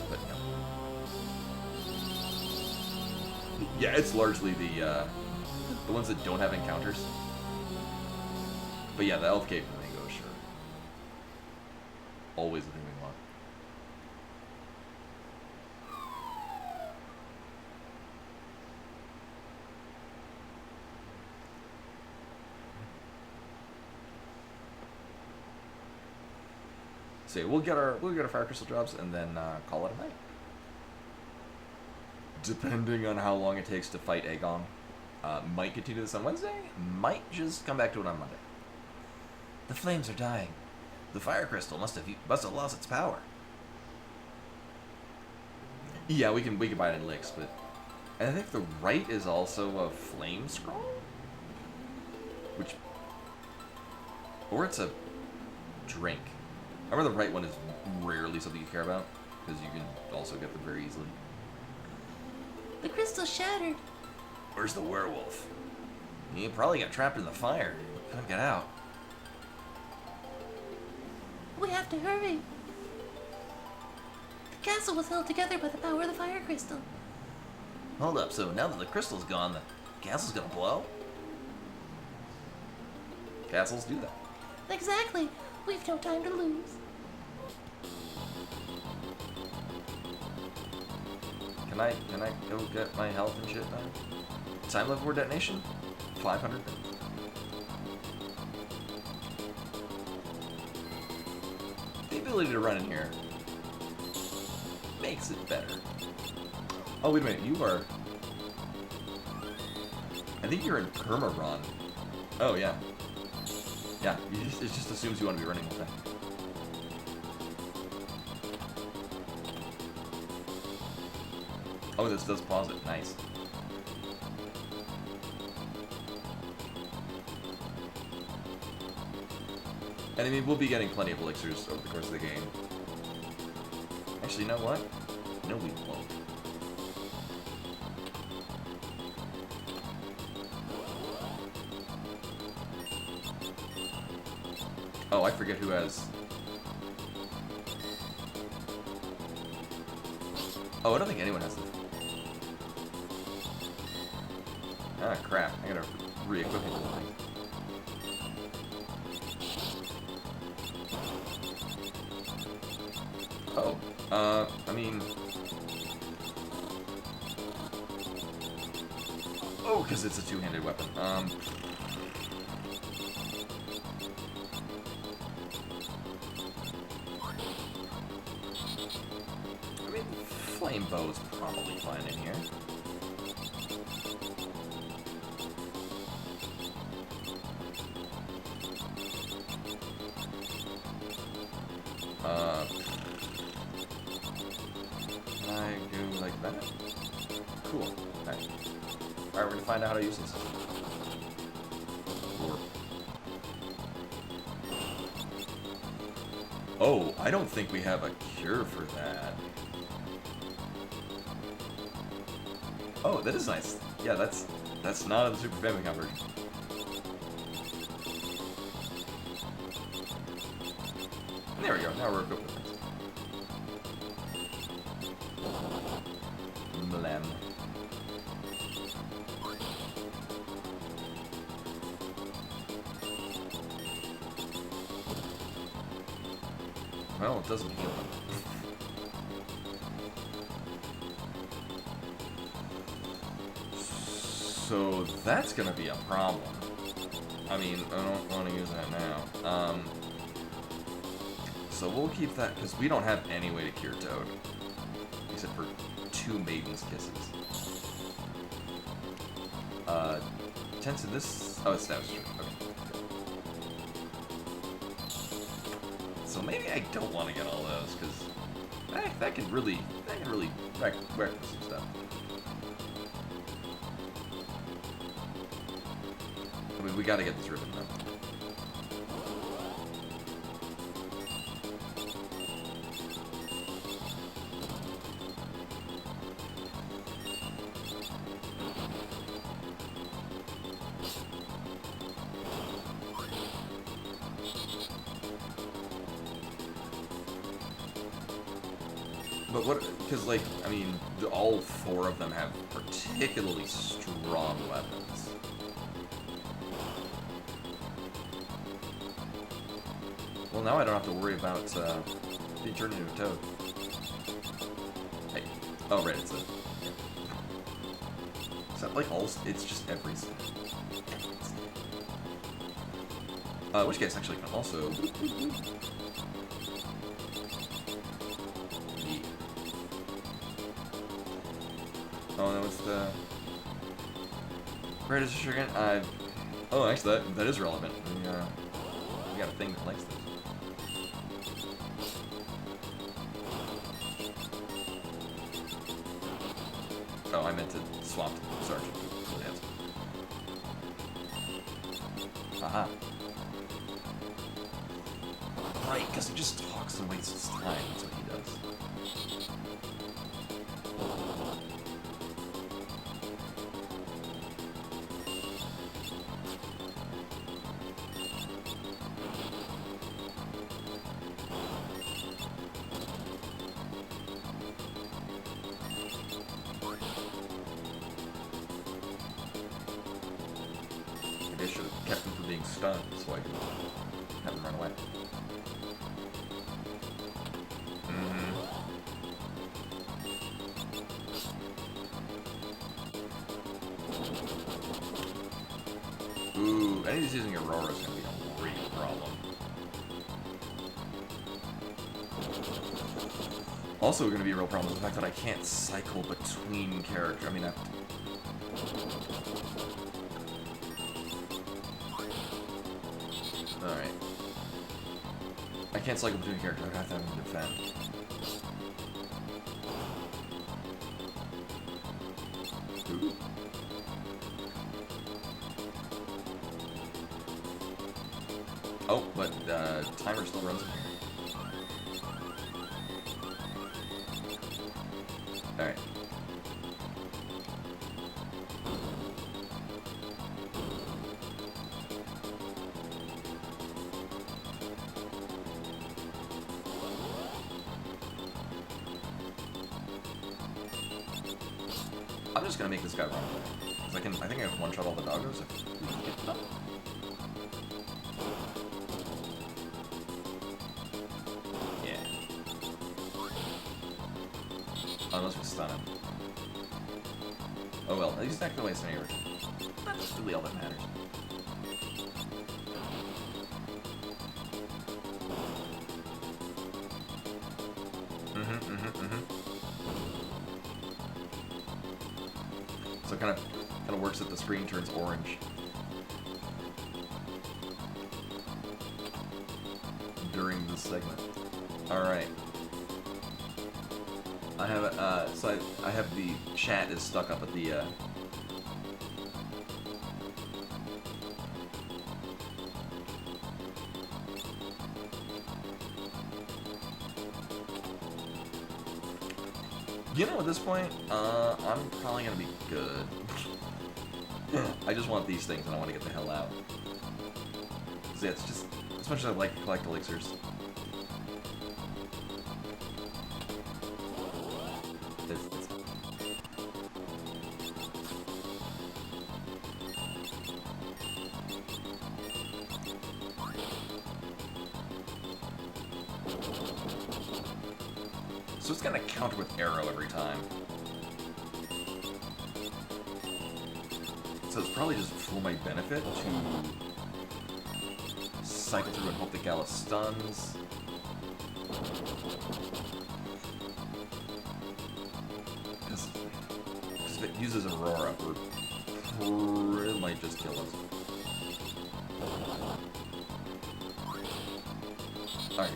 But no. Yeah, it's largely the ones that don't have encounters. But yeah, the Elf Cave Flamingo, sure. Always the thing we want. So yeah, we'll get our fire crystal drops and then call it a night. Depending on how long it takes to fight Aegon, might continue this on Wednesday. Might just come back to it on Monday. The flames are dying. The fire crystal must have lost its power. Yeah, we can buy it in licks, but and I think the right is also a flame scroll, which or it's a drink. I remember the right one is rarely something you care about because you can also get them very easily. The crystal shattered. Where's the werewolf? He probably got trapped in the fire. Couldn't get out. We have to hurry. The castle was held together by the power of the fire crystal. Hold up, so now that the crystal's gone, the castle's gonna blow? Castles do that. Exactly. We've no time to lose. Can I go get my health and shit now? Time limit for detonation? 500. The ability to run in here makes it better. Oh wait a minute, you are. I think you're in perma-run. Oh yeah. Yeah, it just assumes you want to be running all day. Oh, this does pause it. Nice. And I mean, we'll be getting plenty of elixirs over the course of the game. Actually, you know what? No, we won't. Oh, I forget who has... Oh, I don't think anyone has this. Ah, crap. I gotta re-equip him. Oh, I mean... Oh, because it's a two-handed weapon. I mean, flame bow's probably fine in here. Can I do like that? Cool. Alright. Alright, we're gonna find out how to use this. Oh, I don't think we have a cure for that. Oh, that is nice. Yeah, that's not in the Super Famicom version. There we go. Now we're equipped with this. Mlem. Well, it doesn't heal them. So that's gonna be a problem. I mean, I don't want to use that now. So we'll keep that, because we don't have any way to cure Toad. Except for 2 Maiden's Kisses. Tense in this... Oh, it's Status. Okay. So maybe I don't want to get all those, because that can really wreck some stuff. I mean, we gotta get this ribbon though. But what, because like, I mean, all 4 of them have particularly strong weapons. Well, now I don't have to worry about being turned into a toad. Hey. Oh, right, it's a... Is that like all... It's just every skin. In which case, actually, I can also... Oh, no, it's the... Where does sugar? Oh, actually, that is relevant. We got a thing that likes this. Oh, I meant to swap to Sergeant. Yes. Aha. Right, because he just talks and wastes his time. That's what he does. Maybe I should have kept him from being stunned so I could have him run away. Ooh, any of these using Aurora is going to be a real problem. Also going to be a real problem is the fact that I can't cycle between characters. I mean, Alright. I can't cycle between characters, I have to have them defend. Ooh. Oh, but timer still runs in here. Alright. I'm just gonna make this guy run away. 'Cause I think I can one-shot all the doggos if we can get them. Yeah. Unless we stun him. Oh well, he's not gonna waste any energy. That's really all that matters. So it kind of works that the screen turns orange during this segment. All right. I have so I have the chat is stuck up at the You know, at this point, I'm probably gonna be good. I just want these things and I want to get the hell out. So yeah, it's just, as much as I like to collect elixirs. So it's gonna counter with arrow every time. So it's probably just for my benefit to cycle through and hope that Gallus stuns. uses Aurora, it might just kill us. Alright.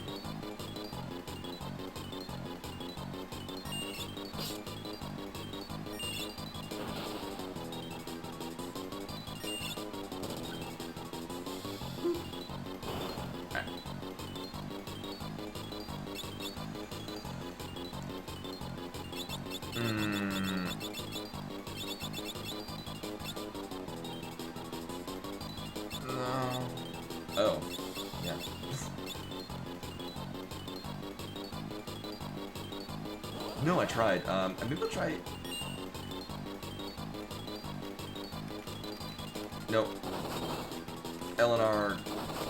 No. Oh. Yeah. No, I tried. Maybe I'll try. Nope. LNR.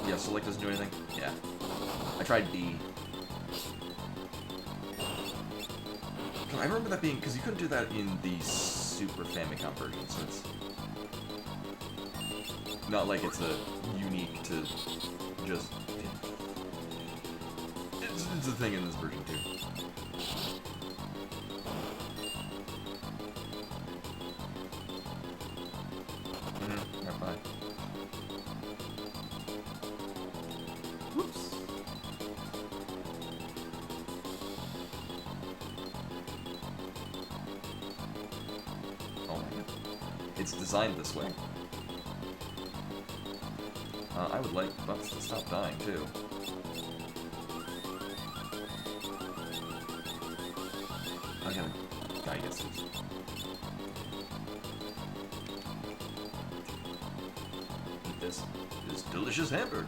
Yeah, select doesn't do anything. Yeah. I tried B. I remember that being, because you couldn't do that in the Super Famicom version, so it's not like it's a unique to just. It's a thing in this version too. Right by. Whoops. Oh my god. It's designed this way. I would like Butts to stop dying too. I gotta guy gets these. Eat this delicious hamburger.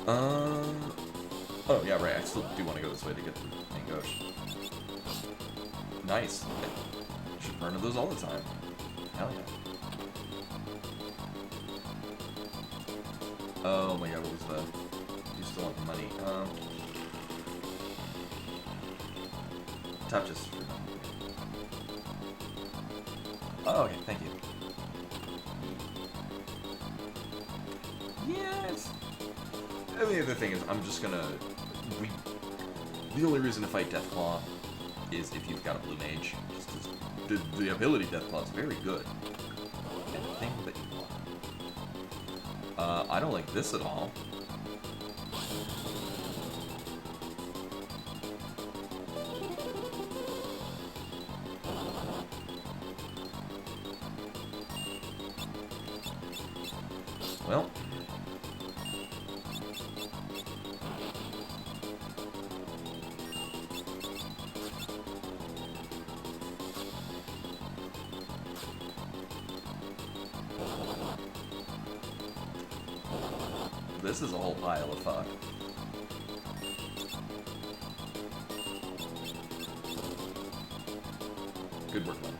Oh yeah, right. I still do want to go this way to get the main ghost. Nice. I should burn those all the time. Hell yeah. Oh my god, what was the? You still want the money? Tap just for now. Oh, okay, thank you. Yes. And the other thing is, I'm just gonna. The only reason to fight Deathclaw is if you've got a blue mage. Just 'cause the ability Deathclaw is very good. Anything that you want. I don't like this at all. Well. This is a whole pile of fuck. Good work, man.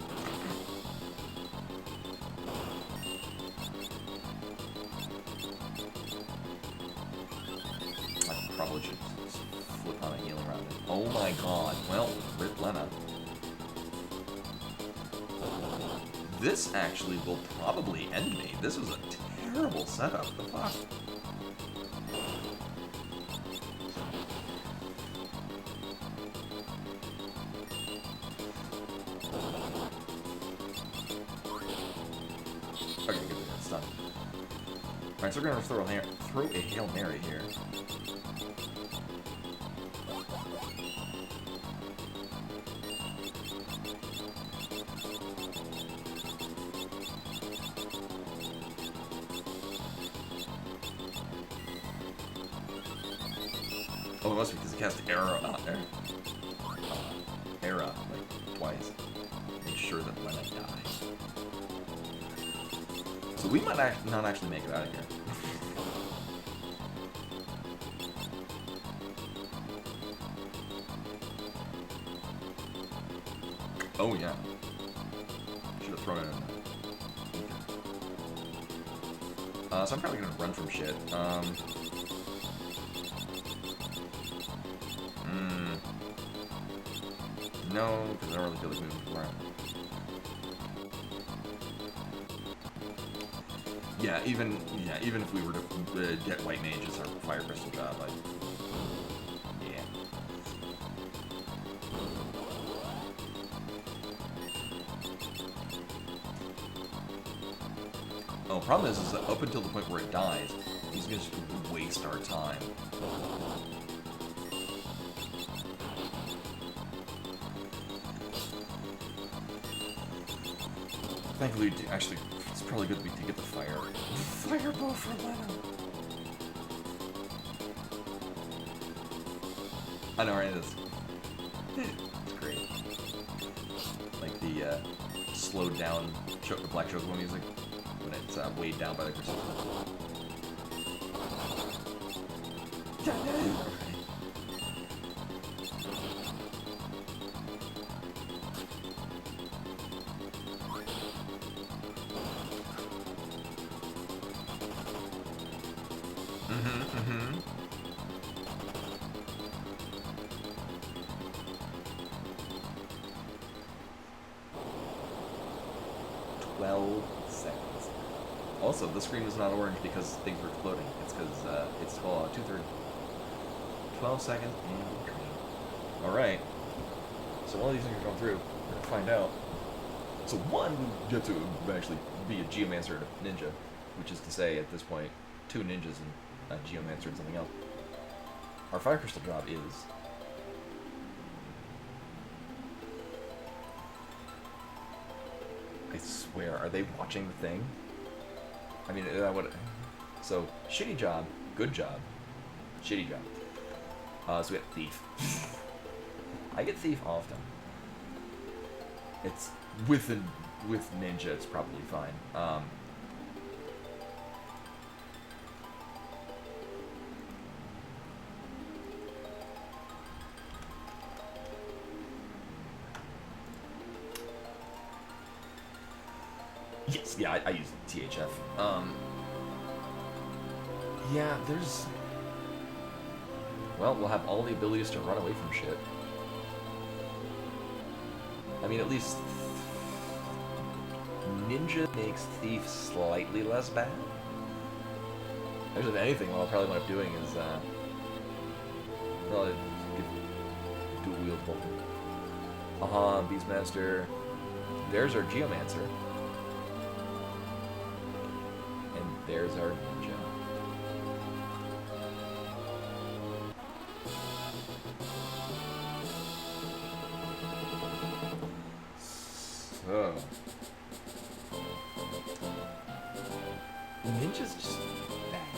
I probably should flip on a healing round. Oh my god. Well, rip Lena. This actually will probably end me. This was a terrible setup. The fuck? Okay, good. It's done. Alright, so we're gonna throw a Hail Mary here. Oh, it must be because it cast Era, Era, like, twice. Make sure that Lena dies. So we might not actually make it out of here. Oh yeah. Should have thrown it in there. So I'm probably gonna run from shit. No, because I don't really feel like moving around. Yeah, even if we were to get White Mage as our Fire Crystal job, yeah. Oh, problem is that up until the point where it dies, he's gonna just waste our time. Thankfully, actually, it's probably good to get the fireball for Leno. I know, right? It's great. Like the slowed down the Black Chocobo music when it's weighed down by the crystal. Mm-hmm. 12 seconds. Also, the screen was not orange because things were exploding. It's because it's 2/3. 12 seconds and green. Alright. So while these things are going through, we're going to find out. So one, we get to actually be a Geomancer and a Ninja, which is to say, at this point, 2 ninjas and a Geomancer and something else. Our Fire Crystal job is... I swear, are they watching the thing? I mean, that would... So, shitty job, good job, shitty job. So we got Thief. I get Thief often. It's with Ninja, it's probably fine. Yes, yeah, I use THF. Yeah, there's... Well, we'll have all the abilities to run away from shit. I mean, at least... Ninja makes Thief slightly less bad. Actually, if anything, what I'll probably wind up doing is, well, dual wield bolt. Beastmaster. There's our Geomancer. And there's our Ninja. So... Ninja's just bad.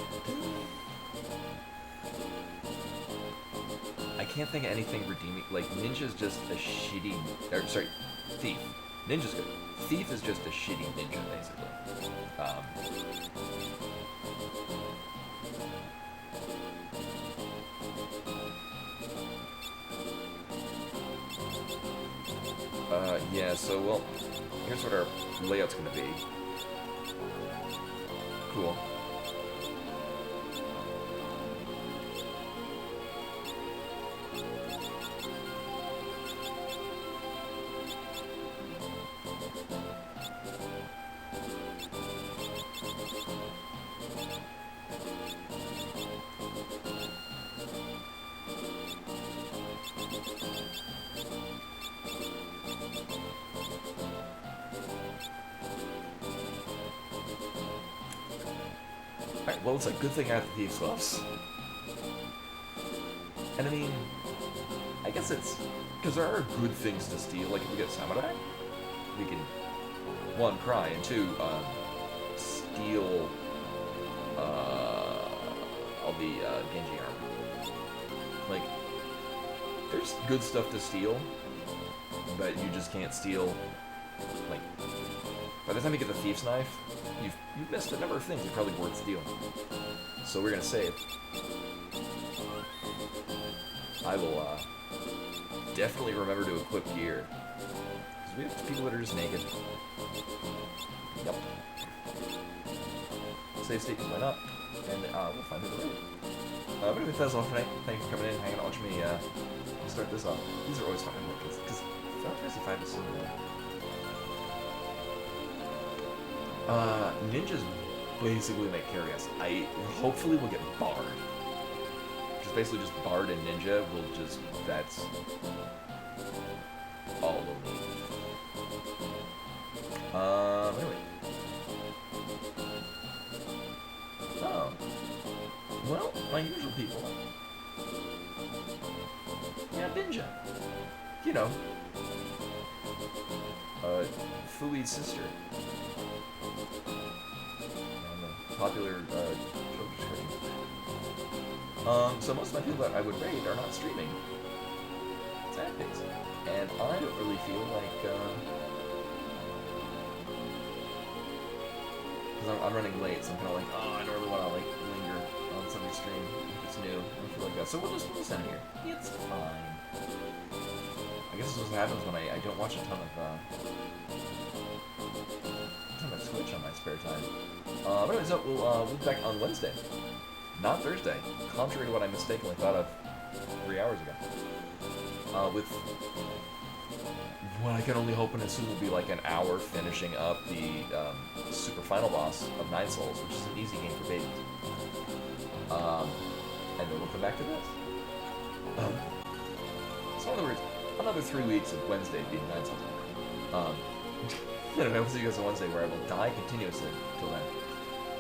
I can't think of anything redeeming. Like, Ninja's just a shitty... sorry, Thief. Ninja's good. Thief is just a shitty ninja, basically. Yeah, so, well, here's what our layout's gonna be. Cool. Alright, well, it's a good thing I have the Thieves' Gloves. And I mean, I guess it's... Because there are good things to steal, like if we get Samurai, we can, 1, cry, and 2, steal, all the, Genji armor. Like, there's good stuff to steal, but you just can't steal, like, by the time you get the Thief's Knife, you've missed a number of things that are probably worth stealing. So we're gonna save. I will, definitely remember to equip gear. Because we have people that are just naked. Yep. Save state, why not? And, we'll find it later. But anyway, that's all for tonight. Thank you for coming in, hanging out, watching me, start this off. These are always fun, because Final Fantasy V is so good. Ninjas basically make carry-us. Hopefully we'll get Bard. Just basically just Bard and Ninja will just, that's all we'll need. Anyway. Oh. Well, my usual people. Yeah, Ninja. You know. Fui's sister. The popular, children's cartoon. So most of my people that I would raid are not streaming. It's epics. And I don't really feel like, because I'm running late, so I'm kind of like, oh, I don't really want to, like, linger on somebody's stream if it's new. I don't feel like that. So we'll just end here. It's fine. I guess this is what happens when I don't watch a ton of Twitch on my spare time. But anyway, so we'll be back on Wednesday, not Thursday, contrary to what I mistakenly thought of 3 hours ago. With what I can only hope and assume will be like an hour finishing up the super final boss of Nine Souls, which is an easy game for babies. And then we'll come back to this. So in other words, another 3 weeks of Wednesday being Nine Souls. Anyway, we'll see you guys on Wednesday where I will die continuously till then.